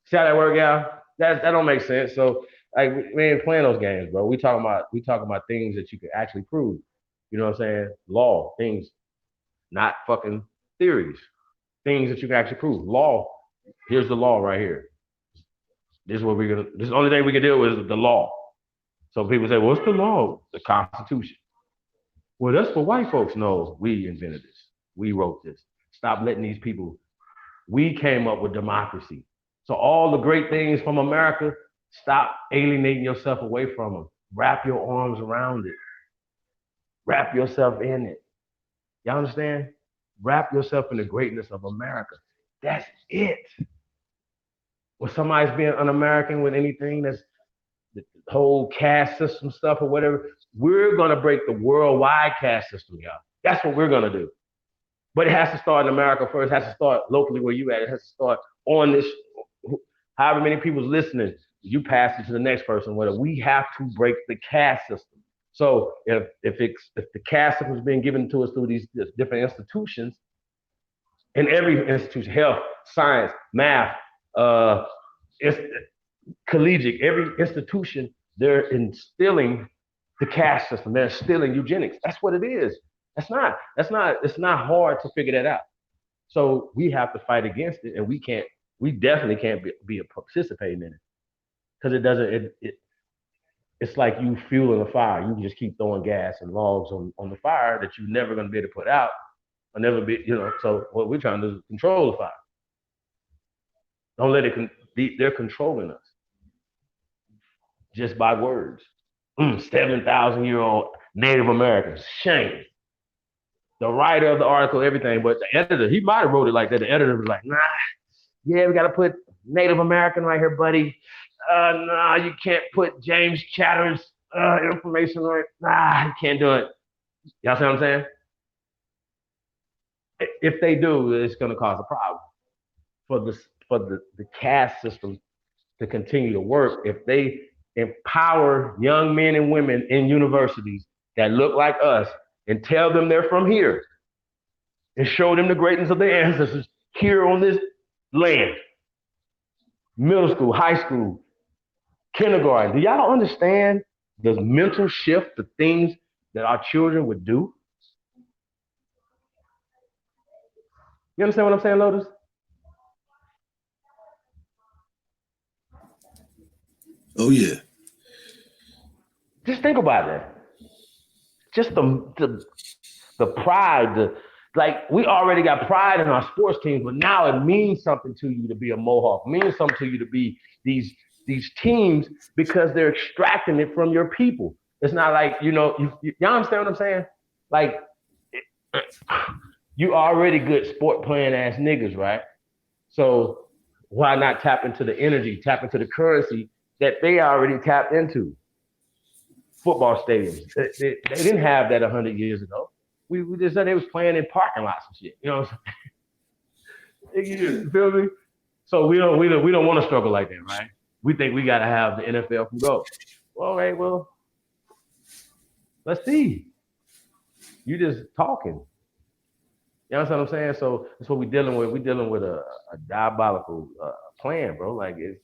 See how that work, y'all? That don't make sense. So like we ain't playing those games, bro. We talking about things that you can actually prove. You know what I'm saying? Law, things, not fucking theories. Things that you can actually prove. Law. Here's the law right here. This is what we're gonna. This is the only thing we can deal with is the law. So people say, "What's the law?" The Constitution. Well, that's for white folks. No, we invented this. We wrote this. Stop letting these people. We came up with democracy. So all the great things from America, stop alienating yourself away from them. Wrap your arms around it. Wrap yourself in it. Y'all understand? Wrap yourself in the greatness of America. That's it. When somebody's being un-American with anything that's the whole caste system stuff or whatever, we're gonna break the worldwide caste system, y'all. That's what we're gonna do. But it has to start in America first. It has to start locally where you at. It has to start on this. However many people's listening, you pass it to the next person. Whether we have to break the caste system. So if the caste system is being given to us through these different institutions, in every institution, health, science, math, it's collegiate, every institution, they're instilling the caste system. They're instilling eugenics. That's what it is. It's not hard to figure that out. So we have to fight against it, and we definitely can't be participating in it because it doesn't, it's like you fueling a fire. You can just keep throwing gas and logs on the fire that you're never going to be able to put out or never be, so what we're trying to do is control the fire. Don't let it, they're controlling us just by words. 7,000-year-old Native Americans, shame. The writer of the article, everything, but the editor, he might have wrote it like that. The editor was like, nah, yeah, we got to put Native American right here, buddy. Nah, you can't put James Chatter's information right. Nah, you can't do it. Y'all see what I'm saying? If they do, it's going to cause a problem for the caste system to continue to work. If they empower young men and women in universities that look like us and tell them they're from here and show them the greatness of their ancestors here on this land, middle school, high school, kindergarten. Do y'all understand the mental shift, the things that our children would do? You understand what I'm saying, Lotus? Oh yeah. Just think about that. Just the pride, like we already got pride in our sports teams, but now it means something to you to be a Mohawk. It means something to you to be these teams because they're extracting it from your people. It's not like y'all understand what I'm saying? Like you already good sport playing ass niggas, right? So why not tap into the energy, tap into the currency that they already tapped into? Football stadiums. They didn't have that 100 years ago. We just said they was playing in parking lots and shit. You know what I'm saying? You feel me? So we don't want to struggle like that, right? We think we got to have the NFL from go. All right, well, let's see. You just talking. You understand what I'm saying? So that's what we're dealing with. We're dealing with a diabolical plan, bro. It's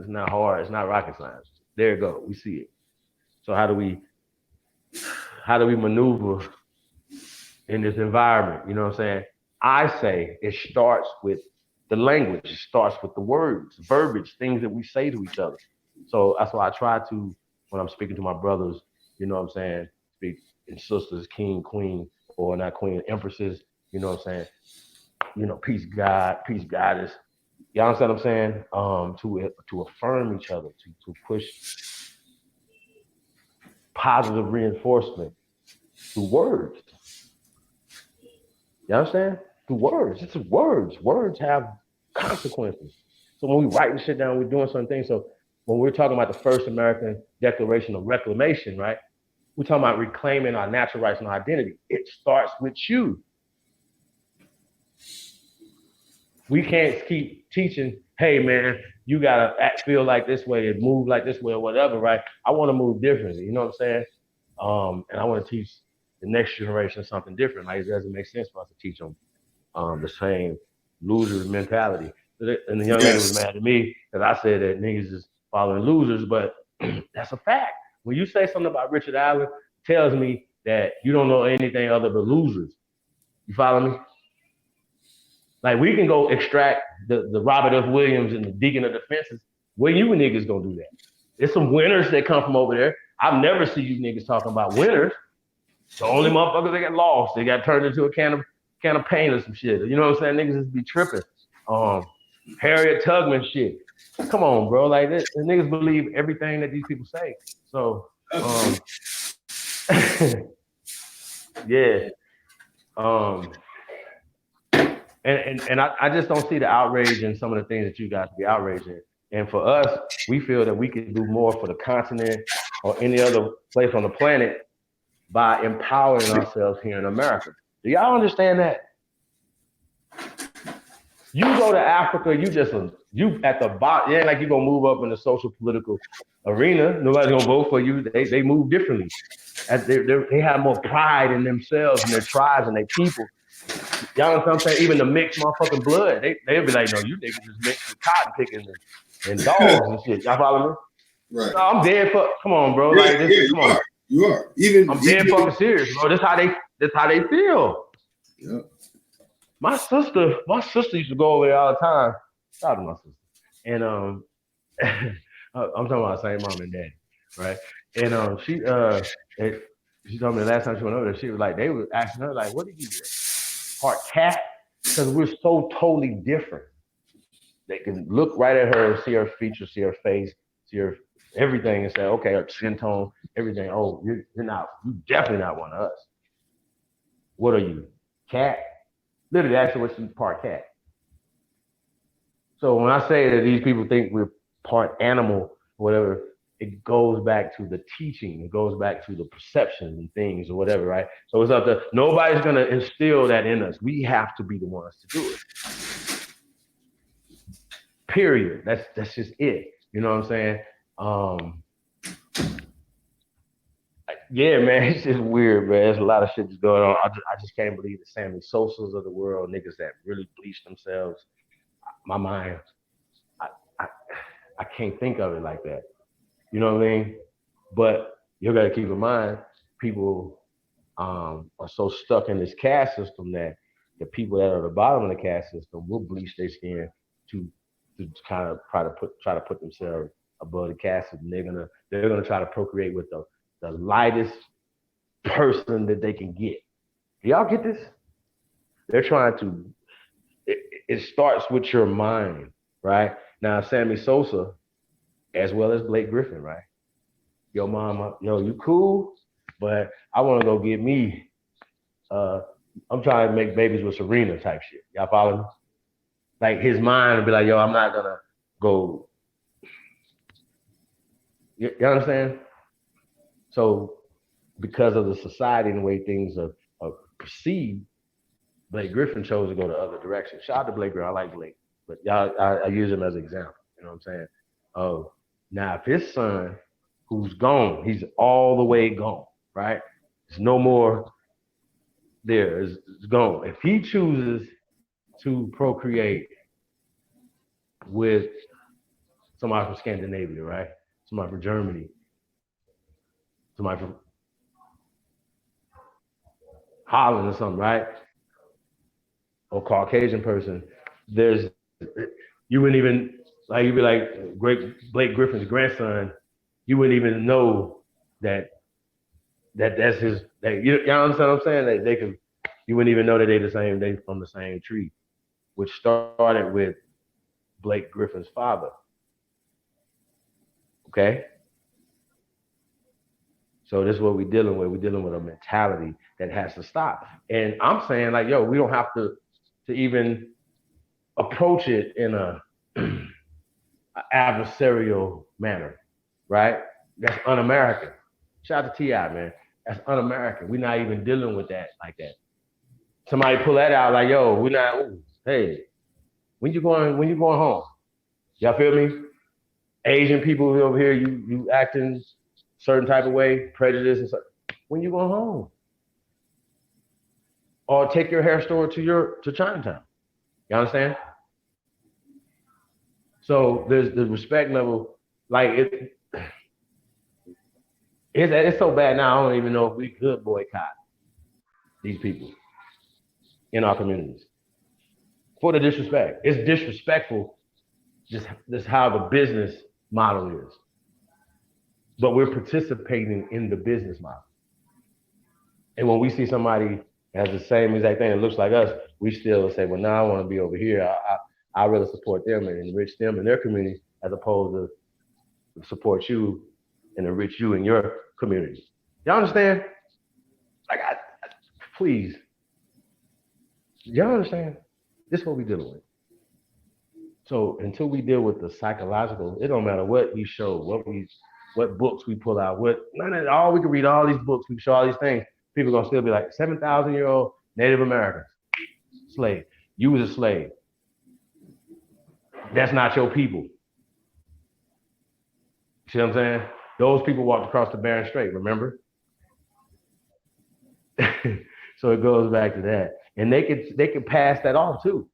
not hard. It's not rocket science. There you go. We see it. So how do we maneuver in this environment? You know what I'm saying? I say it starts with the language. It starts with the words, verbiage, things that we say to each other. So that's why I try to, when I'm speaking to my brothers, you know what I'm saying, speak in sisters, king, queen, or not queen, empresses, you know what I'm saying? Peace God, peace goddess. You understand what I'm saying? To affirm each other, to push positive reinforcement through words. You understand? Through words. It's words. Words have consequences. So when we writing shit down, we're doing certain things. So when we're talking about the first American Declaration of Reclamation, right? We're talking about reclaiming our natural rights and our identity. It starts with you. We can't keep teaching, hey man, you gotta feel like this way and move like this way or whatever, right? I want to move differently. You know what I'm saying? And I want to teach the next generation something different. Like it doesn't make sense for us to teach them the same loser mentality. And the young lady was Yes. mad at me because I said that niggas is following losers, but that's a fact. When you say something about Richard Allen, it tells me that you don't know anything other than losers. You follow me? Like we can go extract the Robert F. Williams and the Deacon of Defenses. Where you niggas gonna do that? There's some winners that come from over there. I've never seen you niggas talking about winners. The only motherfuckers that got lost, they got turned into a can of paint or some shit. You know what I'm saying? Niggas just be tripping. Harriet Tubman shit. Come on, bro. Like this, the niggas believe everything that these people say. So yeah. Um and I just don't see the outrage in some of the things that you guys be outraged in. And for us, we feel that we could do more for the continent or any other place on the planet by empowering ourselves here in America. Do y'all understand that? You go to Africa, you at the bottom. Yeah, like you gonna move up in the social political arena. Nobody's gonna vote for you. They move differently. They have more pride in themselves and their tribes and their people. Y'all know what I'm saying? Even the mixed motherfucking blood, they'll be like, no, you niggas just mixed with cotton picking and dogs and shit. Y'all follow me? Right. No, I'm dead for. Come on, bro. Yeah, Like this. yeah, Come on. you are. I'm dead fucking serious, bro. That's how they feel. Yeah. My sister used to go over there all the time. Shout out to my sister. And I'm talking about the same mom and dad, right? And she told me the last time she went over there, she was like, they were asking her like, what did you do? Part cat? Because we're so totally different. They can look right at her, see her features, see her face, see her everything, and say, okay, her skin tone, everything. Oh, you're definitely not one of us. What are you? Cat? Literally ask her what she's part cat. So when I say that these people think we're part animal, whatever, it goes back to the teaching. It goes back to the perception and things or whatever, right? So it's up to nobody's gonna instill that in us. We have to be the ones to do it. Period. That's just it. You know what I'm saying? Yeah, man, it's just weird, man. There's a lot of shit that's going on. I just can't believe the Sammy Sosas of the world, niggas that really bleach themselves. My mind, I, I, I can't think of it like that. You know what I mean? But you got to keep in mind, people are so stuck in this caste system that the people that are at the bottom of the caste system will bleach their skin to to kind of try to put themselves above the caste system. They're gonna try to procreate with the lightest person that they can get. Do y'all get this? They're trying to. It starts with your mind, right? Now, Sammy Sosa, as well as Blake Griffin, right? Yo, mama, yo, you cool? But I want to go get me. Uh, I'm trying to make babies with Serena type shit. Y'all follow me? Like his mind would be like, yo, I'm not gonna go. You understand? So because of the society and the way things are perceived, Blake Griffin chose to go the other direction. Shout out to Blake Griffin. I like Blake, but y'all, I use him as an example. You know what I'm saying? Oh, now if his son, who's gone, he's all the way gone, right? There's no more there. It's gone. If he chooses to procreate with somebody from Scandinavia, right? Somebody from Germany, somebody from Holland or something, right? Or Caucasian person, there's you wouldn't even like you'd be like great Blake Griffin's grandson, you wouldn't even know that that's his that you understand what I'm saying? That they could you wouldn't even know that they from the same tree, which started with Blake Griffin's father. Okay? So this is what we're dealing with. We're dealing with a mentality that has to stop. And I'm saying like, yo, we don't have to even approach it in a adversarial manner, right? That's un-American. Shout out to T.I., man. That's un-American. We're not even dealing with that like that. Somebody pull that out like, yo, we're not. Ooh, hey, when you going? When you going home? Y'all feel me? Asian people over here, you acting certain type of way, prejudice and stuff. When you going home? Or take your hair store to Chinatown. You understand? So there's the respect level, like it's so bad now. I don't even know if we could boycott these people in our communities for the disrespect. It's disrespectful, just how the business model is. But we're participating in the business model. And when we see somebody has the same exact thing that looks like us, we still say, well, now I want to be over here. I rather support them and enrich them in their community as opposed to support you and enrich you in your community. Y'all understand? Like, please, y'all understand? This is what we're dealing with. So until we deal with the psychological, it don't matter what we show, what books we pull out, what none of all we can read all these books, we show all these things. People gonna still be like 7,000-year-old Native Americans, slave. You was a slave. That's not your people. See what I'm saying? Those people walked across the Bering Strait, remember? So it goes back to that. And they could pass that off too.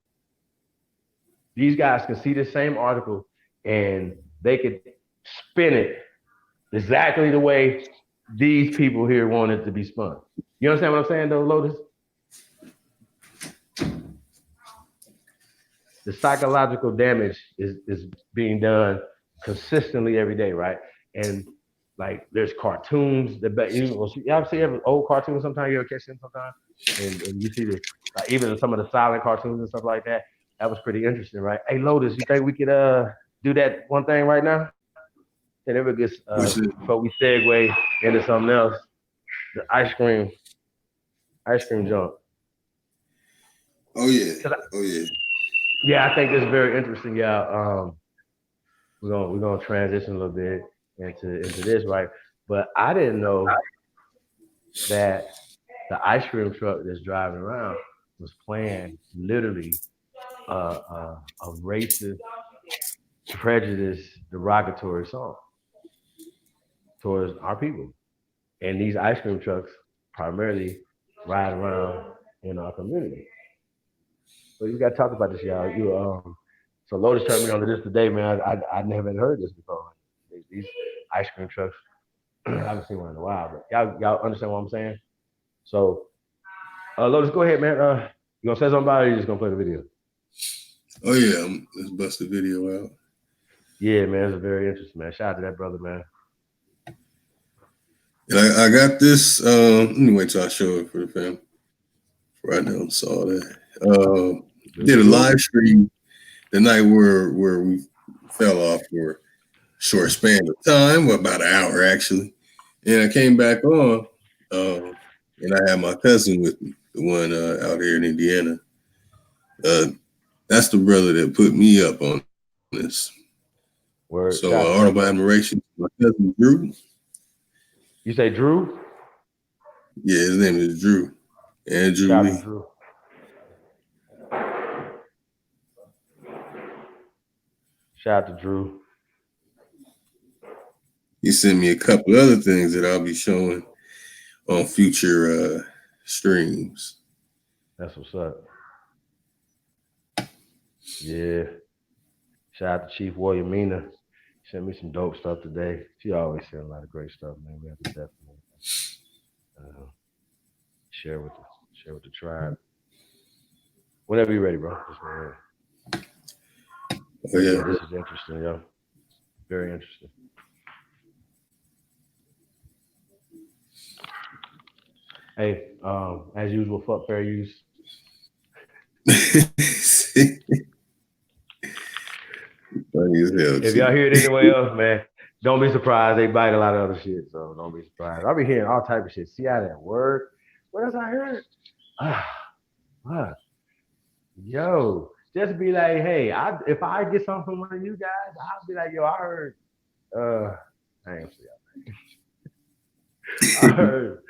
These guys can see the same article and they could spin it exactly the way these people here want it to be spun. You understand what I'm saying though, Lotus? The psychological damage is being done consistently every day, right? And like there's cartoons that y'all see every old cartoons sometimes, you ever catch them sometimes? And you see the like even some of the silent cartoons and stuff like that. That was pretty interesting, right? Hey Lotus, you think we could do that one thing right now? And it gets before we segue into something else. The ice cream jump. Oh yeah. Oh yeah. Yeah, I think this is very interesting. Yeah, we're gonna transition a little bit into this, right? But I didn't know that the ice cream truck that's driving around was playing literally a racist, prejudice, derogatory song towards our people. And these ice cream trucks primarily ride around in our community. So you got to talk about this, y'all. So Lotus turned me on to this today, man. I never had heard this before. These ice cream trucks, I haven't seen one in a while, but y'all understand what I'm saying? So Lotus, go ahead, man. You gonna say something about it? Or you just gonna play the video? Oh yeah, let's bust the video out. Yeah, man, it's very interesting, man. Shout out to that brother, man. And I got this. Let me wait till I show it for the fam. Right now, saw that. Did a live stream the night where we fell off for a short span of time, about an hour actually. And I came back on, and I had my cousin with me, the one out here in Indiana. That's the brother that put me up on this. Word. So, honorable admiration to my cousin Drew. You say Drew? Yeah, his name is Drew. Andrew Shout Lee. out to Drew. Shout out to Drew. He sent me a couple other things that I'll be showing on future streams. That's what's up. Yeah. Shout out to Chief Williamina. Sent me some dope stuff today. She always sent a lot of great stuff, man. We have to definitely share with the tribe. Whenever you're ready, bro. Oh yeah. This is interesting, yo. Very interesting. Hey, as usual, fuck fair use. Funny as hell. If y'all hear it anywhere else, man, don't be surprised. They bite a lot of other shit, so don't be surprised. I'll be hearing all type of shit. See how that work? What else I heard? Yo, just be like, hey, if I get something from one of you guys, I'll be like, yo, I heard, uh, I ain't see I heard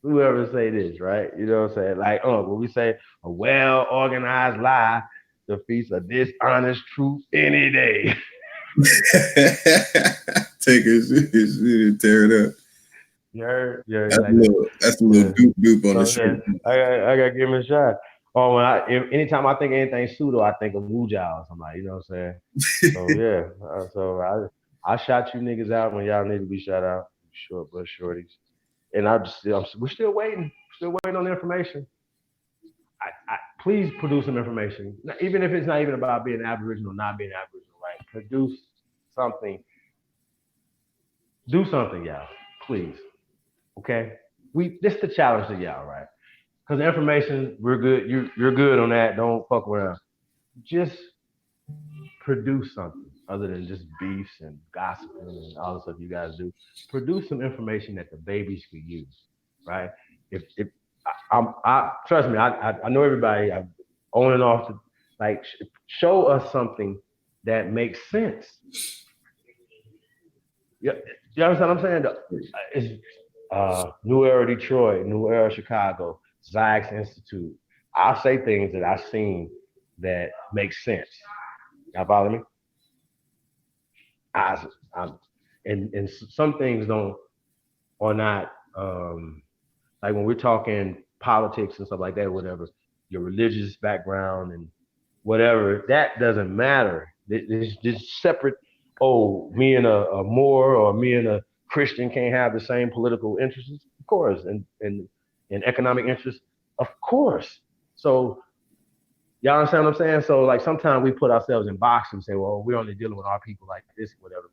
whoever say this, right? You know what I'm saying? Like, when we say a well organized lie defeats a dishonest truth any day. Take it and tear it up. You heard? You heard like that? That's a little Yeah. doop doop on the So yeah, shirt. I got to give him a shot. Oh, anytime I think anything pseudo, I think of Wu Jiao. I'm like, you know what I'm saying? So yeah, I shot you niggas out when y'all need to be shot out. Short but shorties. And we're still waiting. Still waiting on the information. Please produce some information, even if it's not even about being Aboriginal, not being Aboriginal, right? Produce something. Do something, y'all. Please. Okay. This is the challenge to y'all, right? Because the information, we're good. You're good on that. Don't fuck around. Just produce something other than just beefs and gossiping and all the stuff you guys do. Produce some information that the babies could use, right? If I trust me, I know everybody. I on and off. Like show us something that makes sense. Yeah, you understand what I'm saying? It's New Era Detroit, New Era Chicago, Zyx Institute. I'll say things that I've seen that make sense. Y'all follow me? I, I and some things don't are not like when we're talking politics and stuff like that, whatever, your religious background and whatever, that doesn't matter. It's just separate. Oh, me and a Moor or me and a Christian can't have the same political interests, of course, and economic interests, of course. So y'all understand what I'm saying? So like sometimes we put ourselves in boxes and say, well, we're only dealing with our people like this, whatever.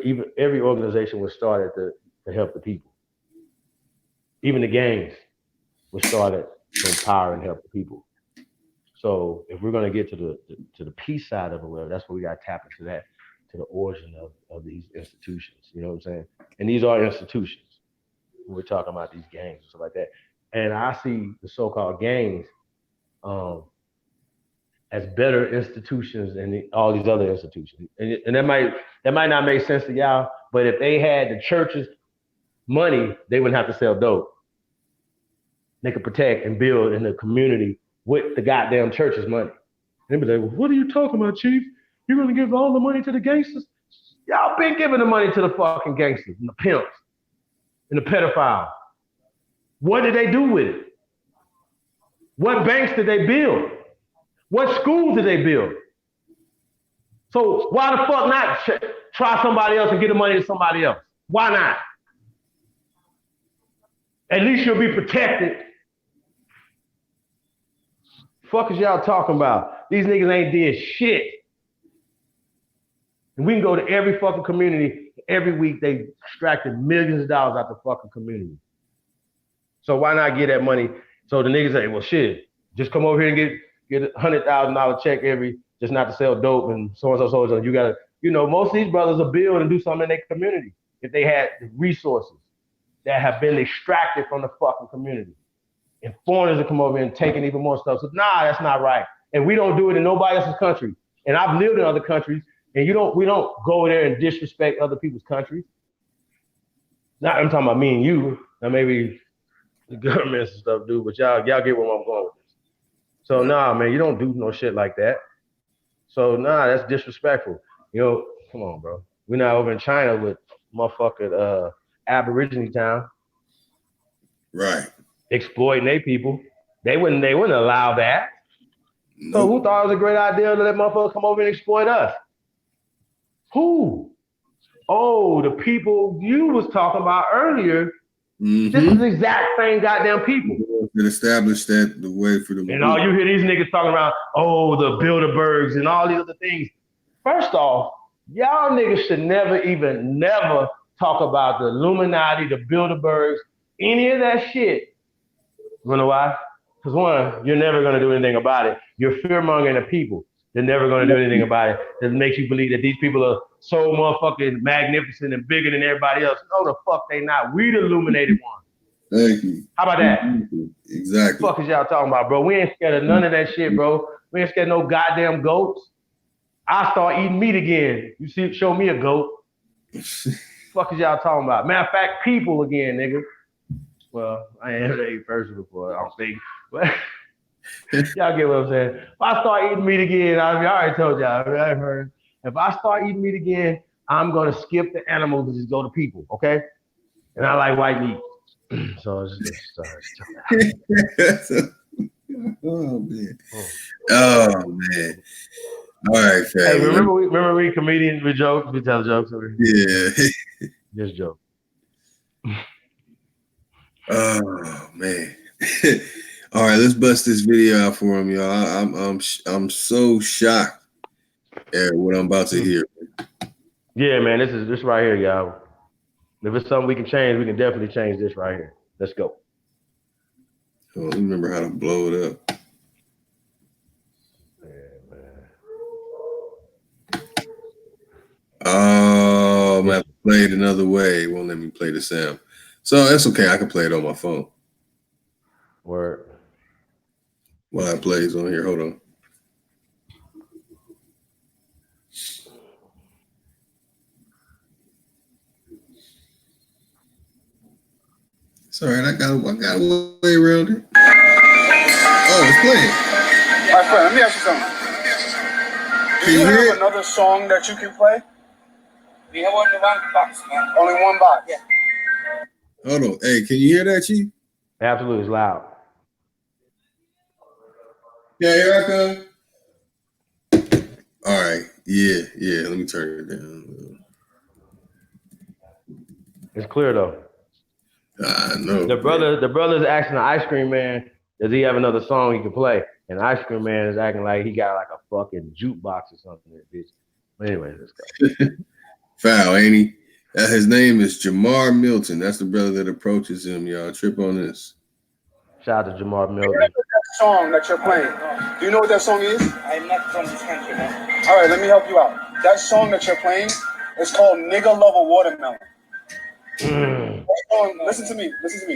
Even every organization was started to help the people. Even the gangs was started to empower and help the people. So if we're going to get to the peace side of it, well, that's where we got to tap into that, to the origin of these institutions. You know what I'm saying? And these are institutions. We're talking about these gangs and stuff like that. And I see the so-called gangs um, as better institutions than all these other institutions. And that might not make sense to y'all, but if they had the churches money, they wouldn't have to sell dope. They could protect and build in the community with the goddamn church's money. They'd be like, well, what are you talking about, Chief? You're gonna give all the money to the gangsters? Y'all been giving the money to the fucking gangsters and the pimps and the pedophiles. What did they do with it? What banks did they build? What schools did they build? So why the fuck not try somebody else and get the money to somebody else? Why not? At least you'll be protected. Fuck is y'all talking about? These niggas ain't did shit. And we can go to every fucking community. Every week they extracted millions of dollars out the fucking community. So why not get that money? So the niggas say, well, shit, just come over here and get $100,000 check just not to sell dope and so and so, so and so. You gotta, most of these brothers will build and do something in their community if they had the resources that have been extracted from the fucking community. And foreigners will come over and taking even more stuff. So that's not right. And we don't do it in nobody else's country. And I've lived in other countries, and we don't go there and disrespect other people's countries. Not I'm talking about me and you. Now maybe the governments and stuff do, but y'all get where I'm going with this. So man, you don't do no shit like that. So that's disrespectful. Come on, bro. We're not over in China with motherfucking Aboriginal town. Right. Exploiting their people. They wouldn't allow that. Nope. So who thought it was a great idea to let motherfuckers come over and exploit us? Who? Oh, the people you was talking about earlier. Mm-hmm. This is the exact same goddamn people. That established that the way for them. And all you hear these niggas talking about, the Bilderbergs and all these other things. First off, y'all niggas should never talk about the Illuminati, the Bilderbergs, any of that shit. You know why? Because one, you're never going to do anything about it. You're fear-mongering the people. They're never going to do anything about it. That makes you believe that these people are so motherfucking magnificent and bigger than everybody else. No, the fuck they not. We the illuminated ones. Thank you. How about that? Exactly. Fuck is y'all talking about, bro? We ain't scared of none of that shit, bro. We ain't scared of no goddamn goats. I start eating meat again. You see, show me a goat. Fuck is y'all talking about? Matter of fact, people again, nigga. Well, I ain't heard that person before, I don't think. But y'all get what I'm saying. If I start eating meat again, I already told y'all. I've heard. If I start eating meat again, I'm gonna skip the animals and just go to people, okay? And I like white meat. So it's just Oh man. Oh man. All right, family. Hey, remember we comedians, we joke, we tell jokes over here. Yeah. Just joke. Oh man. All right, let's bust this video out for him, y'all. I'm so shocked at what I'm about to hear. Yeah, man, this right here, y'all. If it's something we can change, we can definitely change this right here. Let's go. Oh, let me remember how to blow it up. Yeah, man. Oh, I'm gonna have to play it another way. It won't let me play the sound. So that's okay. I can play it on my phone. Word. While it plays on here. Hold on. It's all right. I got a way around it. Oh, it's playing. My friend, let me ask you something. Do you have another song that you can play? We have only one box, man. Only one box? Yeah. Hold on. Hey, can you hear that, Chief? Absolutely, it's loud. Yeah, here I come. All right. Yeah. Let me turn it down. It's clear though. I know. The brother's asking the ice cream man, does he have another song he can play? And the ice cream man is acting like he got like a fucking jukebox or something. Bitch. But anyway, let's go. Foul, ain't he? His name is Jamar Milton. That's the brother that approaches him, y'all. Trip on this. Shout out to Jamar Milton. That song that you're playing, do you know what that song is? I'm not from this country, man. All right, let me help you out. That song that you're playing is called Nigga Love a Watermelon. Listen to me.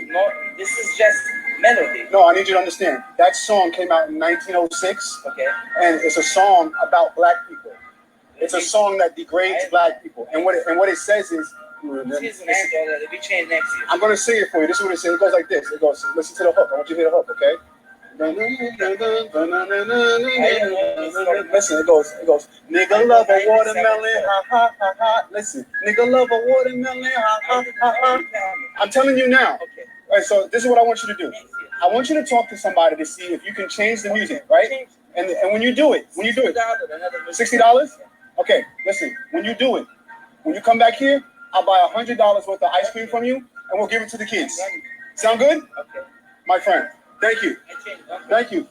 No, this is just melody. No, I need you to understand. That song came out in 1906. Okay. And it's a song about black people. It's a song that degrades black people. And what it says is, We change next year. I'm gonna sing it for you. This is what it says. It goes like this. It goes, listen to the hook. I want you to hear the hook, okay? Listen, it goes, nigga love a watermelon, ha ha ha ha. Listen, nigga love a watermelon, ha ha ha ha. I'm telling you now. Okay. All right, so this is what I want you to do. I want you to talk to somebody to see if you can change the music, right? And when you do it, $60? Okay, listen, when you do it, when you come back here, I'll buy $100 worth of ice cream from you, and we'll give it to the kids. Sound good? Okay. My friend, thank you. Thank you.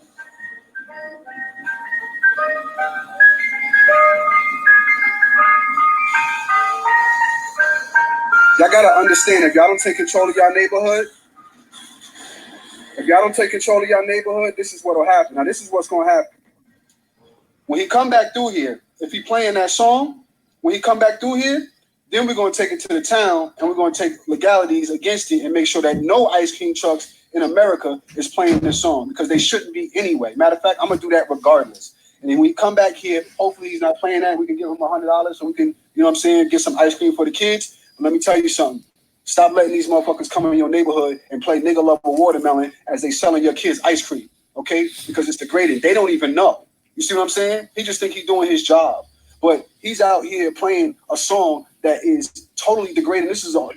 Y'all gotta understand, if y'all don't take control of y'all neighborhood, this is what'll happen. Now, this is what's gonna happen. When he come back through here, if he playing that song, when he come back through here, then we're gonna take it to the town and we're gonna take legalities against it and make sure that no ice cream trucks in America is playing this song, because they shouldn't be anyway. Matter of fact, I'm gonna do that regardless. And then when he come back here, hopefully he's not playing that. We can give him $100 so we can, you know what I'm saying, get some ice cream for the kids. And let me tell you something. Stop letting these motherfuckers come in your neighborhood and play nigga love a watermelon as they selling your kids ice cream, okay? Because it's degraded. They don't even know. You see what I'm saying? He just think he's doing his job. But he's out here playing a song that is totally degrading. This is a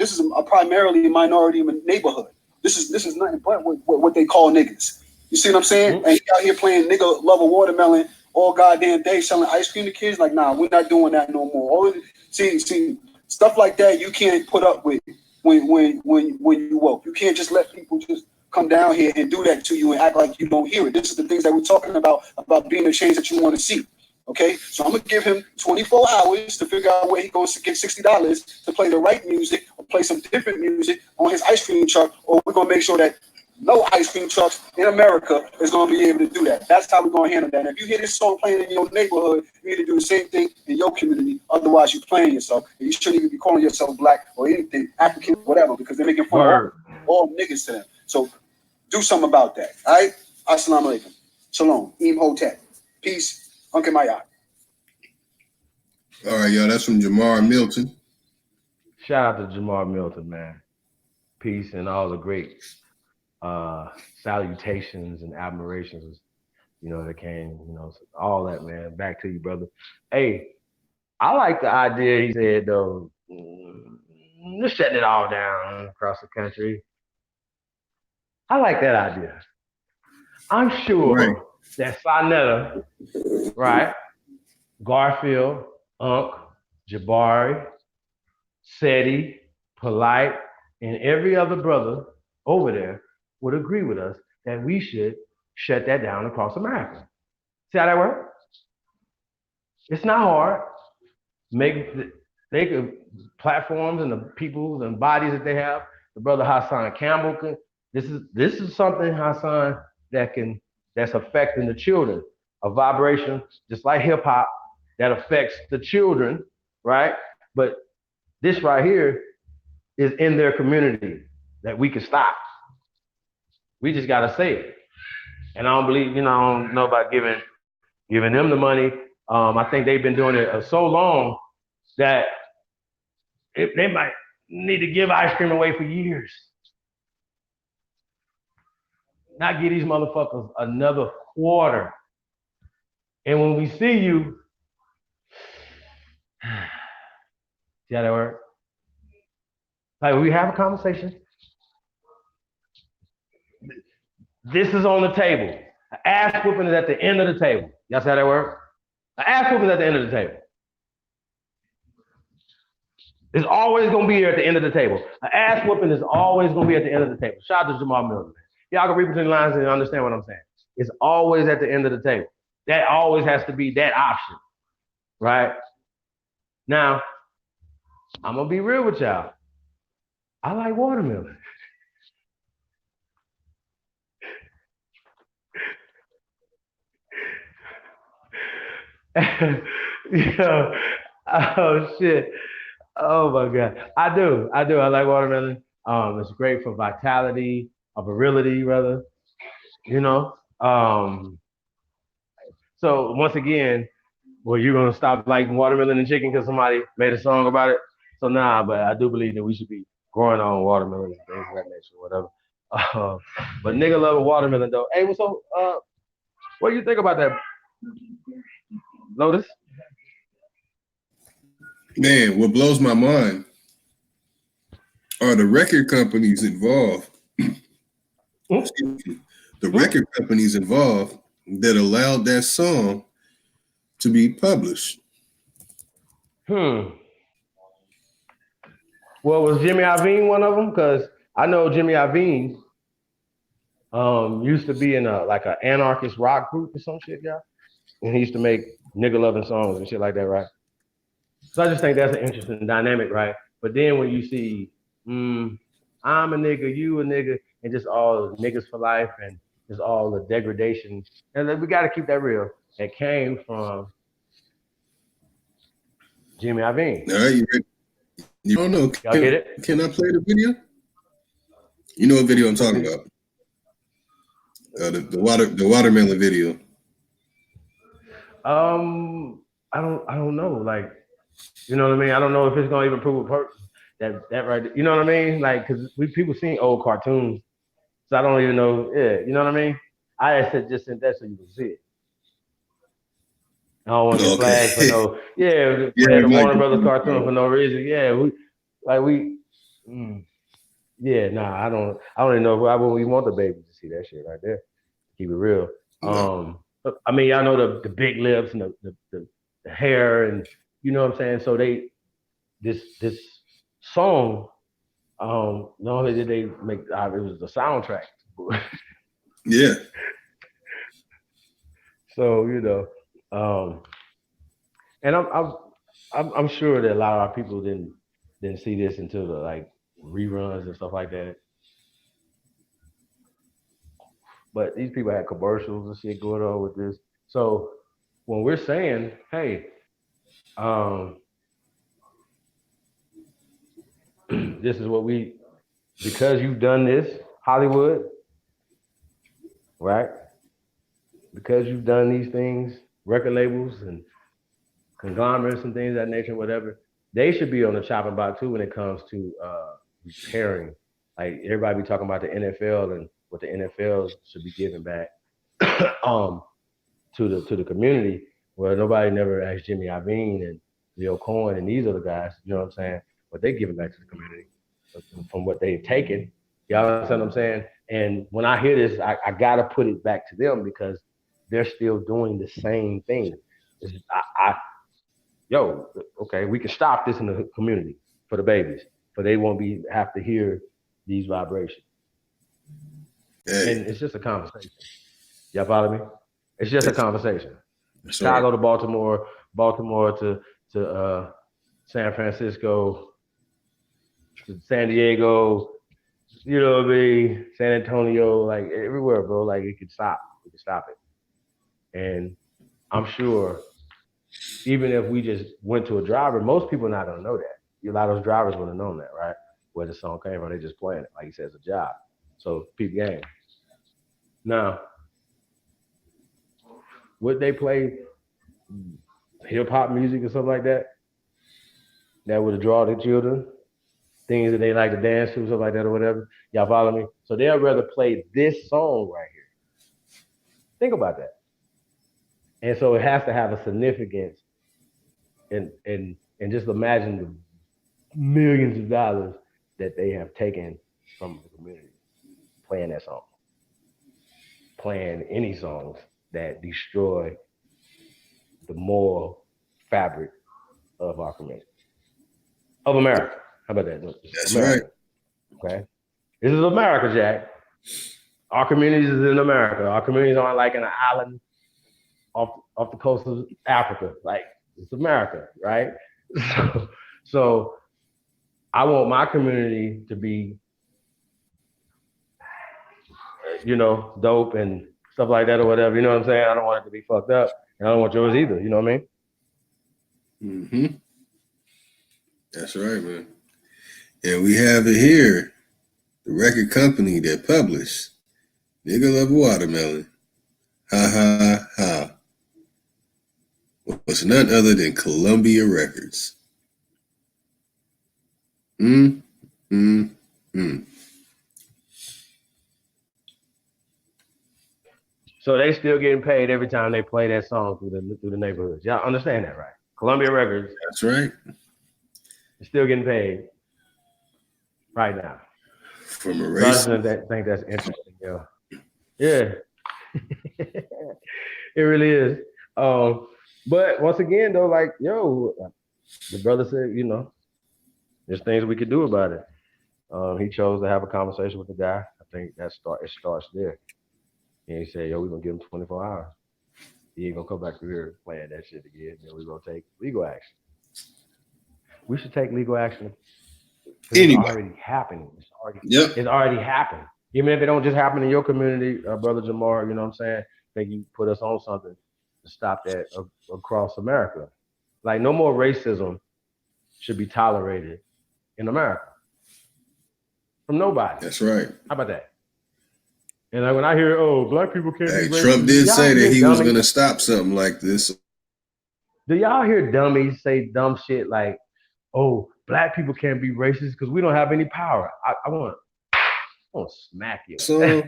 primarily minority neighborhood. This is nothing but what they call niggas. You see what I'm saying? Mm-hmm. And he out here playing nigga love a watermelon all goddamn day, selling ice cream to kids. Like, nah, we're not doing that no more. See, stuff like that you can't put up with when you woke. You can't just let people just come down here and do that to you and act like you don't hear it. This is the things that we're talking about being the change that you want to see. Okay, so I'm gonna give him 24 hours to figure out where he goes to get $60 to play the right music or play some different music on his ice cream truck, or we're gonna make sure that no ice cream trucks in America is gonna be able to do that. That's how we're gonna handle that. And if you hear this song playing in your neighborhood, you need to do the same thing in your community. Otherwise, you're playing yourself, and you shouldn't even be calling yourself black or anything, African, whatever, because they're making fun of all niggas to them. So do something about that. All right? Assalamu alaikum. Shalom. Imhotep. Peace. Uncle Mayat. All right, y'all. That's from Jamar Milton. Shout out to Jamar Milton, man. Peace and all the great salutations and admirations, that came, all that, man. Back to you, brother. Hey, I like the idea he said, though, just shutting it all down across the country. I like that idea. I'm Right. sure that Sonetta, right, Garfield, Unc, Jabari, Seti, Polite, and every other brother over there would agree with us that we should shut that down across America. See how that works? It's not hard. They could platforms and the people and bodies that they have. The brother Hassan Campbell can. This is something, Hassan, that's affecting the children. A vibration just like hip hop that affects the children, right? But this right here is in their community that we can stop. We just gotta say it. And I don't believe, I don't know about giving them the money. I think they've been doing it so long that they might need to give ice cream away for years. Not give these motherfuckers another quarter. And when we see you, see how that work? Like we have a conversation. This is on the table. An ass whooping is at the end of the table. Y'all see how that work? An ass whooping is at the end of the table. It's always gonna be here at the end of the table. An ass whooping is always gonna be at the end of the table. Shout out to Jamal Milton. Y'all can read between the lines and understand what I'm saying. It's always at the end of the table. That always has to be that option, right? Now, I'm gonna be real with y'all. I like watermelon. Oh shit. Oh my God. I do. I like watermelon. It's great for vitality, virility, rather. You know. So once again, well, you're gonna stop liking watermelon and chicken because somebody made a song about it. So nah, but I do believe that we should be growing on watermelon and things of that nature, whatever. Uh, but nigga love a watermelon though. Hey, what do you think about that, Lotus? Man, what blows my mind are the record companies involved. The record companies involved that allowed that song to be published. Well, was Jimmy Iovine one of them? Because I know Jimmy Iovine used to be in an anarchist rock group or some shit, yeah. And he used to make nigga loving songs and shit like that, right? So I just think that's an interesting dynamic, right? But then when you see, I'm a nigga, you a nigga, and just all niggas for life and just all the degradation, and we got to keep that real. It came from Jimmy Iovine. All right, you don't know. Y'all get it? Can I play the video? You know what video I'm talking about? The watermelon video. I don't know. Like, you know what I mean? I don't know if it's gonna even prove a purpose. That right. You know what I mean? Like, cause people seen old cartoons, so I don't even know. Yeah, you know what I mean? I just sent that so you can see it. I don't want to get flagged for no. Yeah, the Warner Brothers cartoon for no reason. Yeah, yeah, nah, I don't even know why would we want the baby to see that shit right there. Keep it real. I mean, y'all know the big lips and the hair, and you know what I'm saying. So this song, not only did they make it was the soundtrack. Yeah. So and I'm sure that a lot of our people didn't see this until the reruns and stuff like that. But these people had commercials and shit going on with this. So when we're saying, hey, this is what we because you've done this, Hollywood, right? Because you've done these things, record labels and conglomerates and things of that nature, whatever, they should be on the chopping block too when it comes to repairing. Like everybody be talking about the NFL and what the NFL should be giving back um to the community. Well, nobody never asked Jimmy Iovine and Leo Cohen and these other guys, you know what I'm saying? What they giving back to the community from what they've taken. Y'all understand what I'm saying? And when I hear this, I gotta put it back to them because they're still doing the same thing. Yo, okay, we can stop this in the community for the babies, but they won't be have to hear these vibrations. Hey, And it's just a conversation. Y'all follow me? It's just a conversation. that's Chicago right. to Baltimore, Baltimore to San Francisco, to San Diego, you know what I mean? San Antonio, like everywhere, bro. Like it could stop. We could stop it. And I'm sure even if we just went to a driver, most people not gonna know that. A lot of those drivers would have known that, right? Where the song came from, they just playing it, like he says, a job. So peep game. Now, would they play hip hop music or something like that? That would draw the children, things that they like to dance to, something like that or whatever. Y'all follow me? So they'll rather play this song right here. Think about that. And so it has to have a significance and just imagine the millions of dollars that they have taken from the community playing that song, playing any songs that destroy the moral fabric of our community, of America. How about that? That's America. right. Okay. This is America, Jack. Our communities is in America. Our communities aren't like in an island off the coast of Africa. Like it's America, right? So I want my community to be, dope and stuff like that or whatever. You know what I'm saying? I don't want it to be fucked up, and I don't want yours either. You know what I mean? Mm-hmm. That's right, man. And we have it here, the record company that published Nigga Love Watermelon. Ha ha ha. Was none other than Columbia Records. Mm, mm, mm. So they still getting paid every time they play that song through the neighborhoods. Y'all understand that, right? Columbia Records That's right. is still getting paid right now. From a So I race. just think that's interesting, yo. Yeah. It really is. But once again, though, like, yo, the brother said, there's things we could do about it. He chose to have a conversation with the guy. I think it starts there. And he said, yo, we're gonna give him 24 hours. He ain't gonna come back through here playing that shit again. Then we're gonna take legal action. We should take legal action because it's Anyway. already happening. Yep. It's already happened. Even if it don't just happen in your community, brother Jamar, you know what I'm saying? I think you put us on something to stop that across America. Like no more racism should be tolerated in America from nobody. That's right. How about that? And like when I hear, oh, black people can't Hey, be racist. Trump did say that he was dummies? going to stop something like this. Do y'all hear dummies say dumb shit like, oh, black people can't be racist because we don't have any power? I want to smack you. So,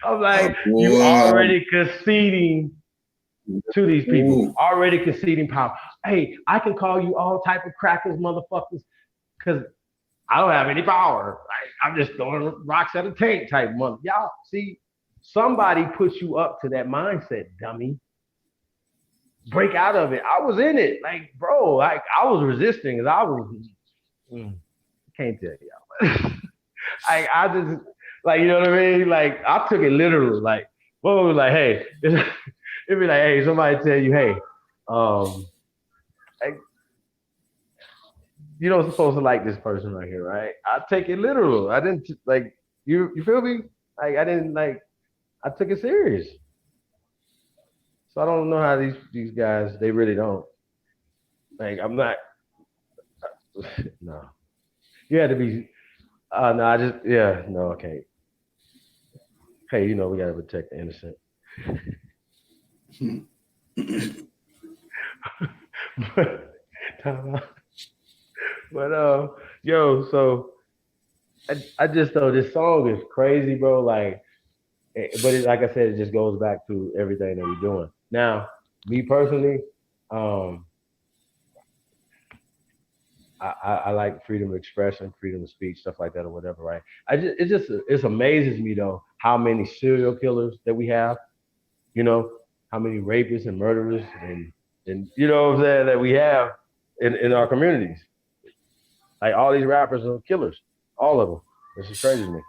I'm like, you already conceding to these people, already conceding power. Hey, I can call you all type of crackers, motherfuckers, because I don't have any power. I'm just throwing rocks at a tank type mother. Y'all see, somebody puts you up to that mindset, dummy. Break out of it. I was in it, like, bro. Like I was resisting, cause I was. Can't tell y'all. I just like, you know what I mean. Like I took it literal. Like, whoa, like, hey, it'd be like, hey, somebody tell you, hey, like, you don't supposed to like this person right here, right? I take it literal. I didn't like you feel me? Like I didn't like. I took it serious. So I don't know how these guys, they really don't. Like I'm not. No, you had to be. No, I just no, I can't. Hey, we gotta protect the innocent. but, time out. But yo, so I just thought this song is crazy, bro. Like, but like I said, it just goes back to everything that we're doing. Now, me personally, um, I like freedom of expression, freedom of speech, stuff like that, or whatever, right? It amazes me though how many serial killers that we have. You know, how many rapists and murderers and you know what I'm saying that we have in our communities. Like all these rappers are killers, all of them. This is crazy to me.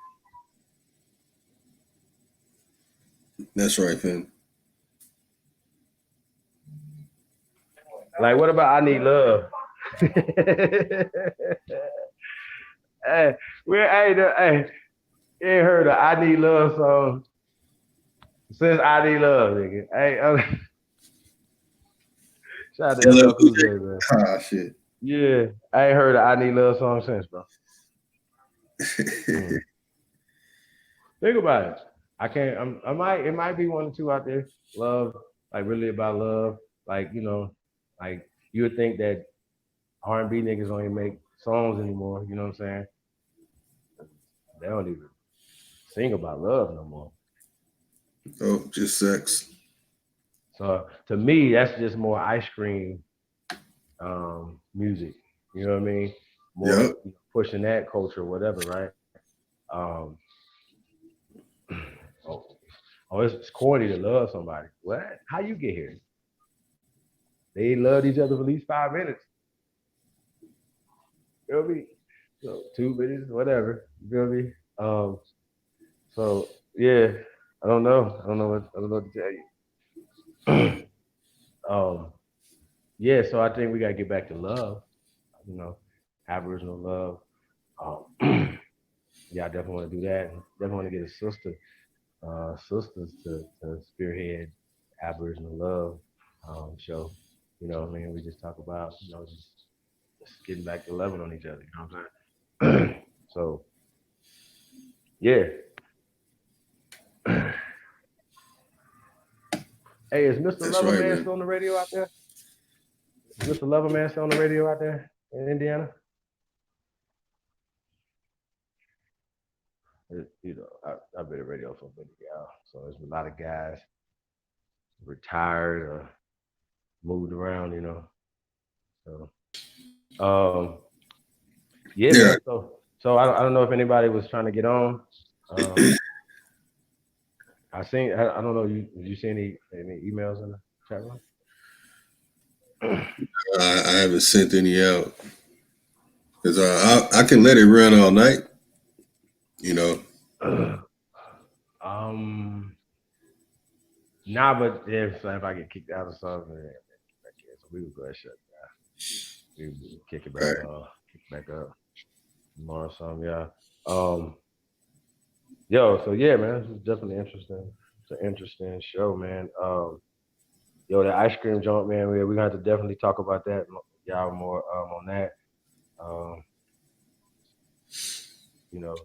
That's right, fam. Like, what about I Need Love? hey, hey, you ain't heard of I Need Love song since I Need Love, nigga. Hey, shout out to LL LL Cool Cool J. J, man. Ah, shit. Yeah, I ain't heard of I Need Love song since, bro. Mm. Think about it. I can't. I might. It might be one or two out there. Love, like really about love. Like like you would think that R&B niggas don't even make songs anymore. You know what I'm saying? They don't even sing about love no more. Oh, just sex. So to me, that's just more ice cream music. You know what I mean? More Yep. pushing that culture, whatever, right? Um, oh, it's corny to love somebody. What? How you get here? They loved each other for at least 5 minutes. You feel me? So 2 minutes, whatever. You feel me? So yeah, I don't know. I don't know what to tell you. Yeah, so I think we gotta get back to love. You know, Aboriginal love. Yeah, I definitely want to do that. Definitely want to get a sisters to spearhead Aboriginal love show. You know what I mean? We just talk about just getting back to loving on each other. You know what I'm saying? So yeah. Hey, is Mr. That's right, Loverman man. still on the radio out there? Is Mr. Loverman still on the radio out there in Indiana? I've been a radio for a minute, y'all. So there's a lot of guys retired or moved around, So, um, yeah, Yeah. man. So I don't know if anybody was trying to get on. Um, I don't know. Did you see any emails in the chat room? I haven't sent any out because I can let it run all night. You know. um, nah, but if I get kicked out of something, so we would go ahead and shut it down. We would kick it Right. back up tomorrow. Some yeah. Um, yo, so yeah, man, this is definitely interesting. It's an interesting show, man. Yo, the ice cream joint, man. We're gonna have to definitely talk about that, y'all, more on that. Um, you know,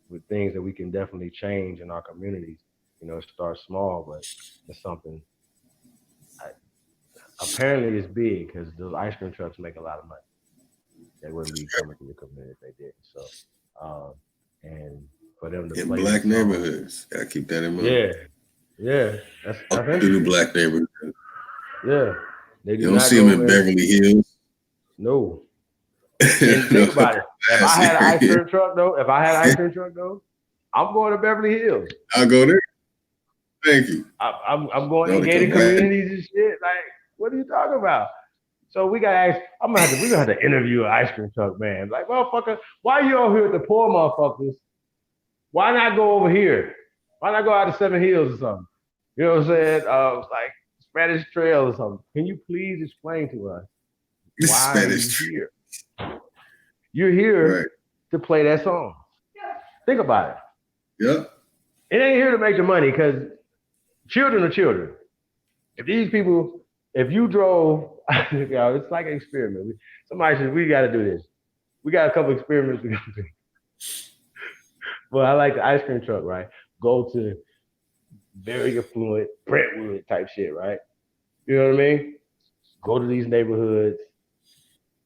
with things that we can definitely change in our communities. Start small, but it's something. I, Apparently, it's big because those ice cream trucks make a lot of money. They wouldn't be coming to the community if they didn't. So, um, and for them to In play this black song, neighborhoods, gotta keep that in mind. yeah, yeah, All that's through the interesting. black neighborhood. Yeah, they do You don't not see them go in in. Beverly Hills. No, and No, think about it. If I class had an ice area. cream truck though, I'm going to Beverly Hills. I'll go there. Thank you. I'm going No, in to gated come back. communities and shit. Like, what are you talking about? So we gotta ask. We're gonna have to interview an ice cream truck man. Like, motherfucker, why you over here with the poor motherfuckers? Why not go over here? Why not go out to Seven Hills or something? You know what I'm saying? Like Spanish Trail or something. Can you please explain to us why are you Spanish. here? You're Right. here to play that song. Think about it. Yep. It ain't here to make the money because children are children. If you drove, it's like an experiment. Somebody said, we got to do this. We got a couple experiments we got to do. Well, I like the ice cream truck, right? Go to very affluent Brentwood type shit, right? You know what I mean? Go to these neighborhoods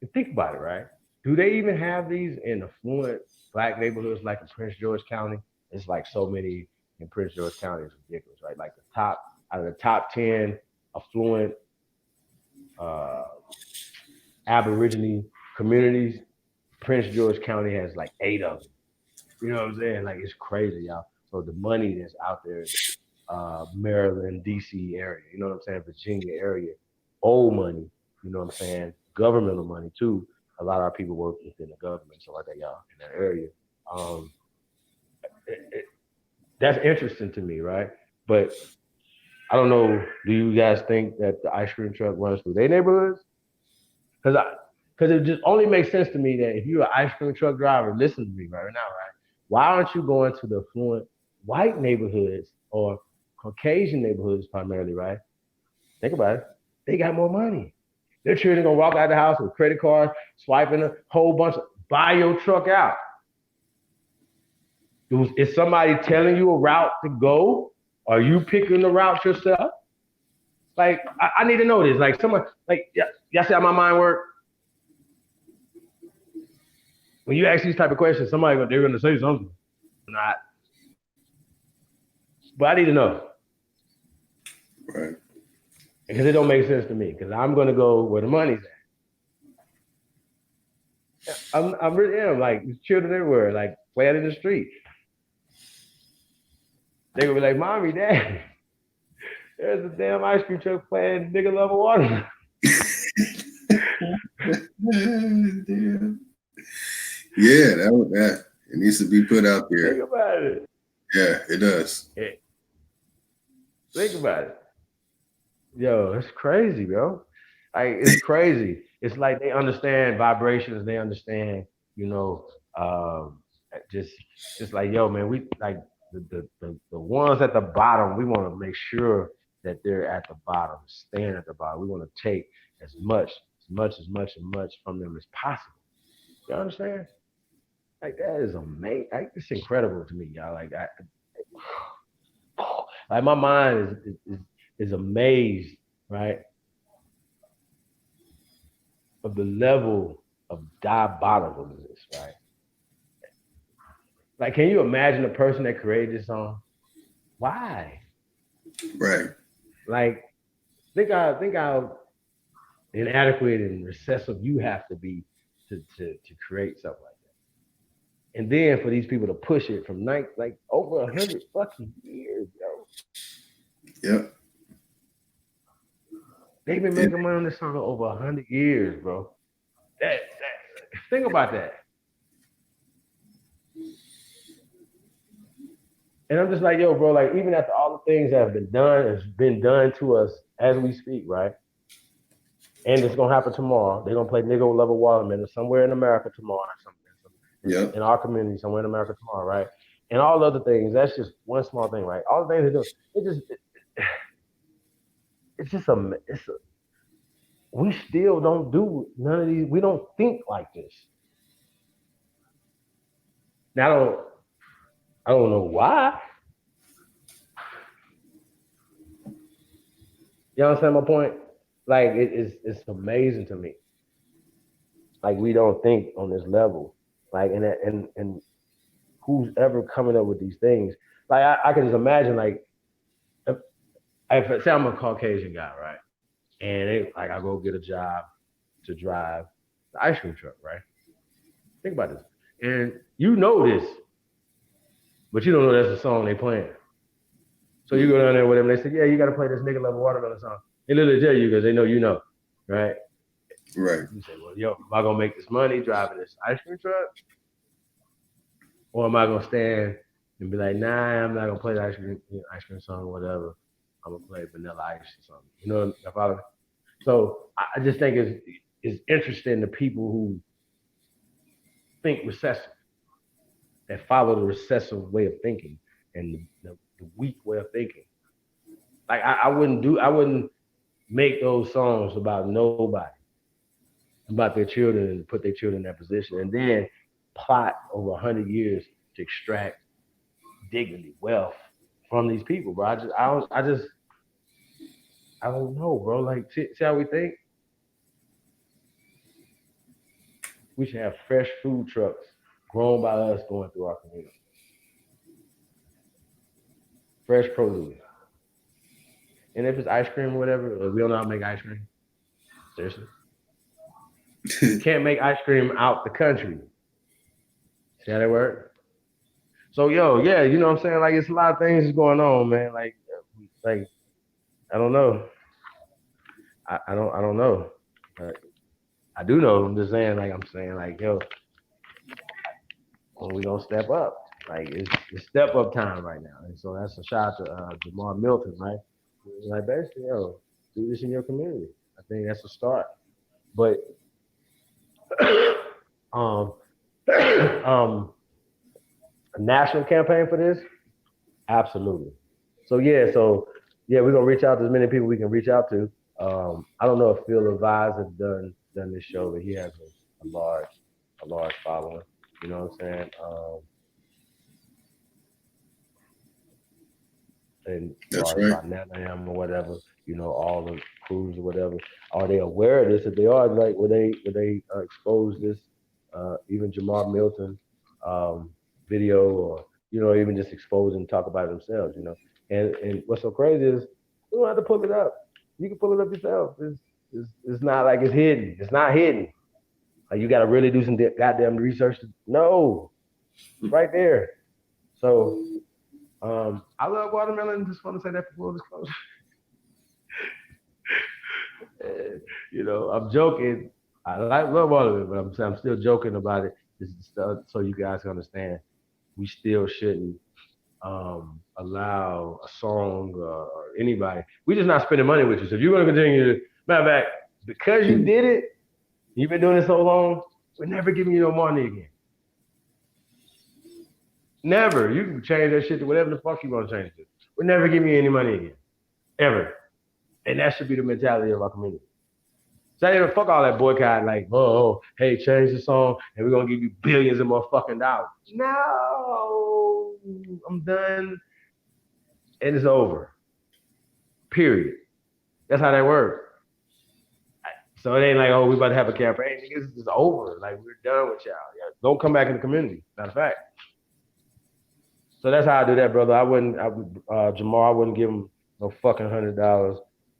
and think about it, right? Do they even have these in affluent black neighborhoods like in Prince George County? It's like so many in Prince George County. It's ridiculous, right? Like the top out of the top 10 affluent uh, Aboriginal communities, Prince George County has like 8 of them. You know what I'm saying? Like it's crazy, y'all. So the money that's out there, Maryland, DC area, you know what I'm saying? Virginia area, old money, you know what I'm saying? Governmental money too. A lot of our people work within the government, so like that, y'all, in that area. Um, it, it, that's interesting to me, right? But I don't know. Do you guys think that the ice cream truck runs through their neighborhoods? Because because it just only makes sense to me that if you're an ice cream truck driver, listen to me right now, right? Why aren't you going to the affluent white neighborhoods or Caucasian neighborhoods primarily, right? Think about it. They got more money. Their children gonna walk out of the house with credit cards, swiping a whole bunch of buy your truck out. Is somebody telling you a route to go? Are you picking the route yourself? Like, I need to know this. Like, someone, like, y'all see how my mind works? When you ask these type of questions, they're gonna say something. Not, but I need to know Right. because it don't make sense to me. Because I'm gonna go where the money's at. I really am. Like, there's children everywhere, like playing in the street. They gonna be like, "Mommy, Dad, there's a damn ice cream truck playing nigga level water." Damn. Yeah, that it needs to be put out there. Think about it. Yeah, it does. Yeah. Think about it. Yo, it's crazy, bro. Like it's crazy. It's like they understand vibrations. They understand, you know, just just like yo, man. We like the ones at the bottom. We want to make sure that they're at the bottom, staying at the bottom. We want to take as much from them as possible. You understand? Like that is amazing. Like it's incredible to me, y'all. Like my mind is amazed, right, of the level of diabolicalness, right? Like, can you imagine the person that created this song? Why? Right. Like, think how inadequate and recessive you have to be to create something like that. And then for these people to push it from like over 100 fucking years, yo. Yep. They've been making money on this song for over 100 years, bro. Think about that. And I'm just like, yo, bro, like even after all the things that have been done to us as we speak, right? And it's gonna happen tomorrow. They're gonna play Nigga Level Waterman somewhere in America tomorrow or something. Yep. In our community, somewhere in America tomorrow, right? And all the other things, that's just one small thing, right? All the things they do, we still don't do none of these. We don't think like this. Now, I don't know why. You understand my point? Like it's amazing to me. Like we don't think on this level. Like and who's ever coming up with these things? Like I can just imagine like if say I'm a Caucasian guy, right? And like I go get a job to drive the ice cream truck, right? Think about this. And you know this, but you don't know that's the song they playing. So you go down there with them, they say, yeah, you got to play this nigga level watermelon song. They literally tell you because they know you know, right? Right. You say, well, yo, am I going to make this money driving this ice cream truck? Or am I going to stand and be like, nah, I'm not going to play the ice cream song or whatever. I'm going to play Vanilla Ice or something. You know what I mean? So I just think it's interesting the people who think recessive, that follow the recessive way of thinking and the weak way of thinking. Like I wouldn't make those songs about nobody, about their children and put their children in that position. And then plot over 100 years to extract dignity, wealth from these people, bro. I don't know, bro. Like, see how we think? We should have fresh food trucks grown by us going through our community. Fresh produce. And if it's ice cream or whatever, we don't know how to make ice cream. Seriously. You can't make ice cream out the country. See how that work? So yeah, you know what I'm saying? Like, it's a lot of things going on, man. Like I don't know. I don't know. I do know. I'm just saying, like, I'm saying, like, when we gonna step up? Like, it's step up time right now. And so that's a shout out to Jamar Milton, right? Like, basically, do this in your community. I think that's a start. But um a national campaign for this? Absolutely. So we're gonna reach out to as many people we can reach out to. I don't know if Phil Levi's has done this show, but he has a large following. You know what I'm saying? And as That's far as right. about Nam or whatever, all the crews or whatever, are they aware of this? If they are, like, will they expose this? Even Jamar Milton video, or even just expose and talk about it themselves. And what's so crazy is we don't have to pull it up. You can pull it up yourself. It's not like it's hidden. It's not hidden. Like, you got to really do some goddamn research. No, it's right there. So I love watermelon. Just want to say that for full disclosure. I'm joking. Love watermelon, but I'm still joking about it. Just so you guys can understand, we still shouldn't allow a song or anybody. We're just not spending money with you. So if you're going to continue to, matter of fact, because you did it, you've been doing it so long, we're never giving you no money again. Never. You can change that shit to whatever the fuck you want to change it to. We're never giving you any money again. Ever. And that should be the mentality of our community. So even fuck all that boycott, like, hey, change the song and we're going to give you billions of motherfucking dollars. No. I'm done. And it's over. Period. That's how that works. So it ain't like, we about to have a campaign. Niggas, it's over. Like, we're done with y'all. Don't come back in the community. Matter of fact. So that's how I do that, brother. Jamar, I wouldn't give him no fucking $100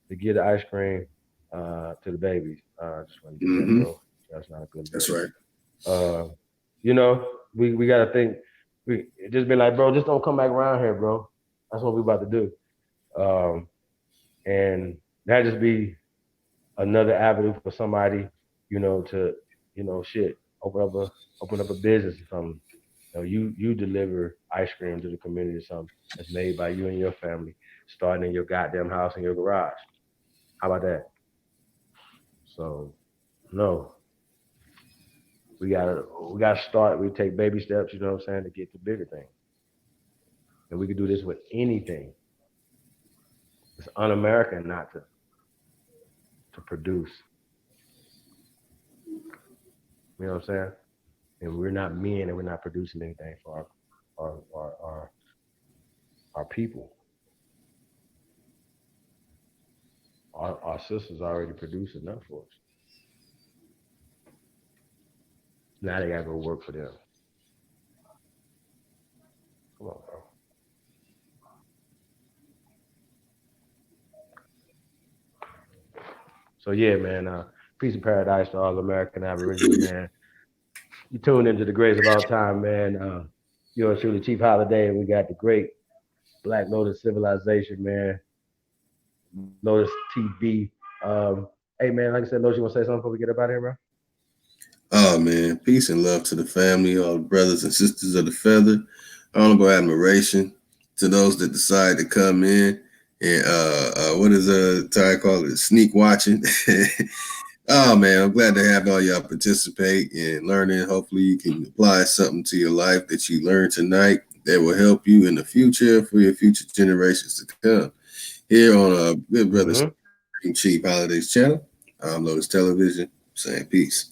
to get the ice cream to the babies. Just want to get that, bro. That's not a good. That's right. We gotta think. We just be like, bro, just don't come back around here, bro. That's what we about to do. And that just be another avenue for somebody, to, open up a business or something. You deliver ice cream to the community or something that's made by you and your family, starting in your goddamn house in your garage. How about that? So, no. We gotta start. We take baby steps, you know what I'm saying, to get to bigger things. And we can do this with anything. It's un-American not to produce. You know what I'm saying? And we're not men, and we're not producing anything for our people. Our sisters already produce enough for us. Now they gotta go work for them. Come on, bro. So yeah, man. Peace and paradise to all American Aboriginal, man. You tuned into the greats of all time, man. Yours truly, Chief Holiday, and we got the great Black Lotus Civilization, man. Lotus TV. Hey, man, like I said, Lotus, you want to say something before we get up out of here, bro? Oh, man. Peace and love to the family, all the brothers and sisters of the feather. Honorable admiration to those that decide to come in and what is Ty call it? Sneak watching. Oh, man, I'm glad to have all y'all participate in learning. Hopefully you can apply something to your life that you learned tonight that will help you in the future for your future generations to come. Here on Good Brothers Chief Holidays channel, I'm Lotus Television, saying peace.